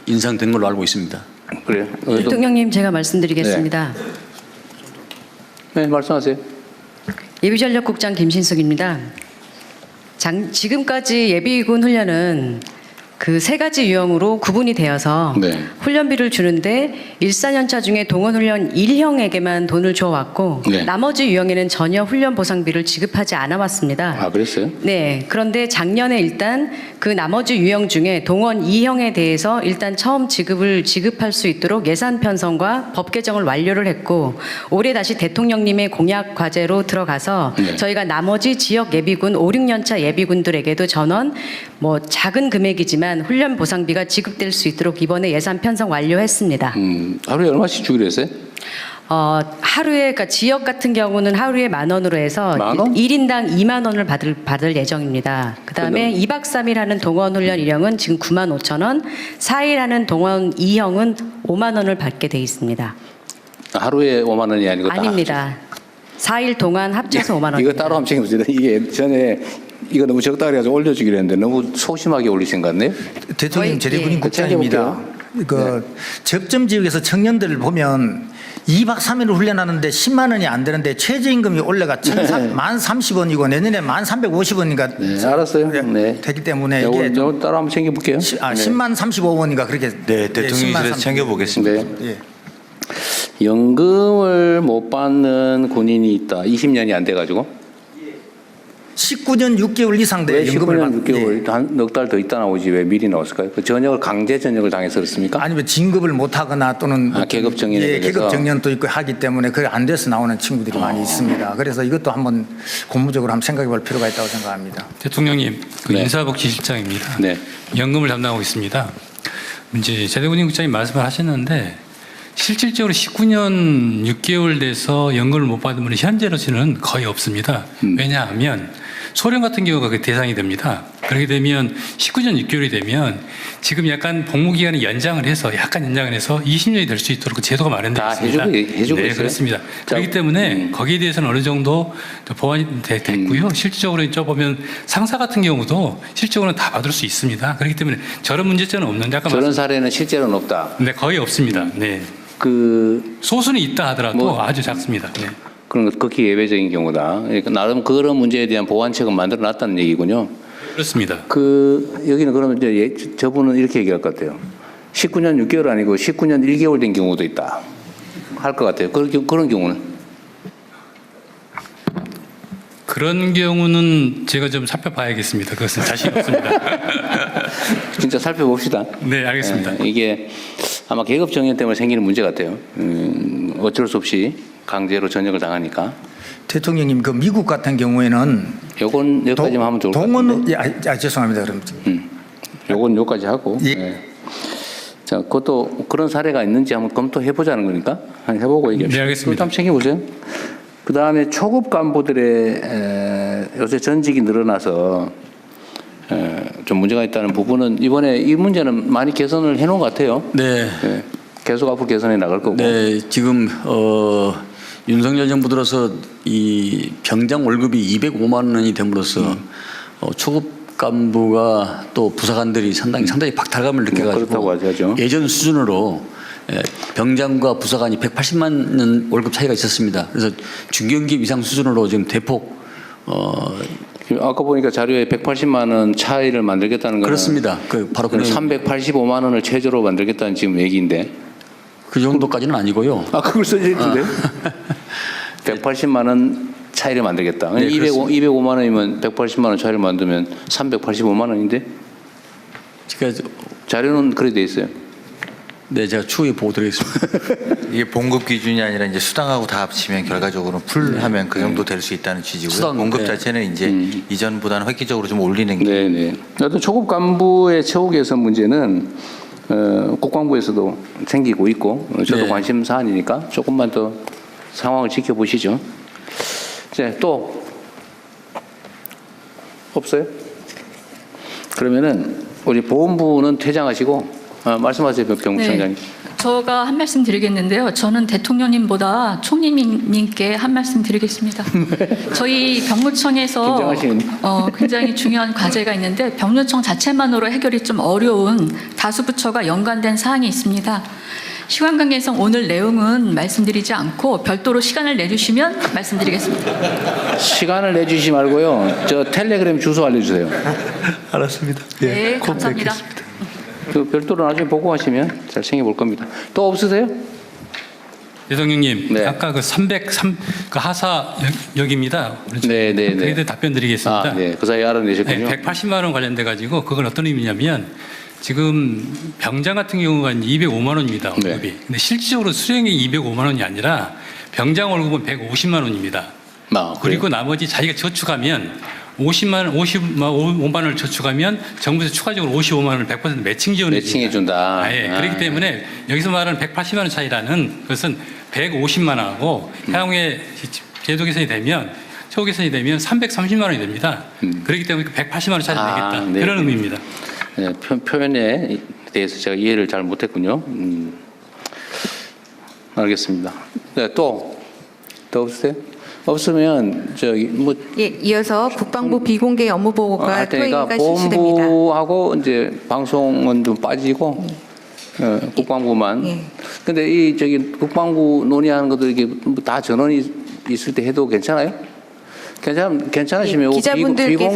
인상된 걸로 알고 있습니다. 그래요? 대통령님 제가 말씀드리겠습니다. 네, 말씀하세요. 예비전력국장 김신숙입니다. 지금까지 예비군 훈련은 그 세 가지 유형으로 구분이 되어서 네. 훈련비를 주는데 1-4년차 중에 동원훈련 1형에게만 돈을 줘왔고 네. 나머지 유형에는 전혀 훈련 보상비를 지급하지 않아 왔습니다. 아, 그랬어요? 네. 그런데 작년에 일단 그 나머지 유형 중에 동원 2형에 대해서 일단 처음 지급할 수 있도록 예산 편성과 법 개정을 완료를 했고 올해 다시 대통령님의 공약 과제로 들어가서 네. 저희가 나머지 지역 예비군 5-6년차 예비군들에게도 전원 뭐 작은 금액이지만 훈련 보상비가 지급될 수 있도록 이번에 예산 편성 완료했습니다. 하루에 얼마씩 주기로 했어요? 하루에 그러니까 지역 같은 경우는 하루에 10,000원으로 해서 10,000원? 1인당 20,000원을 받을 예정입니다. 그다음에 2박 3일 하는 동원 훈련 1형은 지금 95,000원, 4일 하는 동원 2형은 50,000원을 받게 돼 있습니다. 하루에 5만 원이 아니고 아닙니다. 4일 동안 합쳐서 5만 원. 이거 따로 한번 챙겨보세요. 이게 전에 이거 너무 적다 그래가지고 올려주기로 했는데 너무 소심하게 올리신 것 같네요. 대통령 제대군인 국장입니다. 그 네. 접점 지역에서 청년들을 보면 2박 3일을 훈련하는데 10만 원이 안 되는데 최저임금이 올라가 1,030원이고 내년에 1,350원인가 네, 알았어요. 네. 되기 때문에 요거 이게 좀 따로 한번 챙겨볼게요. 10만 35원인가 그렇게 네, 대통령실에서 챙겨보겠습니다. 예. 연금을 못 받는 군인이 있다. 20년이 안 돼가지고. 19년 6개월 이상 돼 왜 연금을 19년 6개월 한 넉 달 더 있다 나오지 왜 미리 나왔을까요? 그 강제 전역을 당해서 그렇습니까? 아니면 진급을 못 하거나 또는 계급 정년에 예, 대해서? 계급 정년도 있고 하기 때문에 그게 안 돼서 나오는 친구들이 많이 있습니다. 그래서 이것도 한번 고무적으로 한번 생각해 볼 필요가 있다고 생각합니다. 대통령님, 그 네. 인사복지실장입니다. 네. 연금을 담당하고 있습니다. 이제 제대군인 국장님 말씀을 하셨는데 실질적으로 19년 6개월 돼서 연금을 못 받은 분이 현재로서는 거의 없습니다. 왜냐하면 소련 같은 경우가 그 대상이 됩니다. 그렇게 되면 19년 6개월이 되면 지금 약간 복무기간을 연장을 해서 20년이 될 수 있도록 그 제도가 마련되어 있습니다. 해주고 네, 있어요? 그렇습니다. 그렇기 때문에 거기에 대해서는 어느 정도 보완이 됐고요. 실질적으로 보면 상사 같은 경우도 실질적으로는 다 받을 수 있습니다. 그렇기 때문에 저런 문제점은 없는데 아까 저런 사례는 실제로는 없다. 네, 거의 없습니다. 네. 그 소수는 있다 하더라도 뭐 아주 작습니다. 네. 그런 것 극히 예외적인 경우다. 그러니까 나름 그런 문제에 대한 보완책은 만들어놨다는 얘기군요. 그렇습니다. 그 여기는 그러면 이제 저분은 이렇게 얘기할 것 같아요. 19년 6개월 아니고 19년 1개월 된 경우도 있다. 할 것 같아요. 그런 경우는 그런 경우는 제가 좀 살펴봐야겠습니다. 그것은 자신 없습니다. 진짜 살펴봅시다. 네, 알겠습니다. 이게 아마 계급 정년 때문에 생기는 문제 같아요. 어쩔 수 없이 강제로 전역을 당하니까. 대통령님, 그 미국 같은 경우에는 요건 여기까지만 하면 좋을 것 같은데. 죄송합니다. 그럼 요건 여기까지 하고. 예. 네. 자, 그것도 그런 사례가 있는지 한번 검토해 보자는 거니까 한번 해보고 얘기합시다. 네, 알겠습니다. 한번 챙겨보세요. 그 다음에 초급 간부들의 요새 전직이 늘어나서 좀 문제가 있다는 부분은 이번에 이 문제는 많이 개선을 해놓은 것 같아요. 네. 네. 계속 앞으로 개선해 나갈 거고. 네, 지금 윤석열 정부 들어서 이 병장 월급이 205만 원이 됨으로써 초급 간부가 또 부사관들이 상당히 박탈감을 느껴가지고 예전 수준으로 병장과 부사관이 180만 원 월급 차이가 있었습니다. 그래서 중경기 이상 수준으로 지금 대폭 아까 보니까 자료에 180만 원 차이를 만들겠다는 거는 그렇습니다. 바로 385만 원을 최저로 만들겠다는 지금 얘기인데 그 정도까지는 아니고요. 그걸 써있는데 180만 원 차이를 만들겠다. 네, 205만 원이면 180만 원 차이를 만들면 385만 원인데 자료는 그래 돼 있어요. 네, 제가 추후에 보고 드리겠습니다. 이게 봉급 기준이 아니라 이제 수당하고 다 합치면 결과적으로 풀하면 그 정도 될 수 있다는 취지고요. 수당, 봉급 자체는 이제 이전보다는 획기적으로 좀 올리는 게. 네네. 또 초급 간부의 처우 개선 문제는 국방부에서도 생기고 있고 저도 네. 관심 사안이니까 조금만 더 상황을 지켜보시죠. 이제 또 없어요? 그러면은 우리 보훈부는 퇴장하시고 말씀하세요, 병부청장님. 네. 제가 한 말씀 드리겠는데요. 저는 대통령님보다 총리님께 한 말씀 드리겠습니다. 저희 병무청에서 굉장히 중요한 과제가 있는데 병무청 자체만으로 해결이 좀 어려운 다수 부처가 연관된 사항이 있습니다. 시간 관계상 오늘 내용은 말씀드리지 않고 별도로 시간을 내주시면 말씀드리겠습니다. 시간을 내주시지 말고요. 저 텔레그램 주소 알려주세요. 알았습니다. 네, 감사합니다. 그 별도로 나중에 보고하시면 잘 챙겨볼 겁니다. 또 없으세요? 대통령님, 아까 그 303 그 하사역입니다. 네네네. 그에 답변 드리겠습니다. 아, 네, 그 사이 알아내셨군요. 180만 원 관련돼 가지고 그건 어떤 의미냐면 지금 병장 같은 경우가 205만 원입니다. 월급이. 근데 실질적으로 수령이 205만 원이 아니라 병장 월급은 150만 원입니다. 그리고 나머지 자기가 저축하면 55만 원을 저축하면 정부에서 추가적으로 55만 원을 100% 매칭 지원해 매칭해준다. 예, 그렇기 때문에 여기서 말하는 180만 원 차이라는 것은 150만 원하고 향후에 제도 개선이 되면 처우 개선이 되면 330만 원이 됩니다. 그렇기 때문에 180만 원 차이 내겠다. 네. 그런 의미입니다. 네, 표현에 대해서 제가 이해를 잘 못했군요. 알겠습니다. 네, 또 없으세요? 없으면 저기 뭐 예, 이어서 국방부 비공개 업무 보고가 토의가 실시됩니다. 본부하고 이제 방송은 좀 빠지고 국방부만. 근데 이 저기 국방부 논의하는 것도 이게 다 전원이 있을 때 해도 괜찮아요? 괜찮으시면 기자분들께서 비공개